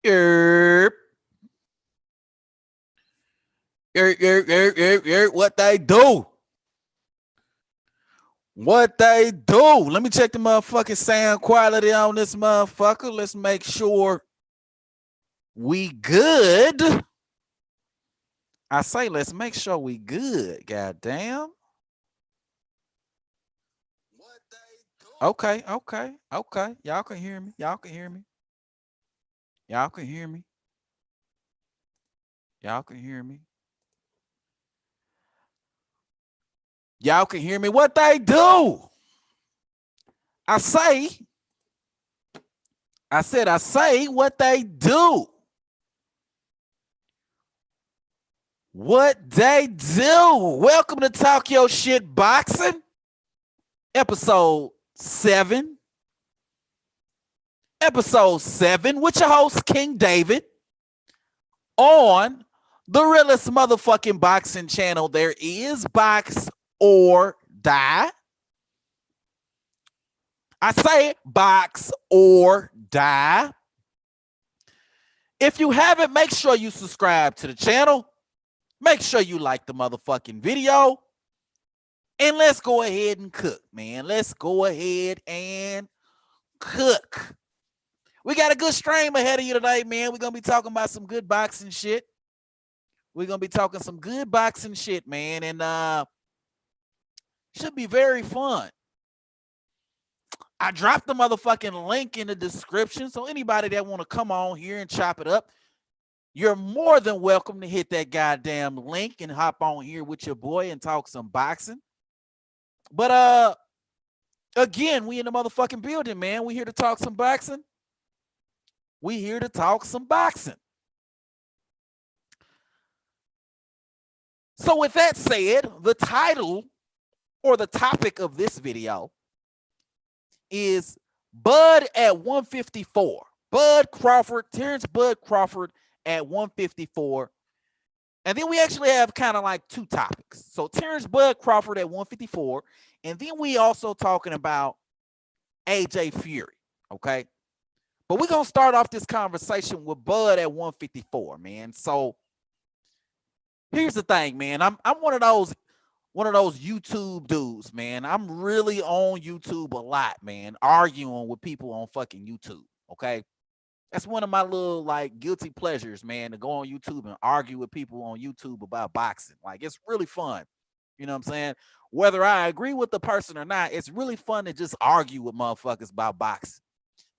Yerp. Yerp, yerp, yerp, yerp, yerp. What they do? What they do? Let me check the motherfucking sound quality on this motherfucker. Let's make sure we good. I say let's make sure we good. Goddamn. Okay, okay, okay. Y'all can hear me. Y'all can hear me. Y'all can hear me. Y'all can hear me. Y'all can hear me. What they do? I say what they do. What they do. Welcome to Talk Your Shit Boxing, episode 7. Episode 7 with your host, King David, on the realest motherfucking boxing channel there is, Box or Die. I say box or die. If you haven't, make sure you subscribe to the channel. Make sure you like the motherfucking video. And let's go ahead and cook, man. Let's go ahead and cook. We got a good stream ahead of you today, man. We're going to be talking about some good boxing shit. We're going to be talking some good boxing shit, man. And should be very fun. I dropped the motherfucking link in the description. So anybody that want to come on here and chop it up, you're more than welcome to hit that goddamn link and hop on here with your boy and talk some boxing. But again, we in the motherfucking building, man. We here to talk some boxing. We here to talk some boxing. So with that said, the title or the topic of this video is Bud at 154. Bud Crawford, Terrence Bud Crawford at 154. And then we actually have kind of like two topics. So Terrence Bud Crawford at 154. And then we also talking about AJ Fury. Okay. But we're going to start off this conversation with Bud at 154, man. So here's the thing, man. I'm one of those YouTube dudes, man. I'm really on YouTube a lot, man, arguing with people on fucking YouTube, okay? That's one of my little, like, guilty pleasures, man, to go on YouTube and argue with people on YouTube about boxing. Like, it's really fun. You know what I'm saying? Whether I agree with the person or not, it's really fun to just argue with motherfuckers about boxing.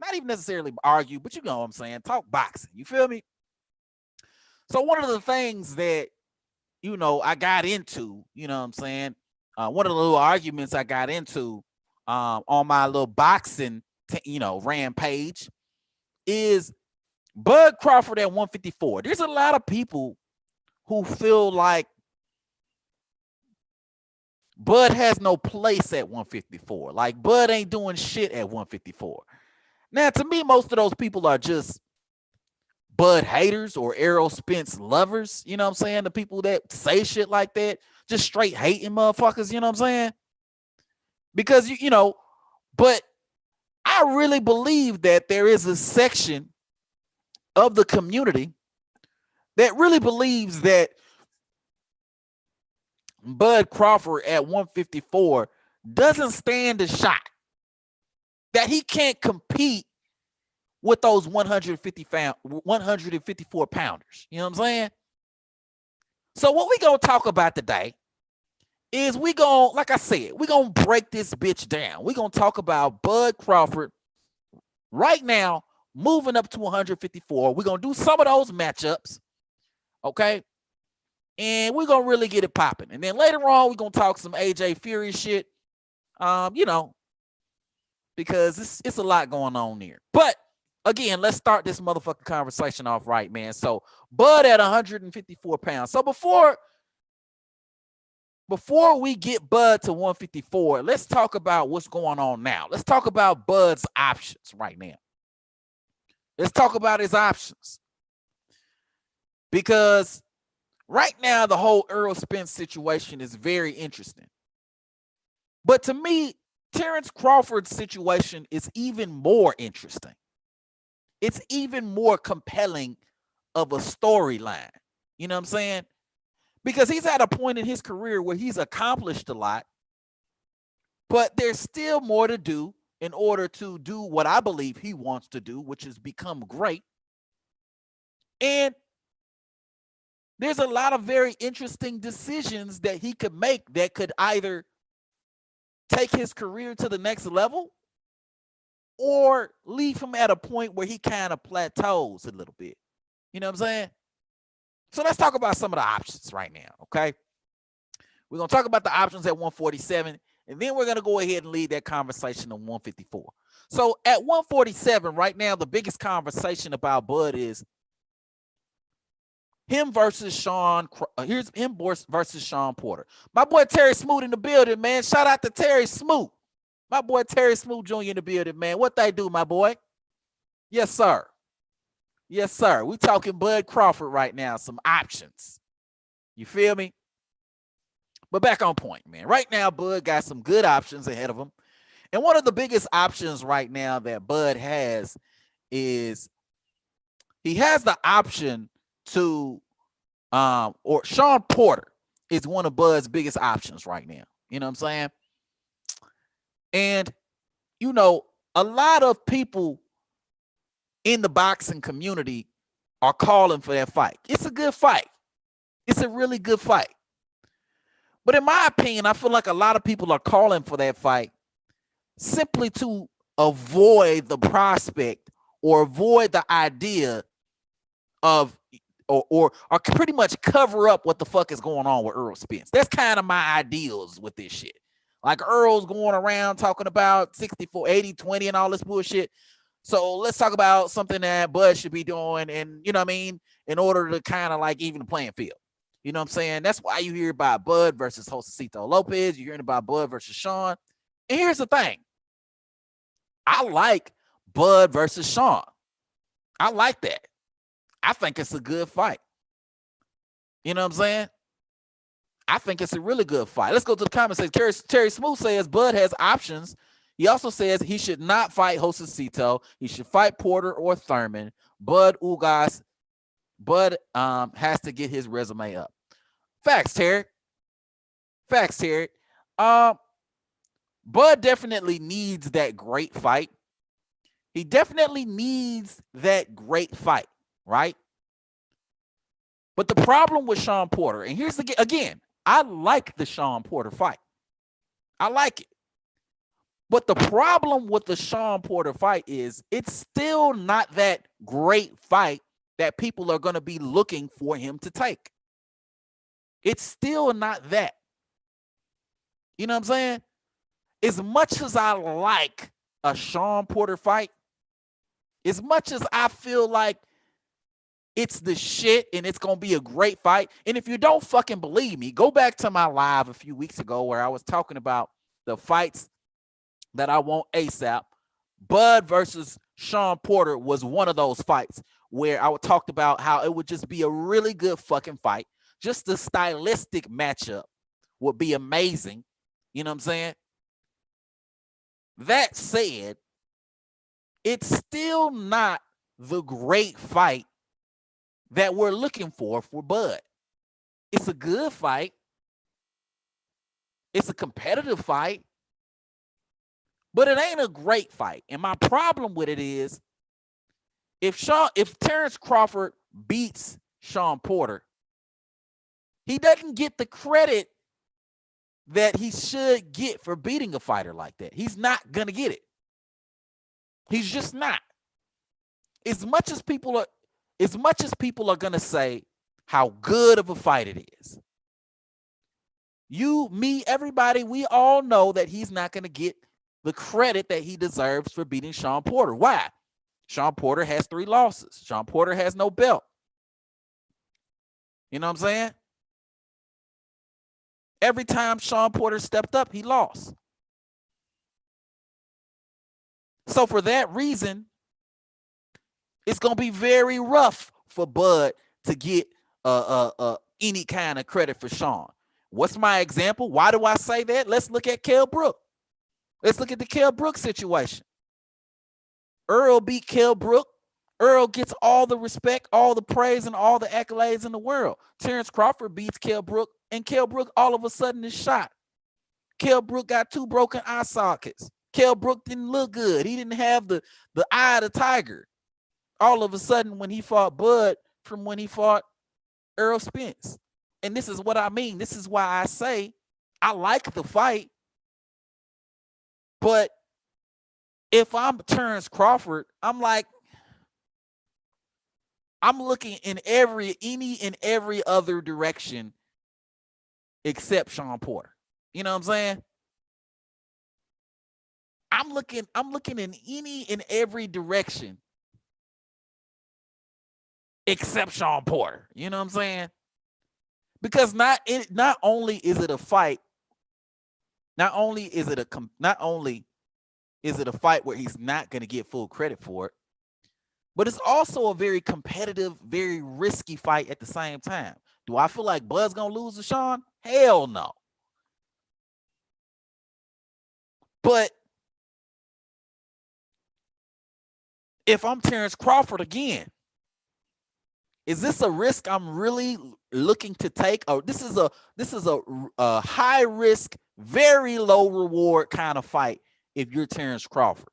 Not even necessarily argue, but you know what I'm saying? Talk boxing. You feel me? So one of the things that, you know, I got into, you know what I'm saying? One of the little arguments I got into on my little boxing, rampage is Bud Crawford at 154. There's a lot of people who feel like Bud has no place at 154. Like Bud ain't doing shit at 154. Now, to me, most of those people are just Bud haters or Errol Spence lovers. You know what I'm saying? The people that say shit like that, just straight hating motherfuckers. You know what I'm saying? Because, but I really believe that there is a section of the community that really believes that Bud Crawford at 154 doesn't stand a shot, that he can't compete with those 154 pounders. You know what I'm saying? So what we gonna talk about today is like I said, we gonna break this bitch down. We gonna talk about Bud Crawford right now, moving up to 154. We're gonna do some of those matchups, okay? And we're gonna really get it popping. And then later on, we're gonna talk some AJ Fury shit, because it's a lot going on there. But again, let's start this motherfucking conversation off right, man. So Bud at 154 pounds. So before we get Bud to 154, let's talk about what's going on now. Let's talk about Bud's options right now. Let's talk about his options. Because right now, the whole Errol Spence situation is very interesting. But to me, Terrence Crawford's situation is even more interesting. it's even more compelling of a storyline. You know what I'm saying? Because he's at a point in his career where he's accomplished a lot, but there's still more to do in order to do what I believe he wants to do, which is become great. And there's a lot of very interesting decisions that he could make that could either take his career to the next level or leave him at a point where he kind of plateaus a little bit. You know what I'm saying? So let's talk about some of the options right now, okay? We're going to talk about the options at 147, and then we're going to go ahead and lead that conversation to 154. So at 147 right now, the biggest conversation about Bud is him versus Sean. Here's him versus Sean Porter. My boy Terry Smoot in the building, man. Shout out to Terry Smoot. My boy Terry Smoot Jr. in the building, man. What they do, my boy? Yes, sir. Yes, sir. We talking Bud Crawford right now. Some options. You feel me? But back on point, man. Right now, Bud got some good options ahead of him. And one of the biggest options right now that Bud has is he has the option to, or Sean Porter is one of Bud's biggest options right now. You know what I'm saying? And, you know, a lot of people in the boxing community are calling for that fight. It's a good fight. It's a really good fight. But in my opinion, I feel like a lot of people are calling for that fight simply to avoid the prospect or avoid the idea of or pretty much cover up what the fuck is going on with Earl Spence. That's kind of my ideals with this shit. Like Earl's going around talking about 64, 80, 20 and all this bullshit. So let's talk about something that Bud should be doing, and you know what I mean, in order to kind of like even the playing field. You know what I'm saying? That's why you hear about Bud versus Josecito Lopez. You're hearing about Bud versus Sean. And here's the thing. I like Bud versus Sean. I like that. I think it's a good fight. You know what I'm saying? I think it's a really good fight. Let's go to the comments. Terry Smooth says Bud has options. He also says he should not fight Josecito. He should fight Porter or Thurman. Bud has to get his resume up. Facts, Terry. Facts, Terry. Bud definitely needs that great fight. He definitely needs that great fight, right? But the problem with Sean Porter, and here's again, I like the Sean Porter fight. I like it. But the problem with the Sean Porter fight is it's still not that great fight that people are going to be looking for him to take. It's still not that. You know what I'm saying? As much as I like a Sean Porter fight, as much as I feel like it's the shit and it's going to be a great fight. And if you don't fucking believe me, go back to my live a few weeks ago where I was talking about the fights that I want ASAP. Bud versus Sean Porter was one of those fights where I talked about how it would just be a really good fucking fight. Just the stylistic matchup would be amazing. You know what I'm saying? That said, it's still not the great fight that we're looking for Bud. It's a good fight. It's a competitive fight. But it ain't a great fight. And my problem with it is if Terrence Crawford beats Sean Porter, he doesn't get the credit that he should get for beating a fighter like that. He's not going to get it. He's just not. As much as people are going to say how good of a fight it is, you, me, everybody, we all know that he's not going to get the credit that he deserves for beating Sean Porter. Why? Sean Porter has 3 losses. Sean Porter has no belt. You know what I'm saying? Every time Sean Porter stepped up, he lost. So for that reason, it's going to be very rough for Bud to get any kind of credit for Sean. What's my example? Why do I say that? Let's look at Kell Brook. Let's look at the Kell Brook situation. Earl beat Kell Brook Earl gets all the respect, all the praise, and all the accolades in the world. Terrence Crawford beats Kell Brook, and Kell Brook all of a sudden is shot. Kell Brook got 2 broken eye sockets. Kell Brook didn't look good. He didn't have the eye of the tiger. All of a sudden, when he fought Bud from when he fought Errol Spence. And this is what I mean. This is why I say I like the fight. But if I'm Terrence Crawford, I'm like, I'm looking in any and every other direction except Sean Porter. You know what I'm saying? I'm looking in any and every direction except Sean Porter. You know what I'm saying? Because not only is it a fight, not only is it a fight where he's not going to get full credit for it, but it's also a very competitive, very risky fight at the same time. Do I feel like Bud's going to lose to Sean? Hell no. But if I'm Terrence Crawford again, is this a risk I'm really looking to take? Or this is a high risk, very low reward kind of fight if you're Terrence Crawford?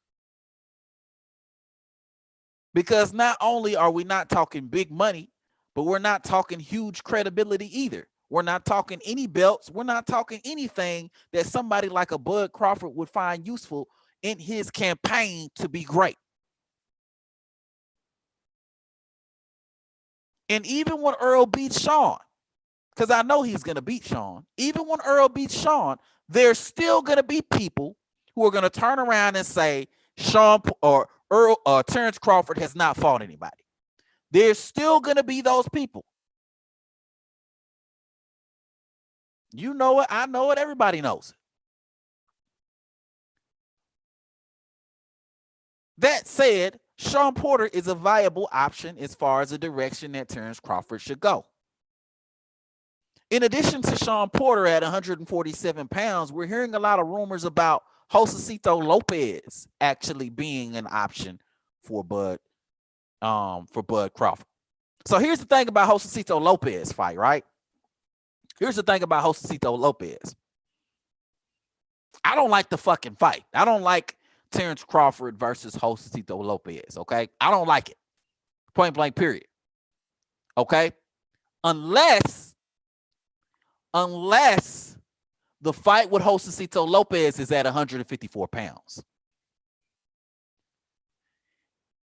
Because not only are we not talking big money, but we're not talking huge credibility either. We're not talking any belts. We're not talking anything that somebody like a Bud Crawford would find useful in his campaign to be great. And even when Earl beats Sean, because I know he's going to beat Sean, even when Earl beats Sean, there's still going to be people who are going to turn around and say Sean or Terrence Crawford has not fought anybody. There's still going to be those people. You know it. I know it. Everybody knows it. That said, Sean Porter is a viable option as far as the direction that Terrence Crawford should go. In addition to Sean Porter at 147 pounds, we're hearing a lot of rumors about Josecito Lopez actually being an option for Bud Crawford. So here's the thing about Josecito Lopez fight, right? Here's the thing about Josecito Lopez. I don't like the fucking fight. I don't like Terrence Crawford versus Josecito Lopez, okay? I don't like it. Point blank, period. Okay? Unless the fight with Josecito Lopez is at 154 pounds.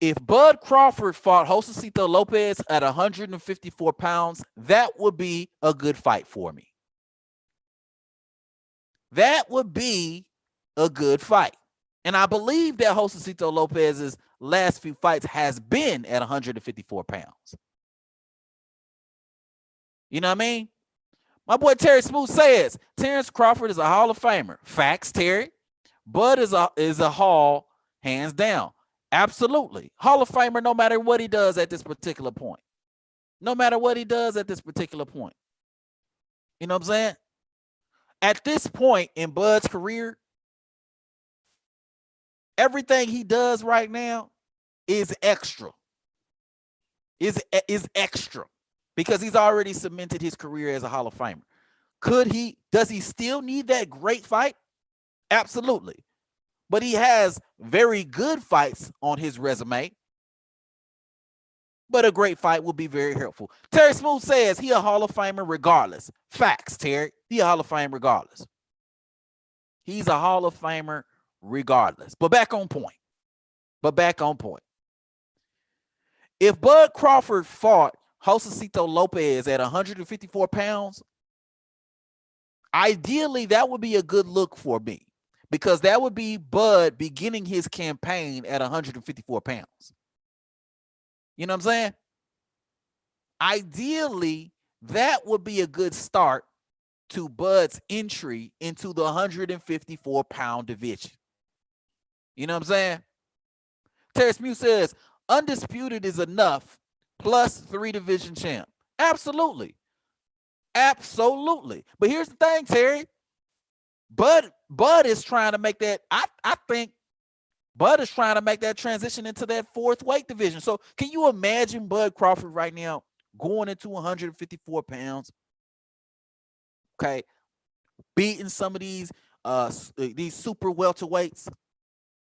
If Bud Crawford fought Josecito Lopez at 154 pounds, that would be a good fight for me. That would be a good fight. And I believe that Josecito Lopez's last few fights has been at 154 pounds. You know what I mean? My boy Terry Smooth says Terrence Crawford is a Hall of Famer. Facts, Terry. Bud is a Hall, hands down. Absolutely. Hall of Famer no matter what he does at this particular point. No matter what he does at this particular point. You know what I'm saying? At this point in Bud's career, everything he does right now is extra. Is extra. Because he's already cemented his career as a Hall of Famer. Does he still need that great fight? Absolutely. But he has very good fights on his resume. But a great fight will be very helpful. Terry Smooth says he a Hall of Famer regardless. Facts, Terry. He a Hall of Fame regardless. He's a Hall of Famer regardless. But back on point. If Bud Crawford fought Josecito Lopez at 154 pounds, ideally that would be a good look for me because that would be Bud beginning his campaign at 154 pounds. You know what I'm saying? Ideally, that would be a good start to Bud's entry into the 154-pound division. You know what I'm saying? Terrence Mew says, undisputed is enough plus 3 division champ. Absolutely. Absolutely. But here's the thing, Terry. Bud is trying to make that. I think Bud is trying to make that transition into that fourth weight division. So can you imagine Bud Crawford right now going into 154 pounds? Okay, beating some of these super welterweights,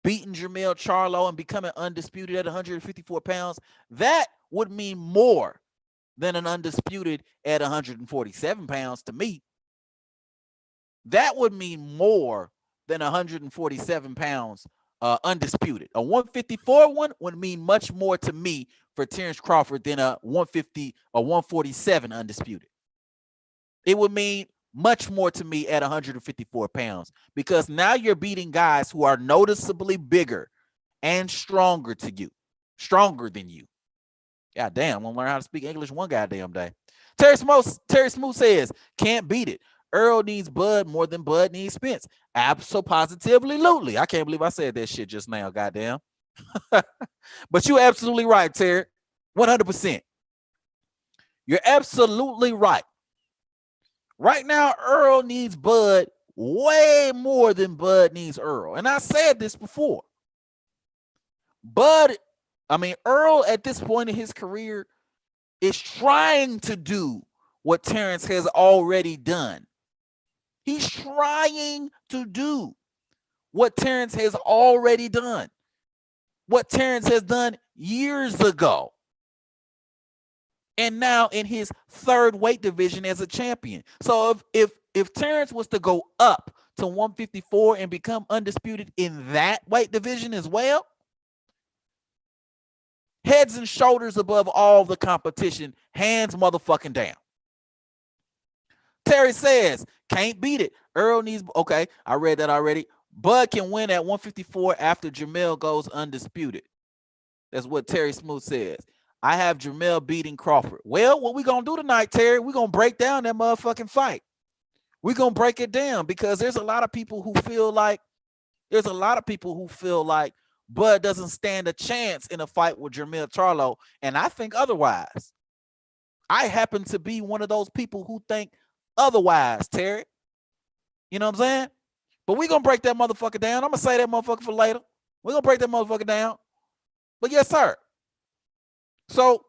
beating Jermell Charlo and becoming undisputed at 154 pounds. That would mean more than an undisputed at 147 pounds to me. That would mean more than 147 pounds undisputed. A 154 one would mean much more to me for Terrence Crawford than a 150 or 147 undisputed. It would mean much more to me at 154 pounds because now you're beating guys who are noticeably bigger and stronger than you. God damn, I'm gonna learn how to speak English one goddamn day. Terry Smooth says, can't beat it. Earl needs Bud more than Bud needs Spence. Absolutely. I can't believe I said that shit just now, goddamn. But you're absolutely right, Terry. 100%. You're absolutely right. Right now, Earl needs Bud way more than Bud needs Earl. And I said this before. Earl at this point in his career is trying to do what Terrence has already done. He's trying to do what Terrence has already done. What Terrence has done years ago. And now in his third weight division as a champion. So if Terrence was to go up to 154 and become undisputed in that weight division as well, heads and shoulders above all the competition, hands motherfucking down. Terry says, can't beat it. Earl needs, okay, I read that already. Bud can win at 154 after Jermell goes undisputed. That's what Terry Smooth says. I have Jermell beating Crawford. Well, what we going to do tonight, Terry, we're going to break down that motherfucking fight. We're going to break it down because there's a lot of people who feel like Bud doesn't stand a chance in a fight with Jermell Charlo, and I think otherwise. I happen to be one of those people who think otherwise, Terry. You know what I'm saying? But we're going to break that motherfucker down. I'm going to say that motherfucker for later. We're going to break that motherfucker down. But yes, sir. So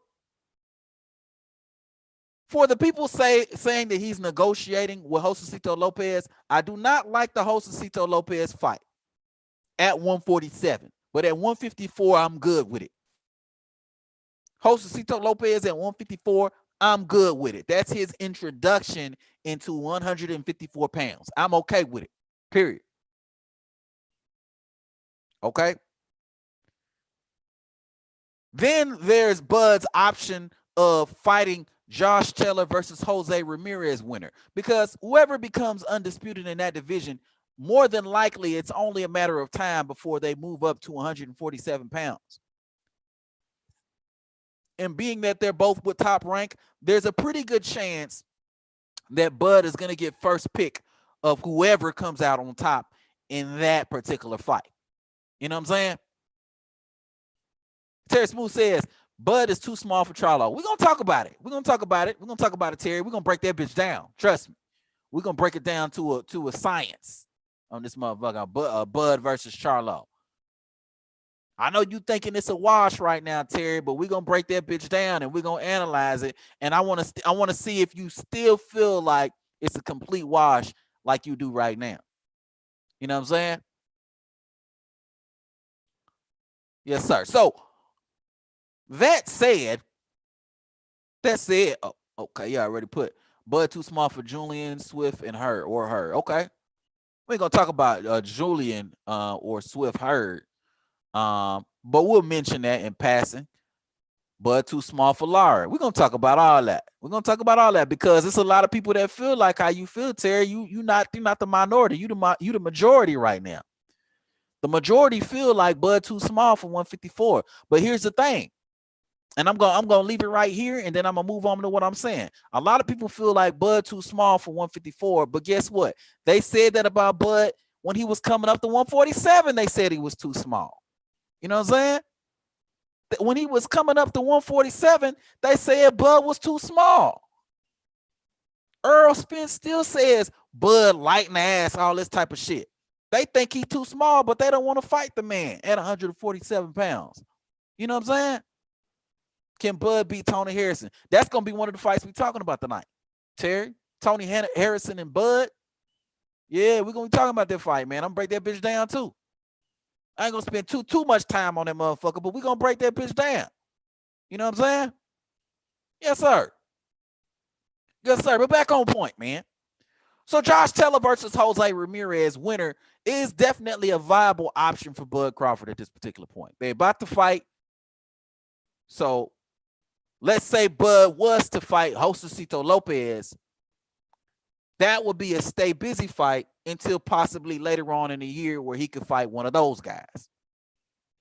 for the people saying that he's negotiating with Josecito Lopez, I do not like the Josecito Lopez fight at 147. But at 154, I'm good with it. Josecito Lopez at 154, I'm good with it. That's his introduction into 154 pounds. I'm okay with it, period. Okay? Then there's Bud's option of fighting Josh Taylor versus Jose Ramirez winner. Because whoever becomes undisputed in that division, more than likely, it's only a matter of time before they move up to 147 pounds. And being that they're both with top rank, there's a pretty good chance that Bud is going to get first pick of whoever comes out on top in that particular fight. You know what I'm saying? Terry Smooth says, Bud is too small for Charlo. We're going to talk about it. We're going to talk about it, Terry. We're going to break that bitch down. Trust me. We're going to break it down to a science on this motherfucker, Bud versus Charlo. I know you thinking it's a wash right now, Terry, but we're going to break that bitch down and we're going to analyze it. And I want to see if you still feel like it's a complete wash like you do right now. You know what I'm saying? Yes, sir. So that said, oh, okay, yeah, I already put Bud too small for Julian, Swift, and Hurd or Hurd. Okay. We ain't gonna talk about Julian or Swift Hurd. But we'll mention that in passing. Bud too small for Lara. We're gonna talk about all that. We're gonna talk about all that because it's a lot of people that feel like how you feel, Terry. You're not the minority. You the majority right now. The majority feel like Bud too small for 154. But here's the thing. And I'm gonna leave it right here, and then I'm gonna move on to what I'm saying. A lot of people feel like Bud too small for 154, but guess what? They said that about Bud when he was coming up to 147. They said he was too small. You know what I'm saying? When he was coming up to 147, they said Bud was too small. Earl Spence still says Bud light in the ass, all this type of shit. They think he's too small, but they don't want to fight the man at 147 pounds. You know what I'm saying? Can Bud beat Tony Harrison? That's going to be one of the fights we're talking about tonight. Terry, Tony Harrison and Bud. Yeah, we're going to be talking about that fight, man. I'm going to break that bitch down too. I ain't going to spend too much time on that motherfucker, but we're going to break that bitch down. You know what I'm saying? Yes, sir. Yes, sir. But back on point, man. So Josh Taylor versus Jose Ramirez winner is definitely a viable option for Bud Crawford at this particular point. They're about to fight. So let's say Bud was to fight Josecito Lopez. That would be a stay busy fight until possibly later on in the year where he could fight one of those guys.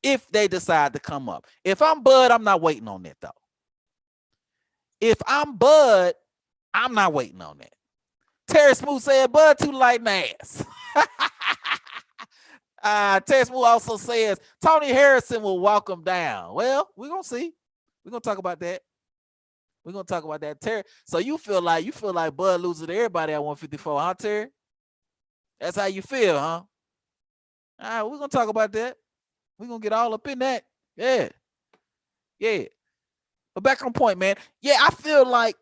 If they decide to come up. If I'm Bud, I'm not waiting on that though. If I'm Bud, I'm not waiting on that. Terry Smooth said, Bud too light in the ass. Terry Smooth also says, Tony Harrison will walk him down. Well, we're going to see. We're going to talk about that. We're going to talk about that, Terry. So you feel like Bud loses to everybody at 154, huh, Terry? That's how you feel, huh? All right, we're going to talk about that. We're going to get all up in that. Yeah. Yeah. But back on point, man. Yeah, I feel like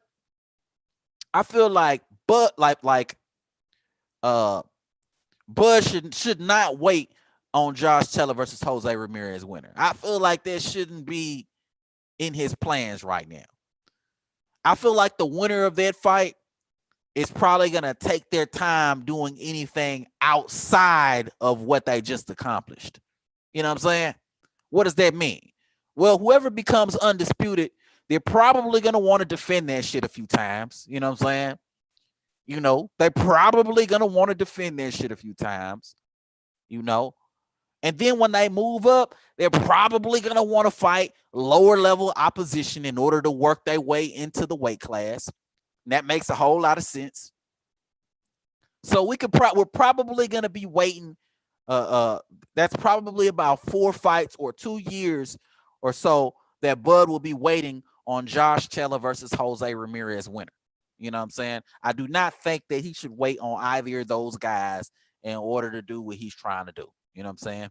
Bud Bud should not wait on Josh Taylor versus Jose Ramirez winner. I feel like that shouldn't be in his plans right now. I feel like the winner of that fight is probably going to take their time doing anything outside of what they just accomplished. You know what I'm saying? What does that mean? Well, whoever becomes undisputed, they're probably going to want to defend that shit a few times. You know what I'm saying? You know, they're probably going to want to defend that shit a few times. You know? And then when they move up, they're probably going to want to fight lower level opposition in order to work their way into the weight class. And that makes a whole lot of sense. So we're probably going to be waiting. That's probably about 4 fights or 2 years or so that Bud will be waiting on Josh Taylor versus Jose Ramirez winner. You know what I'm saying? I do not think that he should wait on either of those guys in order to do what he's trying to do. You know what I'm saying?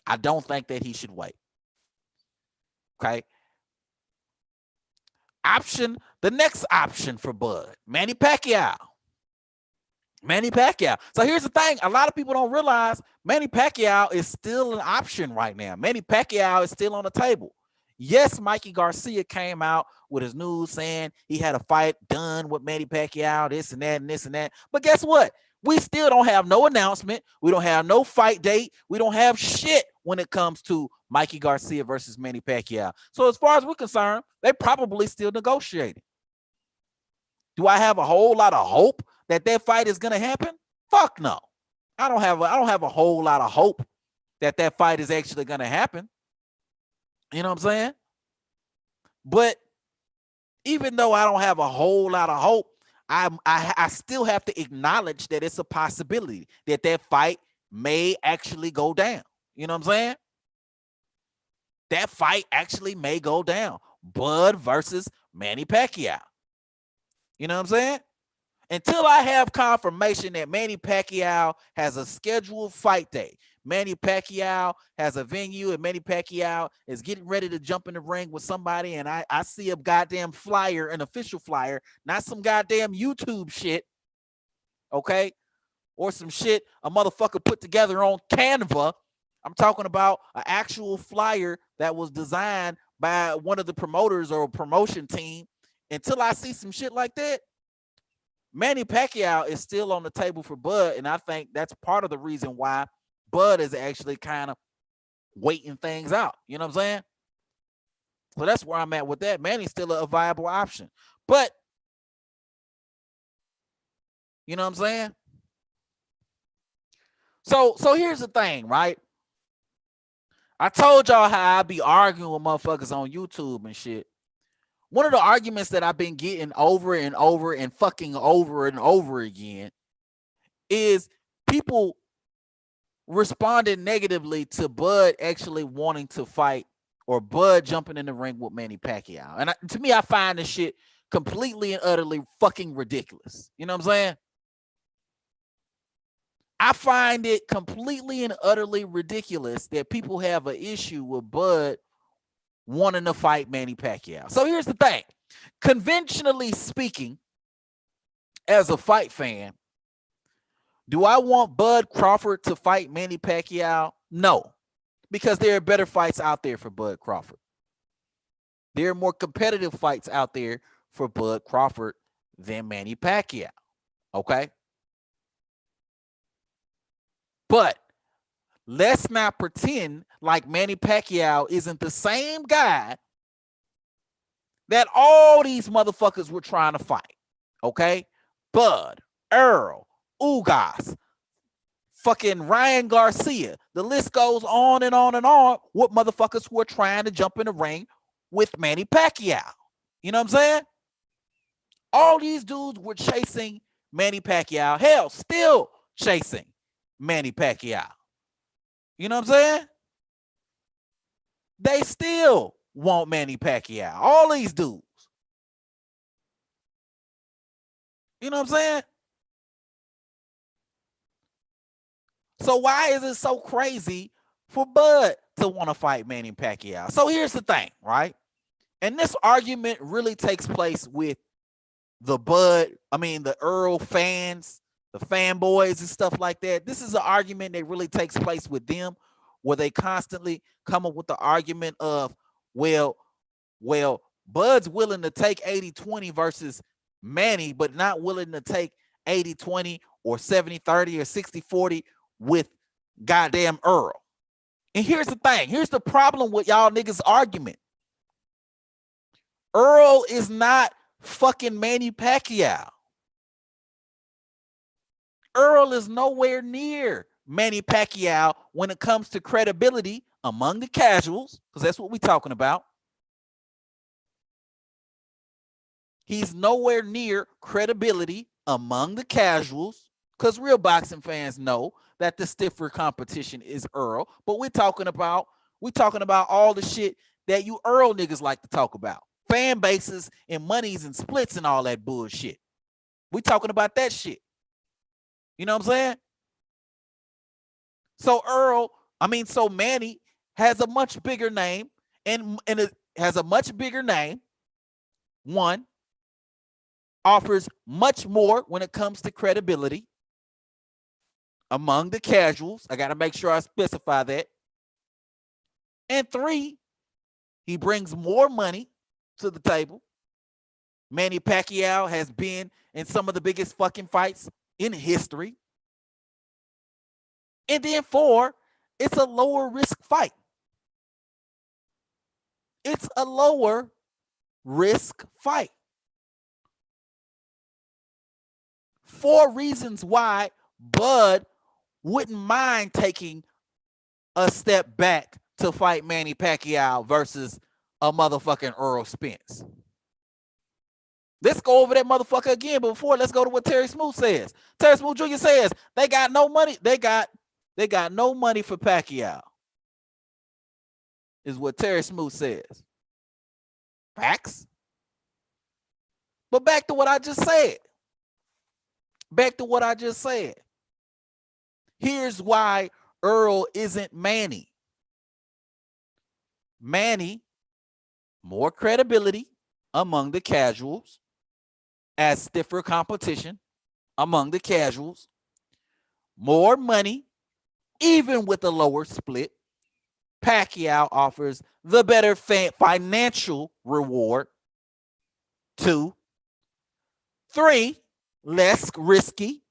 I don't think that he should wait. Okay. The next option for Bud, Manny Pacquiao. So here's the thing. A lot of people don't realize Manny Pacquiao is still an option right now. Manny Pacquiao is still on the table. Yes, Mikey Garcia came out with his news saying he had a fight done with Manny Pacquiao, this and that and this and that. But guess what? We still don't have no announcement. We don't have no fight date. We don't have shit when it comes to Mikey Garcia versus Manny Pacquiao. So as far as we're concerned, they probably still negotiating. Do I have a whole lot of hope that fight is going to happen? Fuck no. I don't have a whole lot of hope that fight is actually going to happen. You know what I'm saying? But even though I don't have a whole lot of hope, I still have to acknowledge that it's a possibility that fight may actually go down. You know what I'm saying? That fight actually may go down. Bud versus Manny Pacquiao. You know what I'm saying? Until I have confirmation that Manny Pacquiao has a scheduled fight day, Manny Pacquiao has a venue, and Manny Pacquiao is getting ready to jump in the ring with somebody, and I see a goddamn flyer, an official flyer, not some goddamn YouTube shit, okay? Or some shit a motherfucker put together on Canva. I'm talking about an actual flyer that was designed by one of the promoters or a promotion team. Until I see some shit like that, Manny Pacquiao is still on the table for Bud, and I think that's part of the reason why Bud is actually kind of waiting things out. You know what I'm saying? So that's where I'm at with that. Manny's still a viable option. But, you know what I'm saying? So here's the thing, right? I told y'all how I be arguing with motherfuckers on YouTube and shit. One of the arguments that I've been getting over and over and fucking over and over again is people responding negatively to Bud actually wanting to fight or Bud jumping in the ring with Manny Pacquiao. And to me, I find this shit completely and utterly fucking ridiculous. You know what I'm saying? I find it completely and utterly ridiculous that people have an issue with Bud wanting to fight Manny Pacquiao. So here's the thing. Conventionally speaking, as a fight fan, do I want Bud Crawford to fight Manny Pacquiao? No, because there are better fights out there for Bud Crawford. There are more competitive fights out there for Bud Crawford than Manny Pacquiao. Okay? But let's not pretend like Manny Pacquiao isn't the same guy that all these motherfuckers were trying to fight. Okay? Bud, Earl, Ugas, fucking Ryan Garcia. The list goes on and on and on with motherfuckers who are trying to jump in the ring with Manny Pacquiao. You know what I'm saying? All these dudes were chasing Manny Pacquiao. Hell, still chasing Manny Pacquiao. You know what I'm saying? They still want Manny Pacquiao. All these dudes. You know what I'm saying? So why is it so crazy for Bud to want to fight Manny Pacquiao? So here's the thing, right? And this argument really takes place with the Earl fans, the fanboys and stuff like that. This is an argument that really takes place with them, where they constantly come up with the argument of, well, Bud's willing to take 80-20 versus Manny, but not willing to take 80-20 or 70-30 or 60-40 with goddamn Earl. And here's the thing. Here's the problem with y'all niggas' argument. Earl is not fucking Manny Pacquiao. Earl is nowhere near Manny Pacquiao when it comes to credibility among the casuals, because that's what we're talking about. He's nowhere near credibility among the casuals, because real boxing fans know that the stiffer competition is Earl. But we're talking about all the shit that you Earl niggas like to talk about. Fan bases and monies and splits and all that bullshit. We talking about that shit. You know what I'm saying? So Manny has a much bigger name and it has a much bigger name. One, offers much more when it comes to credibility among the casuals. I got to make sure I specify that. And three, he brings more money to the table. Manny Pacquiao has been in some of the biggest fucking fights in history. And then four, it's a lower risk fight. It's a lower risk fight. 4 reasons why Bud wouldn't mind taking a step back to fight Manny Pacquiao versus a motherfucking Earl Spence. Let's go over that motherfucker again, but before, let's go to what Terry Smooth says. Terry Smooth Jr. says they got no money. They got no money for Pacquiao, is what Terry Smooth says. Facts. But back to what I just said. Here's why Earl isn't Manny. Manny, more credibility among the casuals, as stiffer competition among the casuals, more money, even with a lower split. Pacquiao offers the better financial reward. 2, 3, less risky.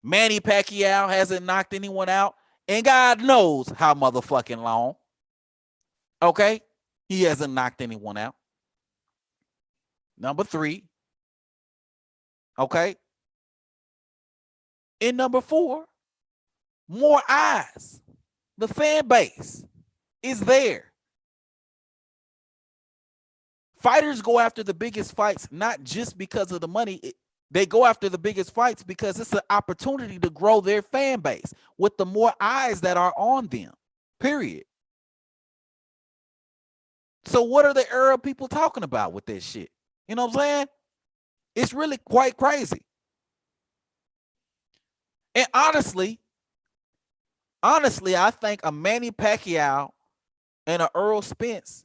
Manny Pacquiao hasn't knocked anyone out and God knows how motherfucking long. Okay? He hasn't knocked anyone out. Number 3. Okay? And number 4, more eyes. The fan base is there. Fighters go after the biggest fights not just because of the money. They go after the biggest fights because it's an opportunity to grow their fan base with the more eyes that are on them, period. So what are the Arab people talking about with this shit? You know what I'm saying? It's really quite crazy. And honestly, I think a Manny Pacquiao and a Earl Spence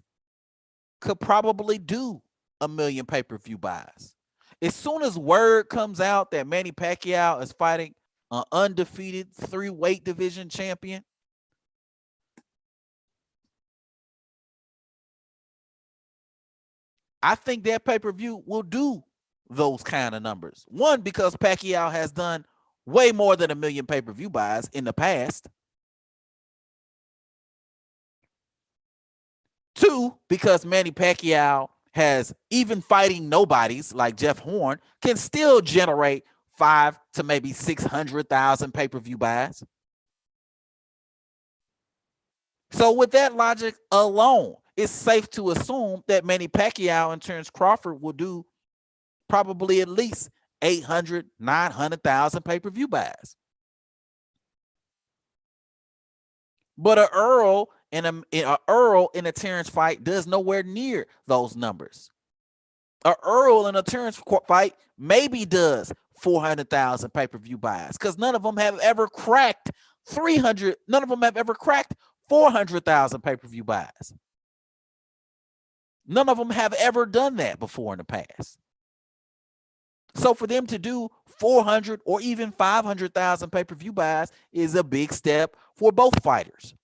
could probably do 1 million pay-per-view buys. As soon as word comes out that Manny Pacquiao is fighting an undefeated 3-weight division champion, I think that pay-per-view will do those kind of numbers. One, because Pacquiao has done way more than 1 million pay-per-view buys in the past. Two, because Manny Pacquiao has, even fighting nobodies like Jeff Horn, can still generate 5 to maybe 600,000 pay-per-view buys. So with that logic alone, it's safe to assume that Manny Pacquiao and Terrence Crawford will do probably at least 800, 900,000 pay-per-view buys. But an Earl and a Terrence fight does nowhere near those numbers. An Earl and a Terrence fight maybe does 400,000 pay-per-view buys, because none of them have ever cracked 300. None of them have ever cracked 400,000 pay-per-view buys. None of them have ever done that before in the past. So for them to do 400 or even 500,000 pay-per-view buys is a big step for both fighters.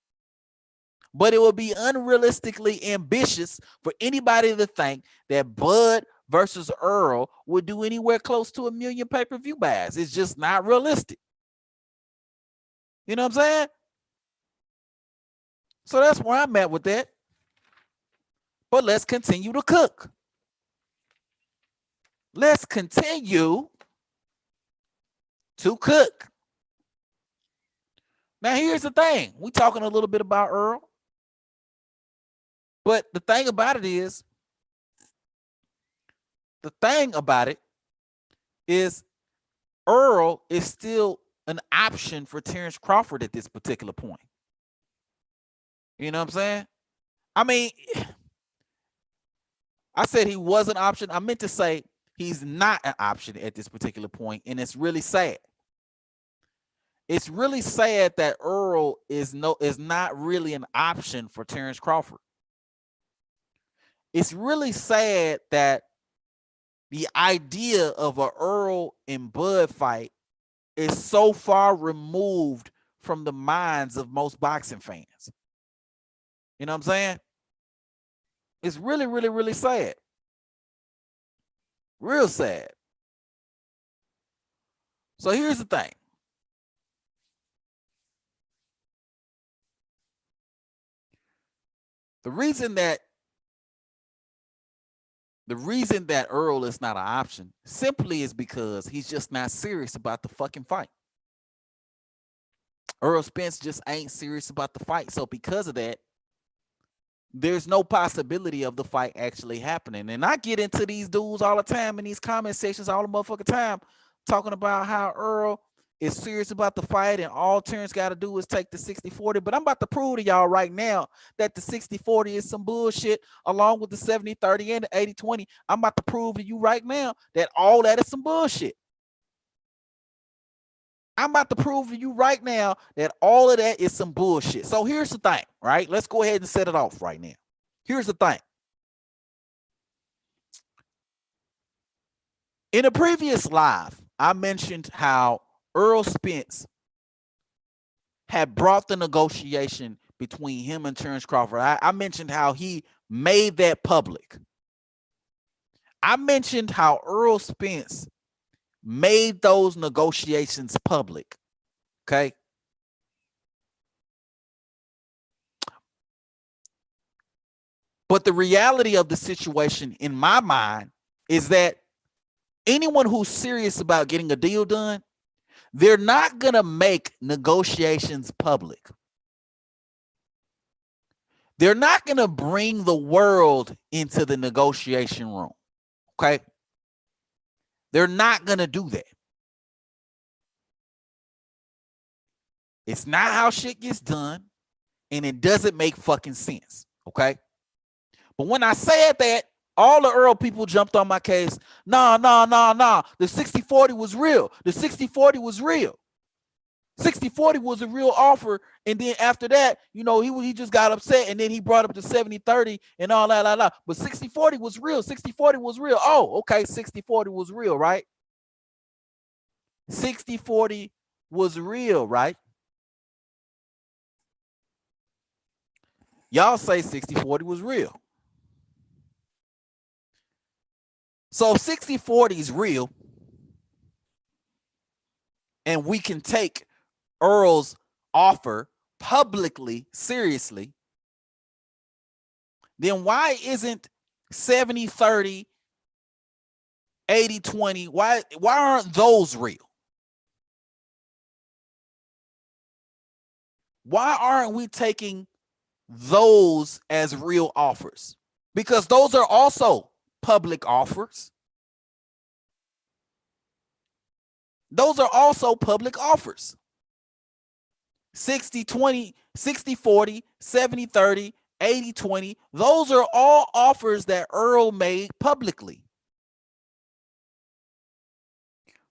But it would be unrealistically ambitious for anybody to think that Bud versus Earl would do anywhere close to 1 million pay-per-view buys. It's just not realistic. You know what I'm saying? So that's where I'm at with that. But let's continue to cook. Let's continue to cook. Now, here's the thing. We're talking a little bit about Earl. But the thing about it is Earl is still an option for Terrence Crawford at this particular point. You know what I'm saying? I mean, I said he was an option. I meant to say he's not an option at this particular point, and it's really sad. It's really sad that Earl is not really an option for Terrence Crawford. It's really sad that the idea of an Earl and Bud fight is so far removed from the minds of most boxing fans. You know what I'm saying? It's really, really, really sad. Real sad. So here's the thing. The reason that Earl is not an option simply is because he's just not serious about the fucking fight. Earl Spence just ain't serious about the fight. So because of that, there's no possibility of the fight actually happening. And I get into these dudes all the time in these comment sections all the motherfucking time, talking about how Earl is serious about the fight and all Terrence got to do is take the 60-40. But I'm about to prove to y'all right now that the 60-40 is some bullshit, along with the 70-30 and the 80-20. I'm about to prove to you right now that all that is some bullshit. I'm about to prove to you right now that all of that is some bullshit. So here's the thing, right? Let's go ahead and set it off right now. Here's the thing. In a previous live, I mentioned how Earl Spence had brought the negotiation between him and Terrence Crawford. I mentioned how he made that public. I mentioned how Earl Spence made those negotiations public. Okay. But the reality of the situation in my mind is that anyone who's serious about getting a deal done, they're not going to make negotiations public. They're not going to bring the world into the negotiation room. Okay. They're not going to do that. It's not how shit gets done, and it doesn't make fucking sense. Okay. But when I said that, all the Earl people jumped on my case. Nah. The 60-40 was real. The 60-40 was real. 60-40 was a real offer, and then after that, you know, he just got upset, and then he brought up the 70-30 and all that. But 60-40 was real. 60-40 was real. Oh, okay, 60-40 was real, right? 60-40 was real, right? Y'all say 60-40 was real. So 60-40 is real, and we can take Earl's offer publicly seriously, then why isn't 70-30, 80-20, why aren't those real? Why aren't we taking those as real offers? Because those are also public offers. Those are also public offers. 60-20, 60-40, 70-30, 80-20. Those are all offers that Earl made publicly.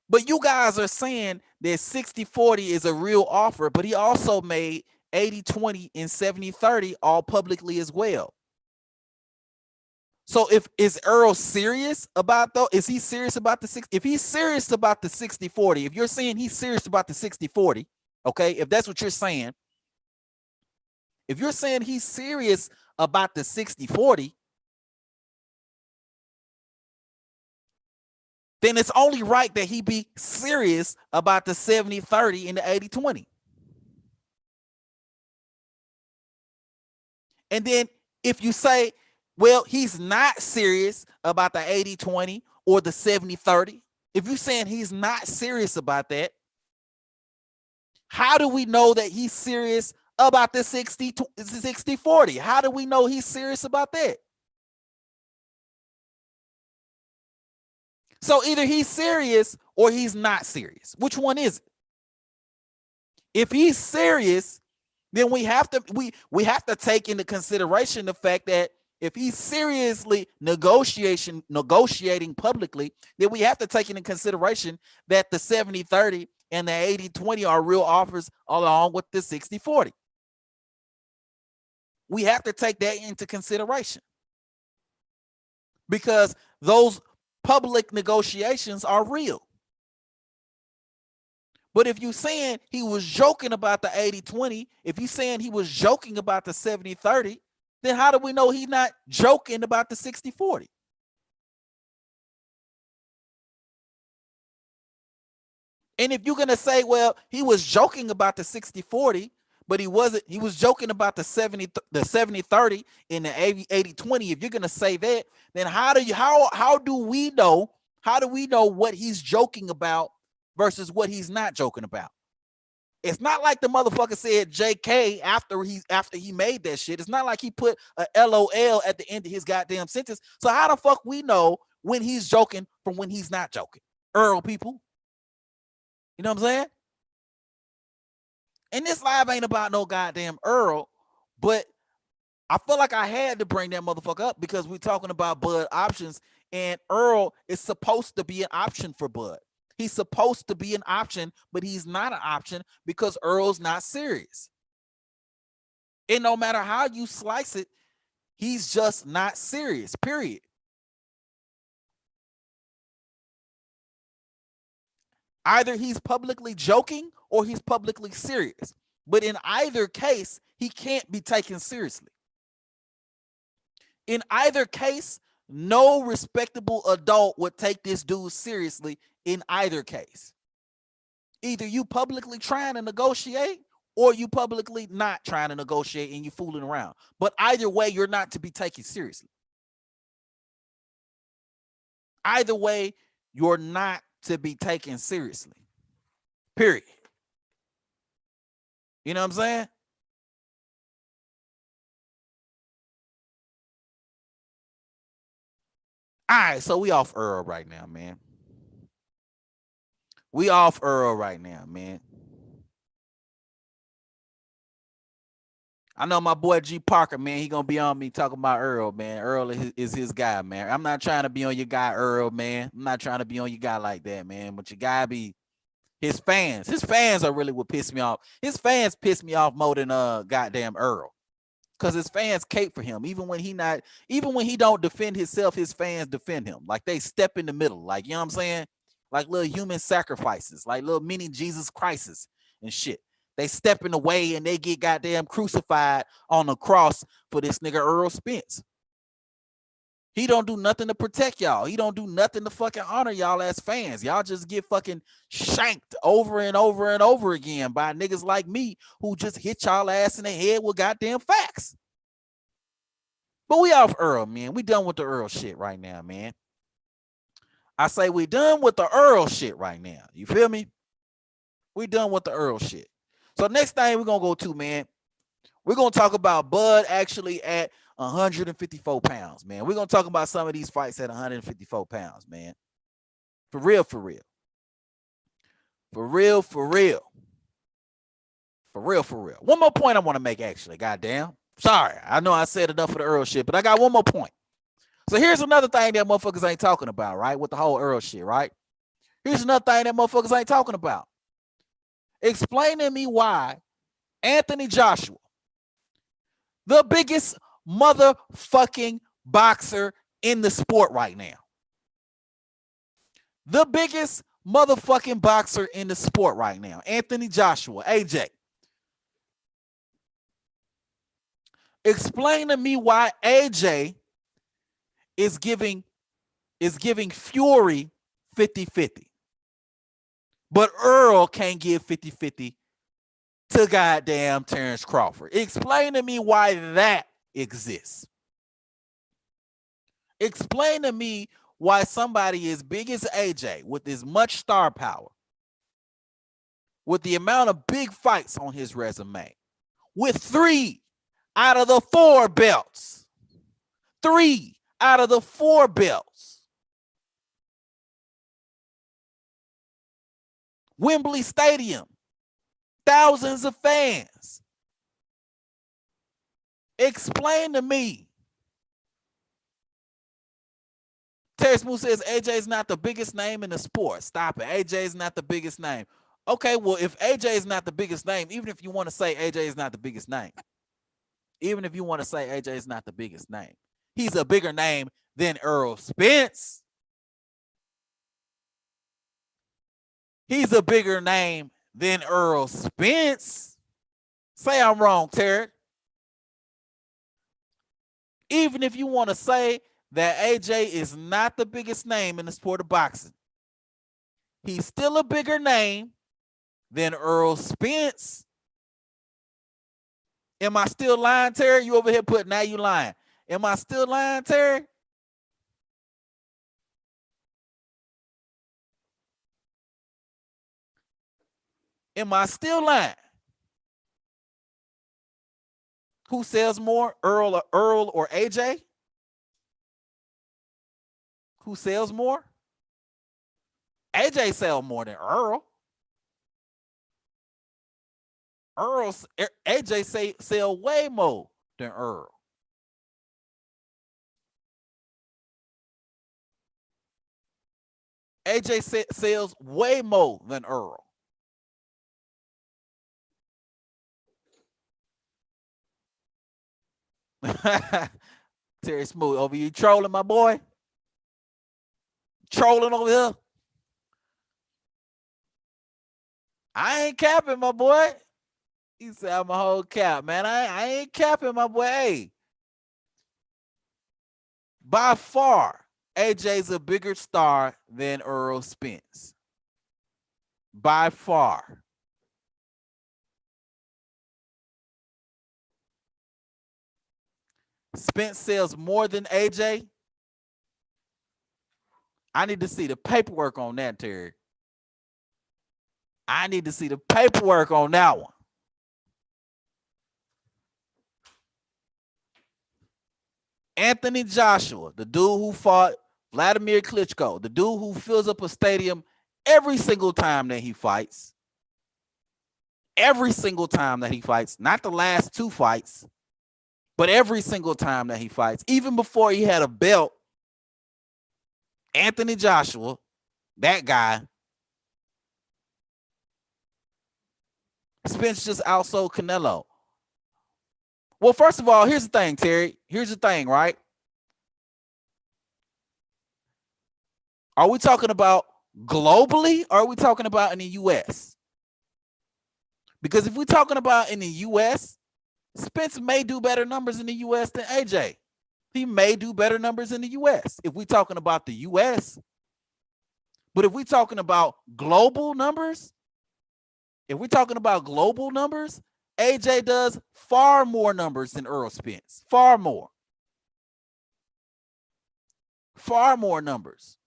But you guys are saying that 60-40 is a real offer, but he also made 80-20 and 70-30 all publicly as well. So is Earl serious about though? Is he serious about the 60? If he's serious about the 60-40, if you're saying he's serious about the 60-40, okay, if that's what you're saying, if you're saying he's serious about the 60-40, then it's only right that he be serious about the 70-30 and the 80-20. And then if you say, well, he's not serious about the 80-20 or the 70-30, if you're saying he's not serious about that, how do we know that he's serious about the 60-40? How do we know he's serious about that? So either he's serious or he's not serious. Which one is it? If he's serious, then we have to take into consideration the fact that if he's seriously negotiating publicly, then we have to take into consideration that the 70-30 and the 80-20 are real offers along with the 60-40. We have to take that into consideration because those public negotiations are real. But if you're saying he was joking about the 80-20, if you're saying he was joking about the 70-30, then how do we know he's not joking about the 60-40? And if you're going to say, well, he was joking about the 60-40, but he was joking about the 70-30 and the 80-20. If you're going to say that, then how do we know what he's joking about versus what he's not joking about? It's not like the motherfucker said JK after he made that shit. It's not like he put a LOL at the end of his goddamn sentence. So how the fuck we know when he's joking from when he's not joking? Earl people. You know what I'm saying? And this live ain't about no goddamn Earl, but I feel like I had to bring that motherfucker up because we're talking about Bud options, and Earl is supposed to be an option for Bud. He's supposed to be an option, but he's not an option because Earl's not serious. And no matter how you slice it, he's just not serious, period. Either he's publicly joking or he's publicly serious. But in either case, he can't be taken seriously. In either case, no respectable adult would take this dude seriously in either case. Either you publicly trying to negotiate or you publicly not trying to negotiate and you fooling around. But either way, you're not to be taken seriously. Either way, you're not to be taken seriously. Period. You know what I'm saying? All right, so we off Earl right now, man. We off Earl right now, man. I know my boy G Parker, man. He gonna be on me talking about Earl, man. Earl is his guy, man. I'm not trying to be on your guy, Earl, man. I'm not trying to be on your guy like that, man. But your guy be His fans are really what piss me off. His fans piss me off more than goddamn Earl. Cause his fans cape for him. Even when he don't defend himself, his fans defend him. Like they step in the middle. Like, you know what I'm saying? Like little human sacrifices, like little mini Jesus Christs and shit. They step in the way and they get goddamn crucified on the cross for this nigga Earl Spence. He don't do nothing to protect y'all. He don't do nothing to fucking honor y'all as fans. Y'all just get fucking shanked over and over and over again by niggas like me who just hit y'all ass in the head with goddamn facts. But we off Earl, man. We done with the Earl shit right now, man. I say we done with the Earl shit right now. You feel me? We done with the Earl shit. So next thing we're going to go to, man, we're going to talk about Bud actually at 154 pounds, man. We're going to talk about some of these fights at 154 pounds, man. For real, for real. For real, for real. For real, for real. One more point I want to make, actually. Goddamn. Sorry. I know I said enough for the Earl shit, but I got one more point. So here's another thing that motherfuckers ain't talking about, right? With the whole Earl shit, right? Here's another thing that motherfuckers ain't talking about. Explain to me why Anthony Joshua, the biggest motherfucking boxer in the sport right now, the biggest motherfucking boxer in the sport right now, Anthony Joshua, AJ. Explain to me why AJ is giving Fury 50-50. But Earl can't give 50-50 to goddamn Terrence Crawford. Explain to me why that exists. Explain to me why somebody as big as AJ, with as much star power, with the amount of big fights on his resume, with 3 out of the 4 belts, 3 out of the 4 belts, Wembley Stadium, thousands of fans. Explain to me. Terry Smooth says AJ is not the biggest name in the sport. Stop it. AJ is not the biggest name. Okay, well, if AJ is not the biggest name, even if you want to say AJ is not the biggest name, even if you want to say AJ is not the biggest name, he's a bigger name than Earl Spence. He's a bigger name than Earl Spence. Say I'm wrong, Terry. Even if you want to say that AJ is not the biggest name in the sport of boxing, he's still a bigger name than Earl Spence. Am I still lying, Terry? You over here putting, now you lying. Am I still lying, Terry? Am I still lying? Who sells more, Earl or AJ? Who sells more? AJ sells more than Earl. AJ sell way more than Earl. AJ sells way more than Earl. Terry Smooth, over you trolling, my boy? Trolling over here? I ain't capping, my boy. He said I'm a whole cap, man. I ain't capping, my boy. Hey, by far, AJ's a bigger star than Earl Spence. By far. Spence sells more than AJ. I need to see the paperwork on that, Terry. I need to see the paperwork on that one. Anthony Joshua, the dude who fought Vladimir Klitschko, the dude who fills up a stadium every single time that he fights. Every single time that he fights, not the last 2 fights, but every single time that he fights, even before he had a belt, Anthony Joshua, that guy, Spence just outsold Canelo. Well, first of all, here's the thing, Terry. Here's the thing, right? Are we talking about globally or are we talking about in the US? Because if we're talking about in the US, Spence may do better numbers in the US than AJ. He may do better numbers in the US if we're talking about the US. But if we're talking about global numbers, AJ does far more numbers than Earl Spence. Far more. Far more numbers.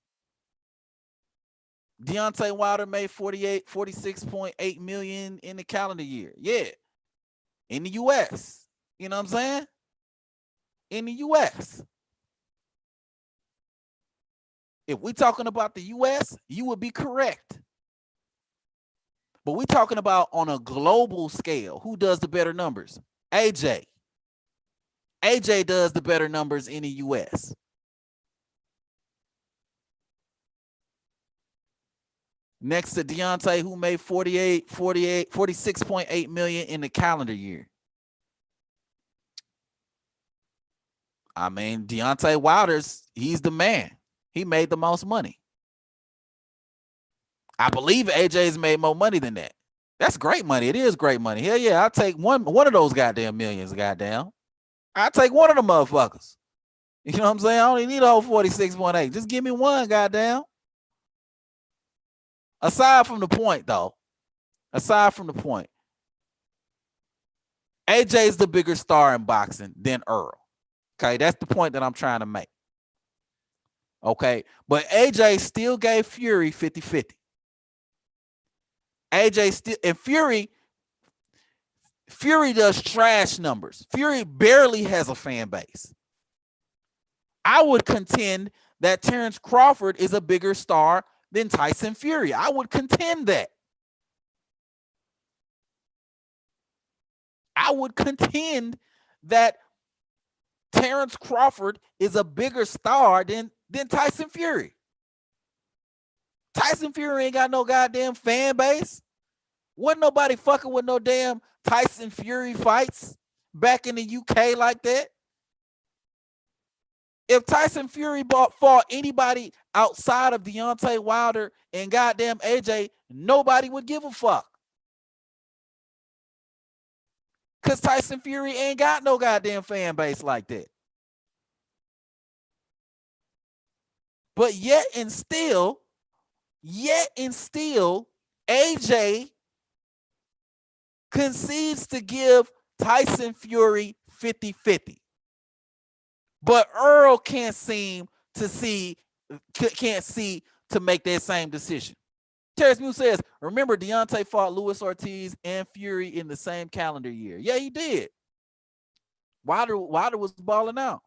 Deontay Wilder made 46.8 million in the calendar year. Yeah. In the US. You know what I'm saying? In the US. If we're talking about the US, you would be correct. But we're talking about on a global scale. Who does the better numbers? AJ. AJ does the better numbers in the US. Next to Deontay, who made 46.8 million in the calendar year. I mean, Deontay Wilder's, he's the man. He made the most money. I believe AJ's made more money than that. That's great money. It is great money. Hell yeah, I'll take one of those goddamn millions, goddamn. I'll take one of them motherfuckers. You know what I'm saying? I only need a whole 46.8. Just give me one, goddamn. Aside from the point, though, AJ's the bigger star in boxing than Earl. Okay, that's the point that I'm trying to make. Okay, but AJ still gave Fury 50-50. AJ still, and Fury does trash numbers. Fury barely has a fan base. I would contend that Terrence Crawford is a bigger star than Tyson Fury. I would contend that. I would contend that Terrence Crawford is a bigger star than Tyson Fury. Tyson Fury ain't got no goddamn fan base. Wasn't nobody fucking with no damn Tyson Fury fights back in the UK like that. If Tyson Fury fought anybody outside of Deontay Wilder and goddamn AJ, nobody would give a fuck. Because Tyson Fury ain't got no goddamn fan base like that. But yet and still, AJ concedes to give Tyson Fury 50-50. But Earl can't see to make that same decision. Terrence Muse says, remember Deontay fought Luis Ortiz and Fury in the same calendar year. Yeah, he did. Wilder was balling out.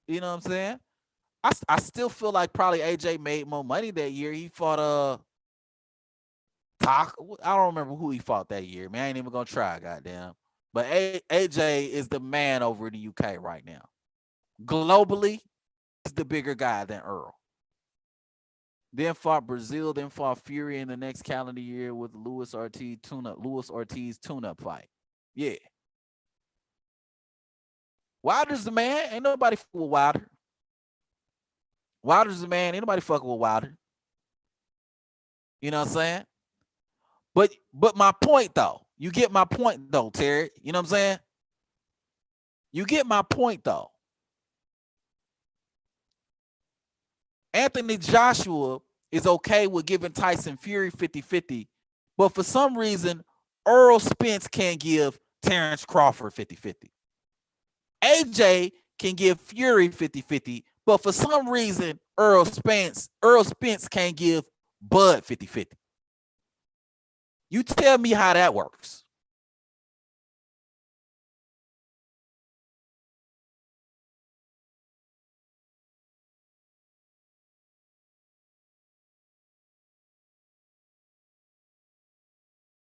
You know what I'm saying? I still feel like probably AJ made more money that year. He fought I don't remember who he fought that year. Man, I ain't even gonna try, goddamn. But AJ is the man over in the UK right now. Globally, he's the bigger guy than Earl. Then fought Brazil, then fought Fury in the next calendar year with Luis Ortiz tune-up fight. Yeah. Wilder's the man. Ain't nobody fucking with Wilder. Wilder's the man. Ain't nobody fucking with Wilder. You know what I'm saying? But my point, though. You get my point, though, Terry. You know what I'm saying? You get my point, though. Anthony Joshua is okay with giving Tyson Fury 50-50, but for some reason, Earl Spence can't give Terrence Crawford 50-50. AJ can give Fury 50-50, but for some reason, Earl Spence can't give Bud 50-50. You tell me how that works.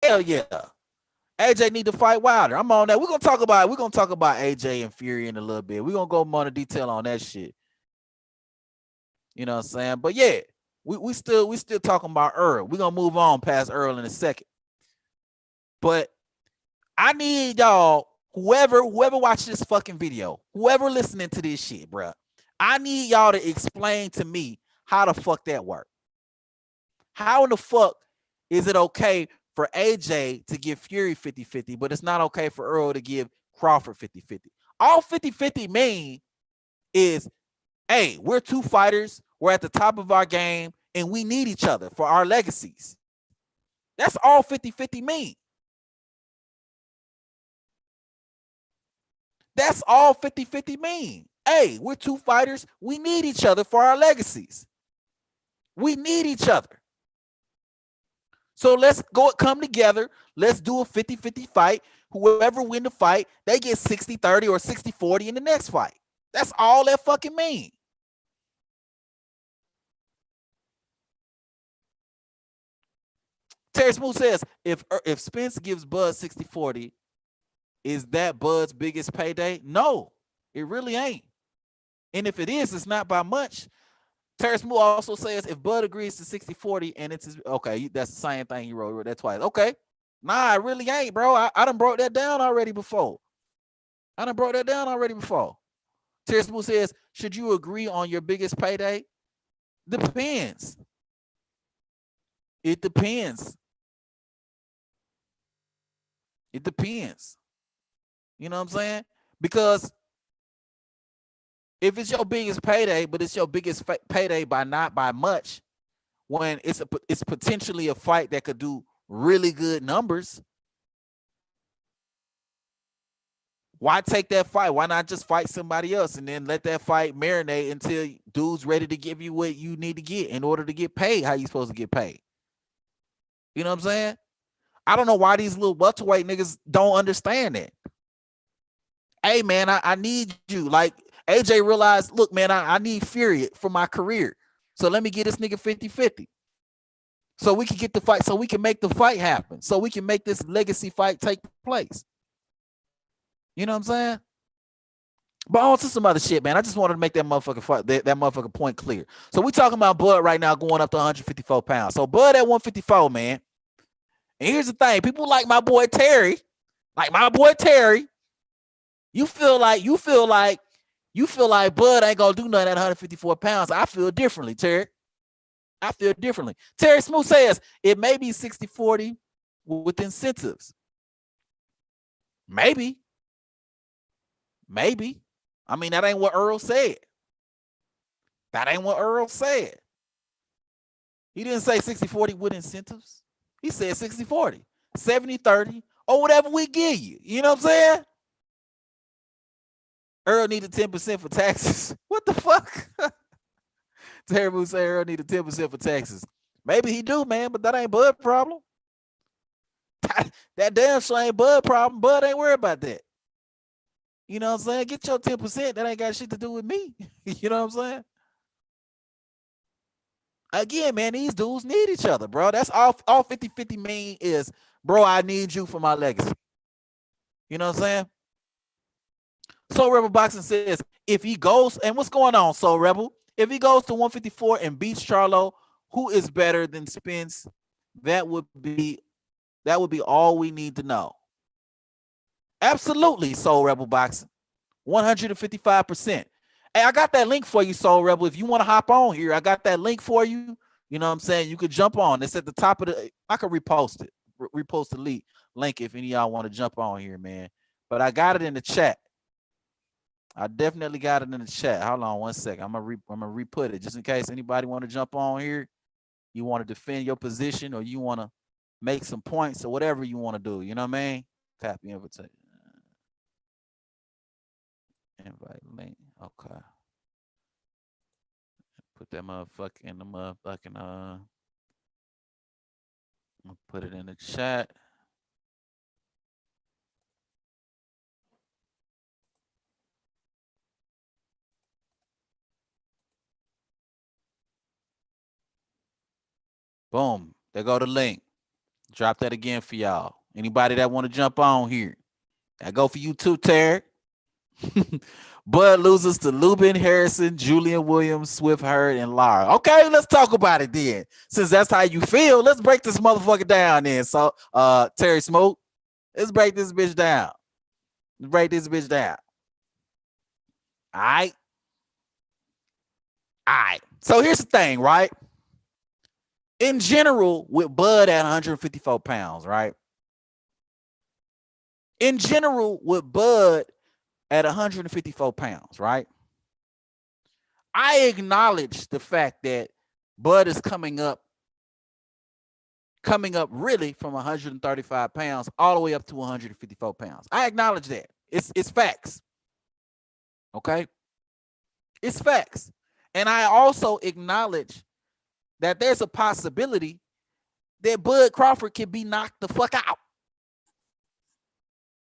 Hell yeah. AJ need to fight Wilder. I'm on that. We're gonna talk about AJ and Fury in a little bit. We're gonna go more into detail on that shit. You know what I'm saying? But yeah, We still talking about Earl. We're gonna move on past Earl in a second. But I need y'all, whoever watched this fucking video, whoever listening to this shit, bro, I need y'all to explain to me how the fuck that work. How in the fuck is it okay for AJ to give Fury 50-50, but it's not okay for Earl to give Crawford 50-50? All 50-50 mean is, hey, we're two fighters, we're at the top of our game, and we need each other for our legacies. That's all 50-50 mean. That's all 50-50 mean. Hey, we're two fighters, we need each other for our legacies. We need each other. So let's come together. Let's do a 50-50 fight. Whoever win the fight, they get 60-30 or 60-40 in the next fight. That's all that fucking mean. Terry Smooth says, if Spence gives Bud 60-40, is that Bud's biggest payday? No, it really ain't. And if it is, it's not by much. Terrence Moore also says if Bud agrees to 60-40 and it's okay, that's the same thing you wrote that twice. Okay. Nah, it really ain't, bro. I done broke that down already before. Terrence Moore says, should you agree on your biggest payday? Depends. It depends. It depends. You know what I'm saying? Because if it's your biggest payday, but it's your biggest payday by not by much, when it's potentially a fight that could do really good numbers, why take that fight? Why not just fight somebody else and then let that fight marinate until dude's ready to give you what you need to get in order to get paid how you supposed to get paid? You know what I'm saying? I don't know why these little welterweight niggas don't understand that. Hey, man, I need you. Like, AJ realized, look, man, I need Fury for my career. So let me get this nigga 50-50. So we can get the fight, so we can make the fight happen. So we can make this legacy fight take place. You know what I'm saying? But on to some other shit, man. I just wanted to make that motherfucking fight, that motherfucking point clear. So we talking about Bud right now going up to 154 pounds. So Bud at 154, man. And here's the thing. People like my boy Terry, you feel like Bud ain't gonna do nothing at 154 pounds. I feel differently, Terry. I feel differently. Terry Smooth says it may be 60-40 with incentives. Maybe. I mean, that ain't what Earl said. He didn't say 60-40 with incentives. He said 60-40, 70-30, or whatever we give you. You know what I'm saying? Earl needed 10% for taxes. What the fuck? Terry Moose say Earl needed 10% for taxes. Maybe he do, man, but that ain't Bud problem. That damn sure ain't Bud problem. Bud ain't worried about that. You know what I'm saying? Get your 10%. That ain't got shit to do with me. You know what I'm saying? Again, man, these dudes need each other, bro. That's all 50-50 mean is, bro, I need you for my legacy. You know what I'm saying? Soul Rebel Boxing says, if he goes, and what's going on, Soul Rebel? If he goes to 154 and beats Charlo, who is better than Spence? That would be all we need to know. Absolutely, Soul Rebel Boxing. 155%. Hey, I got that link for you, Soul Rebel. If you want to hop on here, I got that link for you. You know what I'm saying? You could jump on. It's at the top of the, I could repost it. Repost the link if any of y'all want to jump on here, man. But I got it in the chat. I definitely got it in the chat. Hold on one second. I'm gonna re-put it just in case anybody want to jump on here. You want to defend your position or you want to make some points or whatever you want to do. You know what I mean? Copy invitation. Invite link. Okay. Put that motherfucker in the motherfucking I'll put it in the chat. Boom. There go the link. Drop that again for y'all. Anybody that want to jump on here. I go for you too, Terry. Bud loses to Lubin, Harrison, Julian Williams, Swift, Hurd, and Lara. Okay, let's talk about it then. Since that's how you feel, let's break this motherfucker down then. So, Terry Smoke, let's break this bitch down. Let's break this bitch down. All right. All right. So here's the thing, right? In general, with Bud at 154 pounds, right? In general, with Bud at 154 pounds, right? I acknowledge the fact that Bud is coming up really from 135 pounds all the way up to 154 pounds. I acknowledge that. It's facts. Okay? It's facts. And I also acknowledge that there's a possibility that Bud Crawford can be knocked the fuck out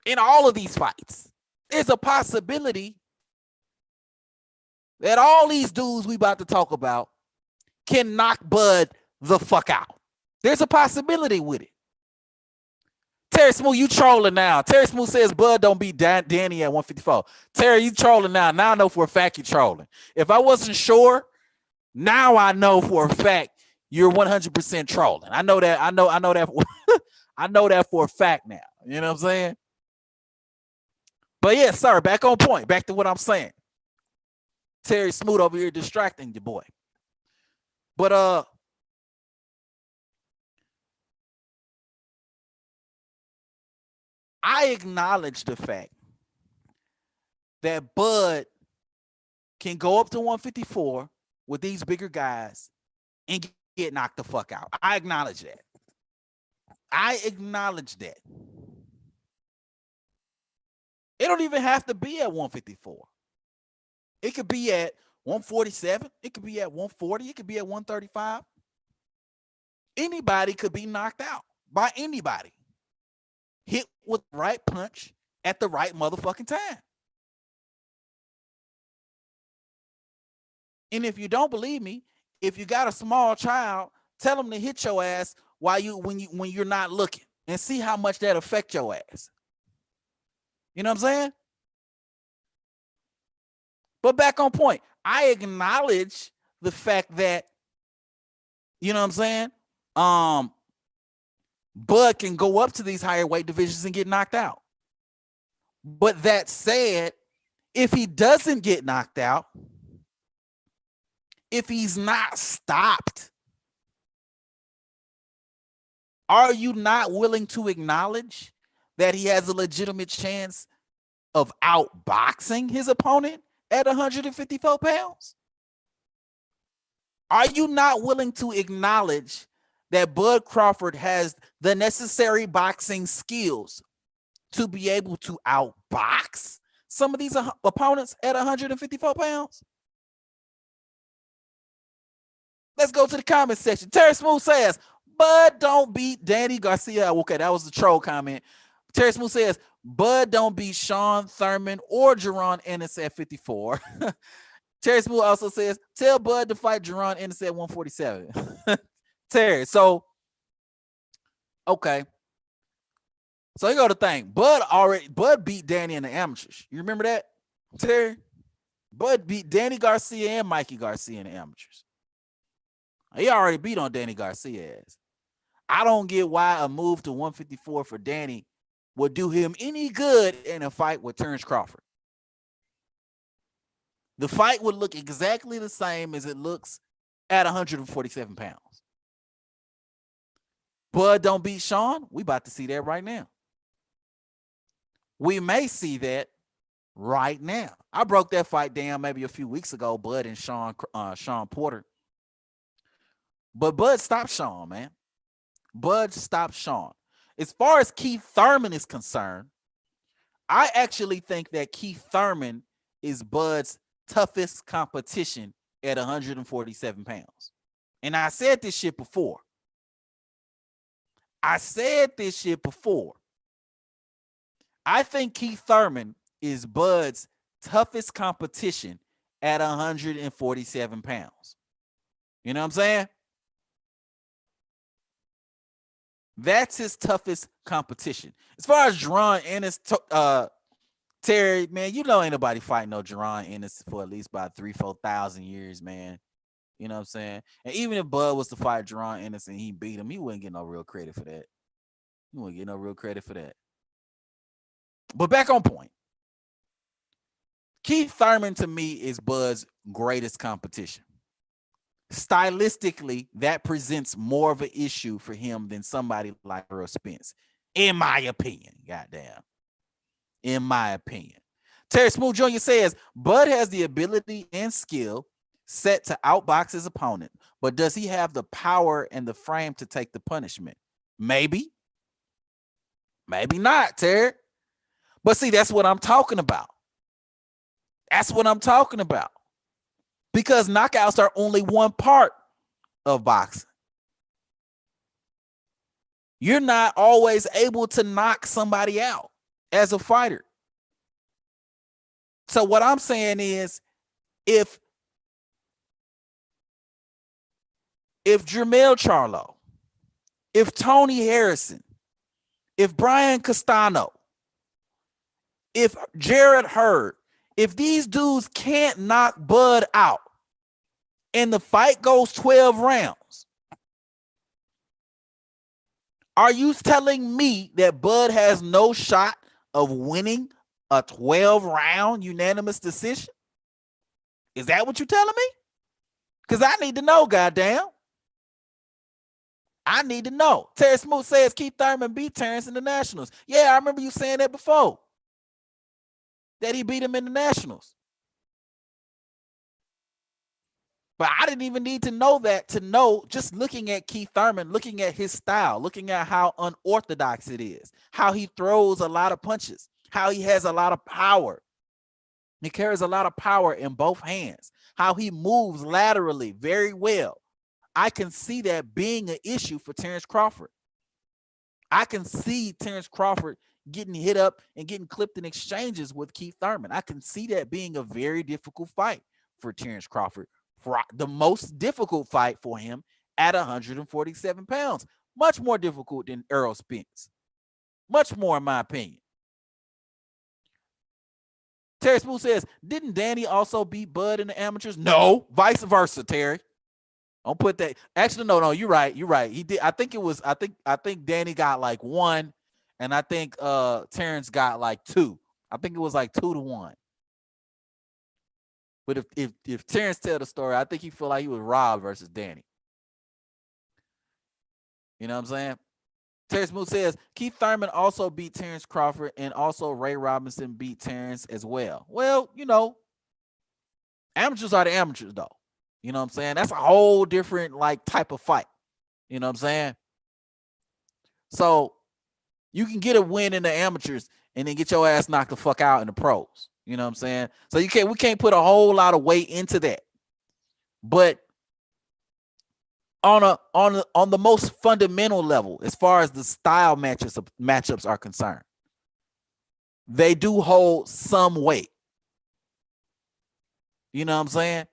in all of these fights. There's a possibility that all these dudes we about to talk about can knock Bud the fuck out. There's a possibility with it. Terry Smooth, you trolling now. Terry Smooth says Bud don't beat Danny at 154. Terry, you trolling now. Now I know for a fact you're trolling. If I wasn't sure, now I know for a fact you're 100% trolling. I know that. I know that. I know that for a fact now. You know what I'm saying? But yeah, sir, back on point. Back to what I'm saying. Terry Smooth over here distracting your boy. But I acknowledge the fact that Bud can go up to 154 with these bigger guys and get knocked the fuck out. I acknowledge that. I acknowledge that. It don't even have to be at 154. It could be at 147. It could be at 140. It could be at 135. Anybody could be knocked out by anybody. Hit with the right punch at the right motherfucking time. And if you don't believe me, if you got a small child, tell them to hit your ass when you're not looking and see how much that affect your ass. You know what I'm saying? But back on point, I acknowledge the fact that, you know what I'm saying? Bud can go up to these higher weight divisions and get knocked out. But that said, if he doesn't get knocked out, if he's not stopped, are you not willing to acknowledge that he has a legitimate chance of outboxing his opponent at 154 pounds? Are you not willing to acknowledge that Bud Crawford has the necessary boxing skills to be able to outbox some of these opponents at 154 pounds? Let's go to the comment section. Terry Smooth says, Bud don't beat Danny Garcia. Okay, that was the troll comment. Terry Smooth says, Bud don't beat Sean Thurman or Jaron Ennis at 54. Terry Smooth also says, tell Bud to fight Jaron Ennis at 147. Terry, so, okay. So here go the thing. Bud beat Danny in the amateurs. You remember that, Terry? Bud beat Danny Garcia and Mikey Garcia in the amateurs. He already beat on Danny Garcia's. I don't get why a move to 154 for Danny would do him any good in a fight with Terrence Crawford. The fight would look exactly the same as it looks at 147 pounds. Bud don't beat Sean. We about to see that right now. We may see that right now. I broke that fight down maybe a few weeks ago, Bud and Sean Porter. But Bud stopped Sean, man. Bud stopped Sean. As far as Keith Thurman is concerned, I actually think that Keith Thurman is Bud's toughest competition at 147 pounds. And I said this shit before. I think Keith Thurman is Bud's toughest competition at 147 pounds. You know what I'm saying? That's his toughest competition. As far as Jaron Ennis Terry, man, you know ain't nobody fighting no Jerron Ennis for at least about 3,000-4,000 years, man. You know what I'm saying? And even if Bud was to fight Jerron Ennis and he beat him, he wouldn't get no real credit for that. He wouldn't get no real credit for that. But back on point. Keith Thurman to me is Bud's greatest competition. Stylistically, that presents more of an issue for him than somebody like Earl Spence, in my opinion. Goddamn. In my opinion. Terry Smooth Jr. says, Bud has the ability and skill set to outbox his opponent, but does he have the power and the frame to take the punishment? Maybe. Maybe not, Terry. But see, that's what I'm talking about. That's what I'm talking about. Because knockouts are only one part of boxing. You're not always able to knock somebody out as a fighter. So what I'm saying is, if Jermell Charlo, if Tony Harrison, if Brian Castano, if Jared Hurd, if these dudes can't knock Bud out and the fight goes 12 rounds, are you telling me that Bud has no shot of winning a 12-round unanimous decision? Is that what you're telling me? Because I need to know, goddamn. I need to know. Terry Smooth says Keith Thurman beat Terrence in the Nationals. Yeah, I remember you saying that before. That he beat him in the Nationals. But I didn't even need to know that to know, just looking at Keith Thurman, looking at his style, looking at how unorthodox it is, how he throws a lot of punches, how he has a lot of power. He carries a lot of power in both hands, how he moves laterally very well. I can see that being an issue for Terrence Crawford. I can see Terrence Crawford getting hit up and getting clipped in exchanges with Keith Thurman. I can see that being a very difficult fight for Terrence Crawford. The most difficult fight for him at 147 pounds. Much more difficult than Errol Spence. Much more, in my opinion. Terry Smooth says, didn't Danny also beat Bud in the amateurs? No, vice versa, Terry. Don't put that. Actually, no, you're right. You're right. He did. I think Danny got like 1, and I think Terrence got like 2. I think it was like 2-1. But if Terrence tell the story, I think he feel like he was robbed versus Danny. You know what I'm saying? Terrence Smooth says, Keith Thurman also beat Terrence Crawford, and also Ray Robinson beat Terrence as well. Well, you know, amateurs are the amateurs, though. You know what I'm saying? That's a whole different like type of fight. You know what I'm saying? So you can get a win in the amateurs and then get your ass knocked the fuck out in the pros. You know what I'm saying? So we can't put a whole lot of weight into that. But on the most fundamental level, as far as the style matchups are concerned, they do hold some weight. You know what I'm saying?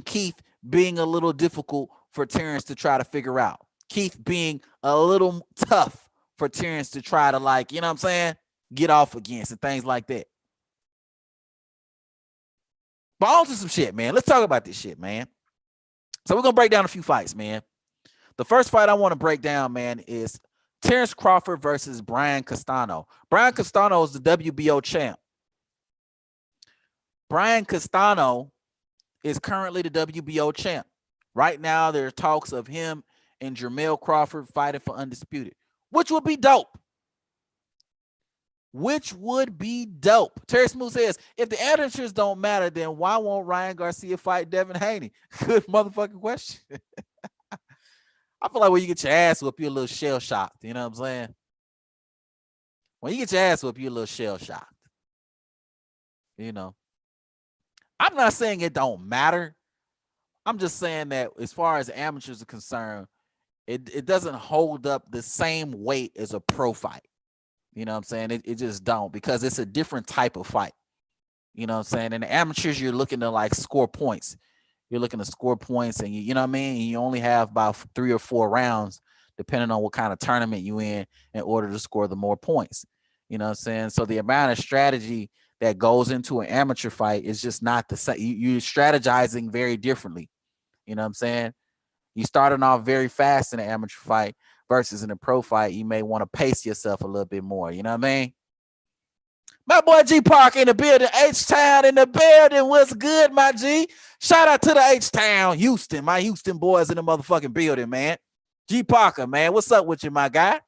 Keith being a little difficult for Terrence to try to figure out. Keith being a little tough for Terrence to try to, like, you know what I'm saying, get off against and things like that. But on to some shit, man. Let's talk about this shit, man. So we're going to break down a few fights, man. The first fight I want to break down, man, is Terrence Crawford versus Brian Castano. Brian Castano is the WBO champ. Brian Castano is currently the WBO champ. Right now, there are talks of him and Jermell Crawford fighting for undisputed, which would be dope. Terry Smooth says, if the amateurs don't matter, then why won't Ryan Garcia fight Devin Haney? Good motherfucking question. I feel like when you get your ass whooped, you're a little shell-shocked. You know what I'm saying? When you get your ass whooped, you're a little shell-shocked. You know? I'm not saying it don't matter. I'm just saying that as far as amateurs are concerned, it doesn't hold up the same weight as a pro fight. You know what I'm saying? It just don't, because it's a different type of fight. You know what I'm saying? In the amateurs, you're looking to like score points. You're looking to score points, and you know what I mean? And you only have about 3 or 4 rounds, depending on what kind of tournament you in order to score the more points. You know what I'm saying? So the amount of strategy that goes into an amateur fight is just not the same. You're strategizing very differently. You know what I'm saying? You starting off very fast in an amateur fight versus in a pro fight. You may want to pace yourself a little bit more. You know what I mean? My boy G Park in the building, H-Town in the building. What's good, my G? Shout out to the H-Town, Houston. My Houston boys in the motherfucking building, man. G Parker, man. What's up with you, my guy?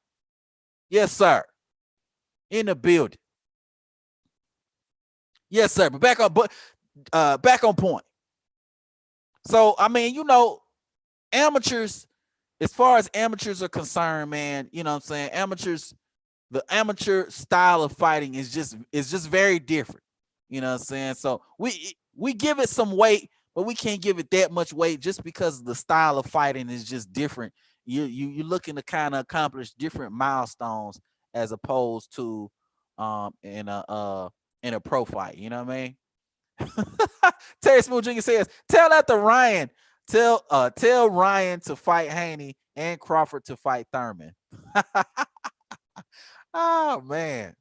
Yes, sir. In the building. Yes, sir. But back on point. So, I mean, you know, amateurs, as far as amateurs are concerned, man, you know what I'm saying? Amateurs, the amateur style of fighting is just very different. You know what I'm saying? So we give it some weight, but we can't give it that much weight just because the style of fighting is just different. You're looking to kind of accomplish different milestones as opposed to in a pro fight. You know what I mean? Terry Smooth Jr. says, tell that to Ryan. Tell Ryan to fight Haney and Crawford to fight Thurman. Oh man.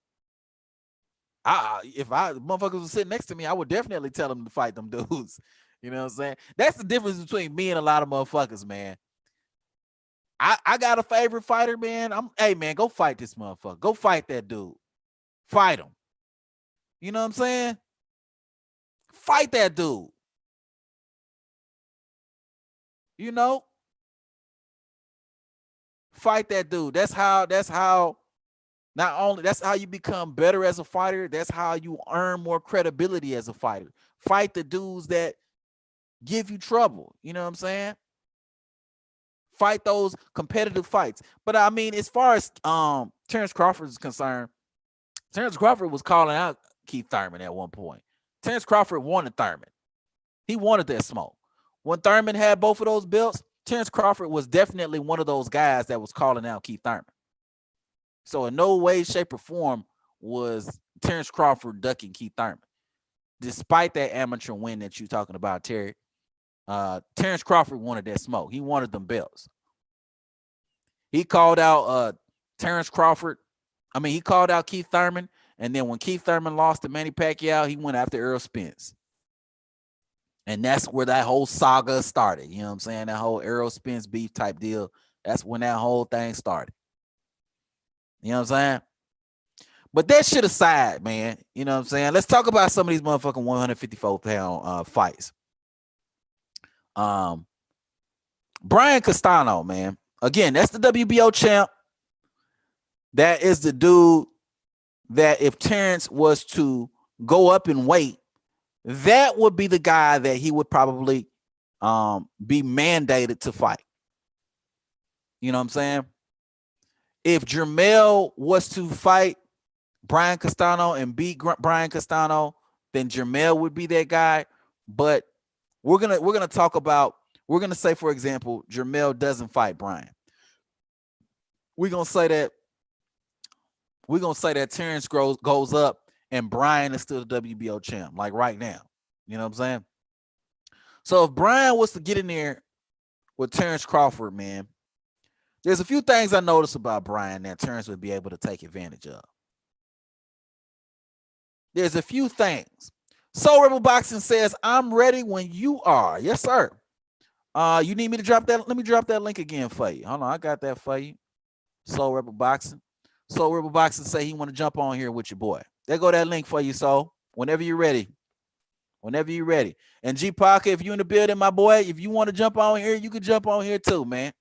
If motherfuckers was sitting next to me, I would definitely tell them to fight them dudes. You know what I'm saying? That's the difference between me and a lot of motherfuckers, man. I got a favorite fighter, man. Hey man, go fight this motherfucker. Go fight that dude. Fight him. You know what I'm saying? Fight that dude. You know? Fight that dude. That's how not only that's how you become better as a fighter, that's how you earn more credibility as a fighter. Fight the dudes that give you trouble. You know what I'm saying? Fight those competitive fights. But I mean, as far as Terrence Crawford is concerned, Terrence Crawford was calling out Keith Thurman at one point. Terrence Crawford wanted Thurman. He wanted that smoke. When Thurman had both of those belts, Terrence Crawford was definitely one of those guys that was calling out Keith Thurman. So in no way, shape, or form was Terrence Crawford ducking Keith Thurman. Despite that amateur win that you're talking about, Terry, Terrence Crawford wanted that smoke. He wanted them belts. He called out Terrence Crawford. I mean, he called out Keith Thurman. And then when Keith Thurman lost to Manny Pacquiao, he went after Errol Spence. And that's where that whole saga started. You know what I'm saying? That whole Errol Spence beef type deal. That's when that whole thing started. You know what I'm saying? But that shit aside, man. You know what I'm saying? Let's talk about some of these motherfucking 154-pound fights. Brian Castano, man. Again, that's the WBO champ. That is the dude that if Terrence was to go up in weight, that would be the guy that he would probably be mandated to fight. You know what I'm saying? If Jermell was to fight Brian Castano and beat Brian Castano, then Jermell would be that guy. But we're gonna talk about, we're gonna say, for example, Jermell doesn't fight Brian. We're gonna say that Terrence goes up and Brian is still the WBO champ, like right now. You know what I'm saying? So if Brian was to get in there with Terrence Crawford, man, there's a few things I noticed about Brian that Terrence would be able to take advantage of. There's a few things. Soul Rebel Boxing says, I'm ready when you are. Yes, sir. You need me to drop that? Let me drop that link again for you. Hold on, I got that for you. Soul Rebel Boxing. Soul Rebel Boxing say he want to jump on here with your boy. There go that link for you, Soul. Whenever you're ready. Whenever you're ready. And G Parker, if you're in the building, my boy, if you want to jump on here, you can jump on here too, man.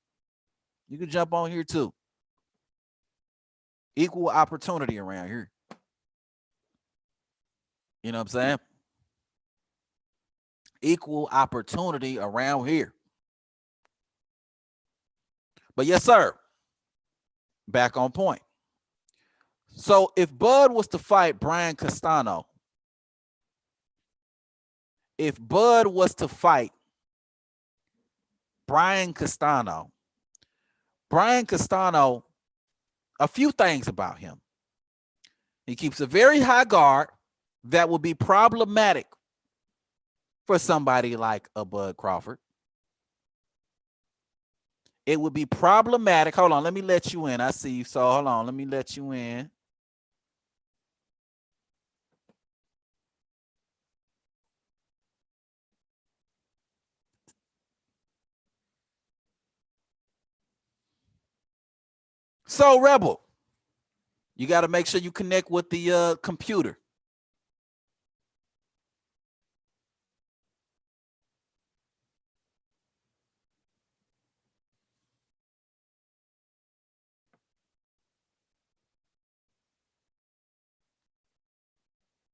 You can jump on here too. Equal opportunity around here. You know what I'm saying? Equal opportunity around here. But yes, sir. Back on point. So if Bud was to fight Brian Castano, Brian Castano, a few things about him. He keeps a very high guard that will be problematic for somebody like a Bud Crawford. It would be problematic. Hold on, let me let you in. I see you. So hold on, let me let you in. So Rebel, you got to make sure you connect with the computer.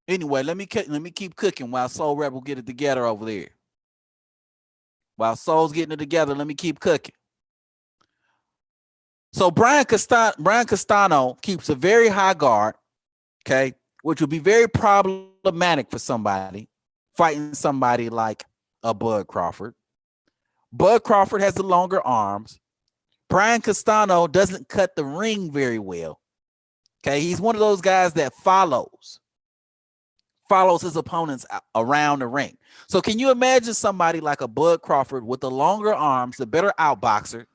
Anyway, let me keep cooking while Soul Rebel get it together over there. While Soul's getting it together, let me keep cooking. So Brian Castano keeps a very high guard, okay, which would be very problematic for somebody fighting somebody like a Bud Crawford. Bud Crawford has the longer arms. Brian Castano doesn't cut the ring very well. Okay, he's one of those guys that follows his opponents around the ring. So can you imagine somebody like a Bud Crawford with the longer arms, the better outboxer,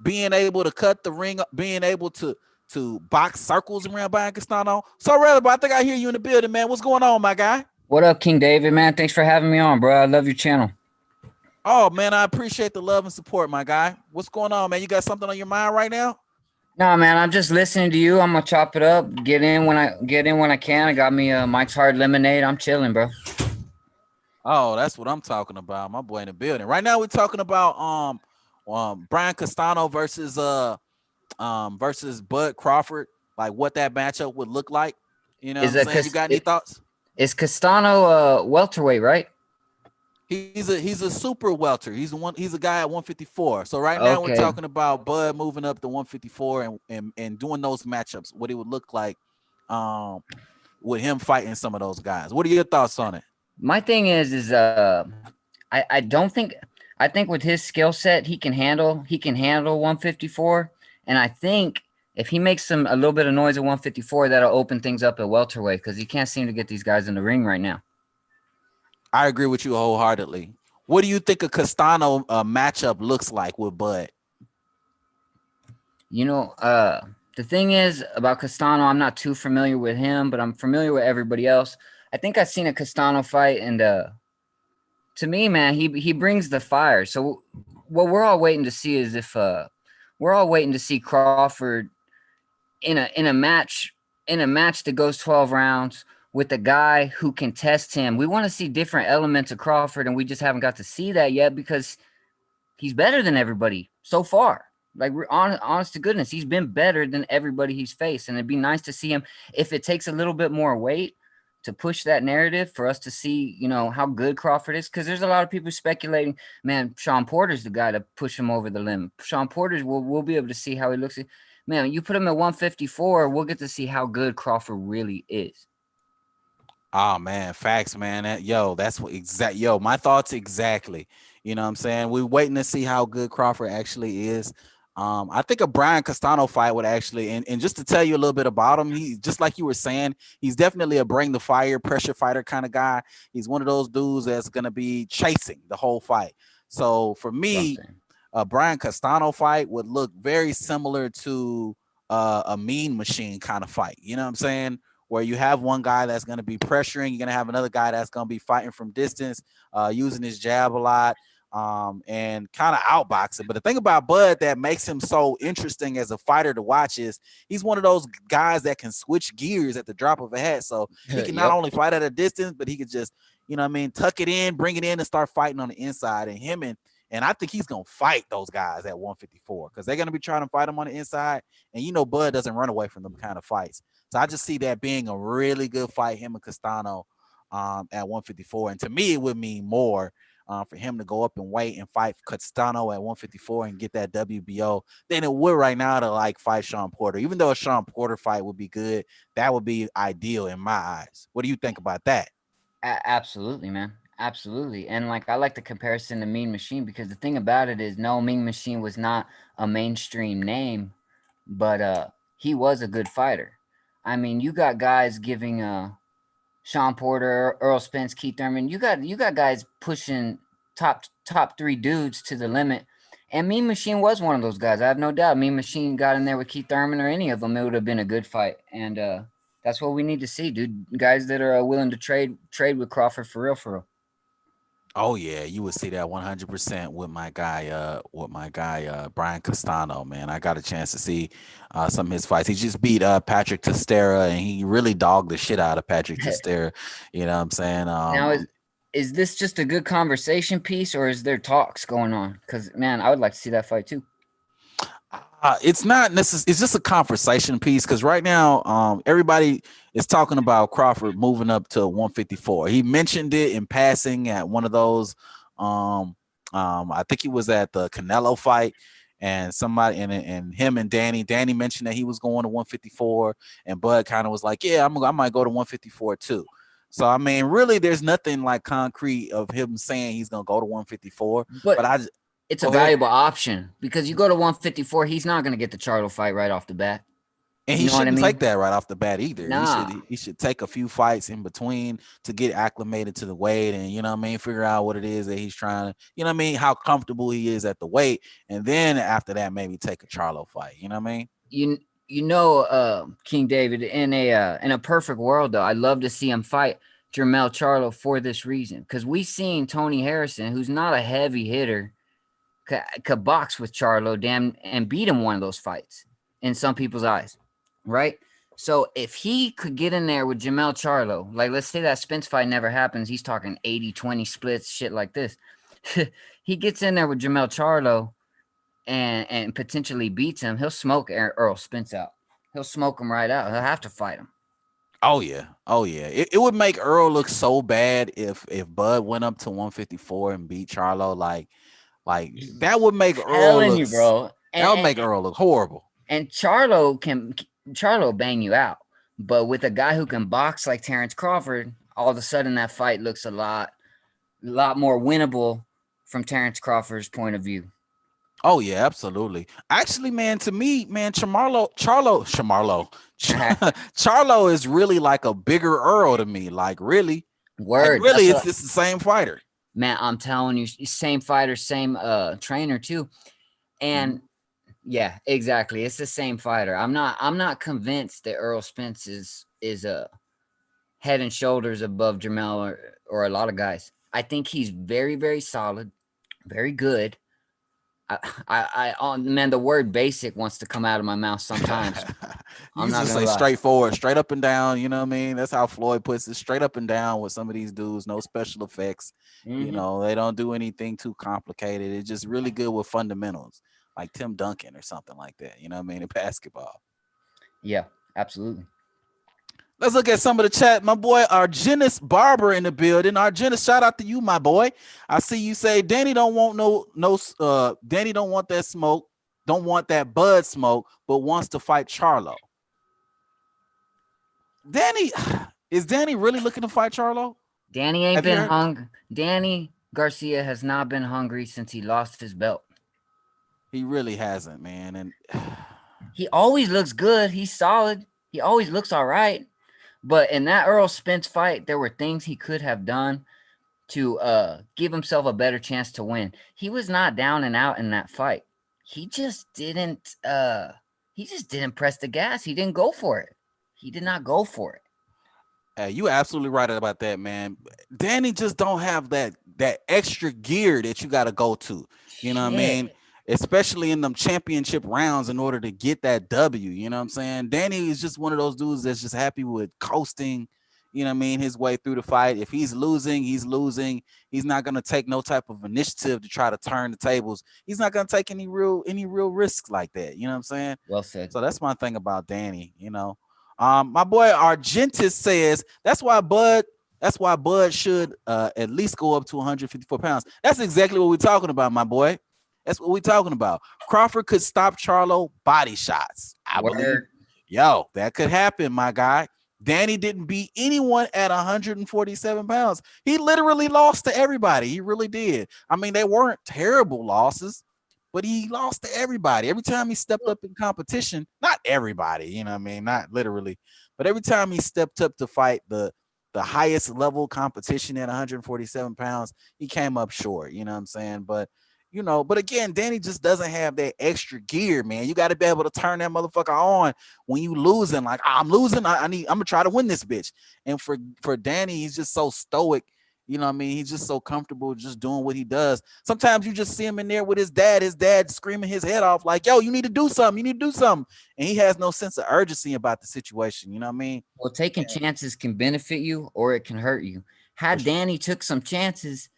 being able to cut the ring, being able to box circles around Brian Castano? So Rebel, I think I hear you in the building, man. What's going on, my guy? What up, King David, man? Thanks for having me on, bro. I love your channel. Oh, man, I appreciate the love and support, my guy. What's going on, man? You got something on your mind right now? No, man, I'm just listening to you. I'm gonna chop it up. Get in when I can. I got me Mike's Hard Lemonade. I'm chilling, bro. Oh, that's what I'm talking about. My boy in the building. Right now we're talking about Brian Castano versus Bud Crawford, like what that matchup would look like. You know what I'm saying? You got any thoughts? Is Castano welterweight, right? He's a super welter. He's a guy at 154. So right now Okay. we're talking about Bud moving up to 154 and doing those matchups, what it would look like with him fighting some of those guys. What are your thoughts on it? My thing is I don't think, I think with his skill set he can handle 154, and I think if he makes a little bit of noise at 154, that'll open things up at welterweight, because he can't seem to get these guys in the ring right now. I agree with you wholeheartedly. What do you think a Castano matchup looks like with Bud? You know, the thing is about Castano, I'm not too familiar with him, but I'm familiar with everybody else. I think I've seen a Castano fight, and to me, man, he brings the fire. So what we're all waiting to see is if we're all waiting to see Crawford in a match that goes 12 rounds with a guy who can test him. We want to see different elements of Crawford, and we just haven't got to see that yet because he's better than everybody so far. Like, we're honest to goodness, he's been better than everybody he's faced, and it'd be nice to see him, if it takes a little bit more weight to push that narrative for us to see, you know, how good Crawford is, because there's a lot of people speculating, man, Sean Porter's the guy to push him over the limit. Sean Porter's, we'll be able to see how he looks. Man, you put him at 154, we'll get to see how good Crawford really is. Oh man, facts, man. That's what my thoughts exactly. You know what I'm saying? We're waiting to see how good Crawford actually is. I think a Brian Castano fight would actually, and just to tell you a little bit about him, he, just like you were saying, he's definitely a bring the fire, pressure fighter kind of guy. He's one of those dudes that's gonna be chasing the whole fight. So for me, a Brian Castano fight would look very similar to a Mean Machine kind of fight. You know what I'm saying? Where you have one guy that's going to be pressuring, you're going to have another guy that's going to be fighting from distance, using his jab a lot, and kind of outboxing. But the thing about Bud that makes him so interesting as a fighter to watch is he's one of those guys that can switch gears at the drop of a hat. So he can not only fight at a distance, but he could just, you know what I mean, tuck it in, bring it in, and start fighting on the inside. And I think he's going to fight those guys at 154 because they're going to be trying to fight him on the inside. And, you know, Bud doesn't run away from them kind of fights. So I just see that being a really good fight, him and Castano at 154. And to me, it would mean more for him to go up and weight and fight Castano at 154 and get that WBO than it would right now to like fight Sean Porter. Even though a Sean Porter fight would be good, that would be ideal in my eyes. What do you think about that? Absolutely, man. Absolutely. And like, I like the comparison to Mean Machine, because the thing about it is, no, Mean Machine was not a mainstream name, but he was a good fighter. I mean, you got guys giving Sean Porter, Earl Spence, Keith Thurman, you got guys pushing top three dudes to the limit. And Mean Machine was one of those guys. I have no doubt Mean Machine got in there with Keith Thurman or any of them, it would have been a good fight. And that's what we need to see, dude. Guys that are willing to trade with Crawford for real, for real. Oh yeah, you would see that 100% with my guy Brian Castano, man. I got a chance to see some of his fights. He just beat Patrick Testera, and he really dogged the shit out of Patrick Testera. You know what I'm saying? Now is this just a good conversation piece, or is there talks going on? Because man, I would like to see that fight too. It's not necessarily. It's just a conversation piece because right now, everybody is talking about Crawford moving up to 154. He mentioned it in passing at one of those. I think he was at the Canelo fight, and somebody and him and Danny mentioned that he was going to 154, and Bud kind of was like, "Yeah, I might go to 154 too." So I mean, really, there's nothing like concrete of him saying he's gonna go to 154. But But I it's a go ahead. valuable option because you go to 154, he's not going to get the Charlo fight right off the bat. And You he know what I shouldn't take mean? that right off the bat either. Nah. He should take a few fights in between to get acclimated to the weight and you know what I mean, figure out what it is that he's trying to, you know what I mean, how comfortable he is at the weight, and then after that maybe take a Charlo fight. You know what I mean? You you know, King David, in a perfect world though, I'd love to see him fight Jermell Charlo for this reason because we seen Tony Harrison, who's not a heavy hitter, could box with Charlo, damn, and beat him one of those fights in some people's eyes, right? So if he could get in there with Jamel Charlo, like let's say that Spence fight never happens, he's talking 80-20 splits, shit like this. He gets in there with Jamel Charlo and potentially beats him, he'll smoke Earl Spence out. He'll smoke him right out. He'll have to fight him. Oh yeah. Oh yeah. It would make Earl look so bad if Bud went up to 154 and beat Charlo. Like that would make Earl Telling look you, bro. that would make Earl look horrible. And Charlo bang you out. But with a guy who can box like Terrence Crawford, all of a sudden that fight looks a lot more winnable from Terrence Crawford's point of view. Oh yeah, absolutely. Actually, man, to me, man, Charlo is really like a bigger Earl to me. Word. It's the same fighter. Man, I'm telling you, same fighter, same trainer too. And yeah, exactly. It's the same fighter. I'm not convinced that Earl Spence is a head and shoulders above Jermell or a lot of guys. I think he's very, very solid, very good. Man, the word basic wants to come out of my mouth sometimes. You just say straightforward, straight up and down. You know what I mean? That's how Floyd puts it, straight up and down with some of these dudes. No special effects. You know, they don't do anything too complicated. It's just really good with fundamentals, like Tim Duncan or something like that. You know what I mean? In basketball. Yeah, absolutely. Let's look at some of the chat. My boy Argenis Barber in the building. Argenis, shout out to you, my boy. I see you say Danny don't want Danny don't want that smoke, don't want that Bud smoke, but wants to fight Charlo. Is Danny really looking to fight Charlo? Danny ain't been hungry. Danny Garcia has not been hungry since he lost his belt. He really hasn't, man. And he always looks good. He's solid. He always looks all right. But in that Earl Spence fight, there were things he could have done to give himself a better chance to win. He was not down and out in that fight. He just didn't press the gas. He didn't go for it. He did not go for it. You absolutely right about that, man. Danny just don't have that extra gear that you got to go to. You know what I mean? Especially in them championship rounds in order to get that W. You know what I'm saying? Danny is just one of those dudes that's just happy with coasting, you know what I mean, his way through the fight. If he's losing, he's losing. He's not going to take no type of initiative to try to turn the tables. He's not going to take any real risks like that. You know what I'm saying? Well said. So that's my thing about Danny, you know. My boy Argentis says that's why Bud should at least go up to 154 pounds. That's exactly what we're talking about, my boy. That's what we're talking about. Crawford could stop Charlo body shots. I believe. Yo, that could happen, my guy. Danny didn't beat anyone at 147 pounds. He literally lost to everybody. He really did. I mean, they weren't terrible losses, but he lost to everybody. Every time he stepped up in competition, not everybody, you know what I mean? Not literally, but every time he stepped up to fight the highest level competition at 147 pounds, he came up short, you know what I'm saying? But you know, but again, Danny just doesn't have that extra gear, man. You got to be able to turn that motherfucker on when you losing. Like, I'm losing. I'm gonna try to win this bitch. And for Danny, he's just so stoic You know what I mean? He's just so comfortable just doing what he does. Sometimes you just see him in there with his dad screaming his head off like, yo, you need to do something. You need to do something. And he has no sense of urgency about the situation. You know what I mean? Well, taking chances can benefit you or it can hurt you. Had Danny took some chances,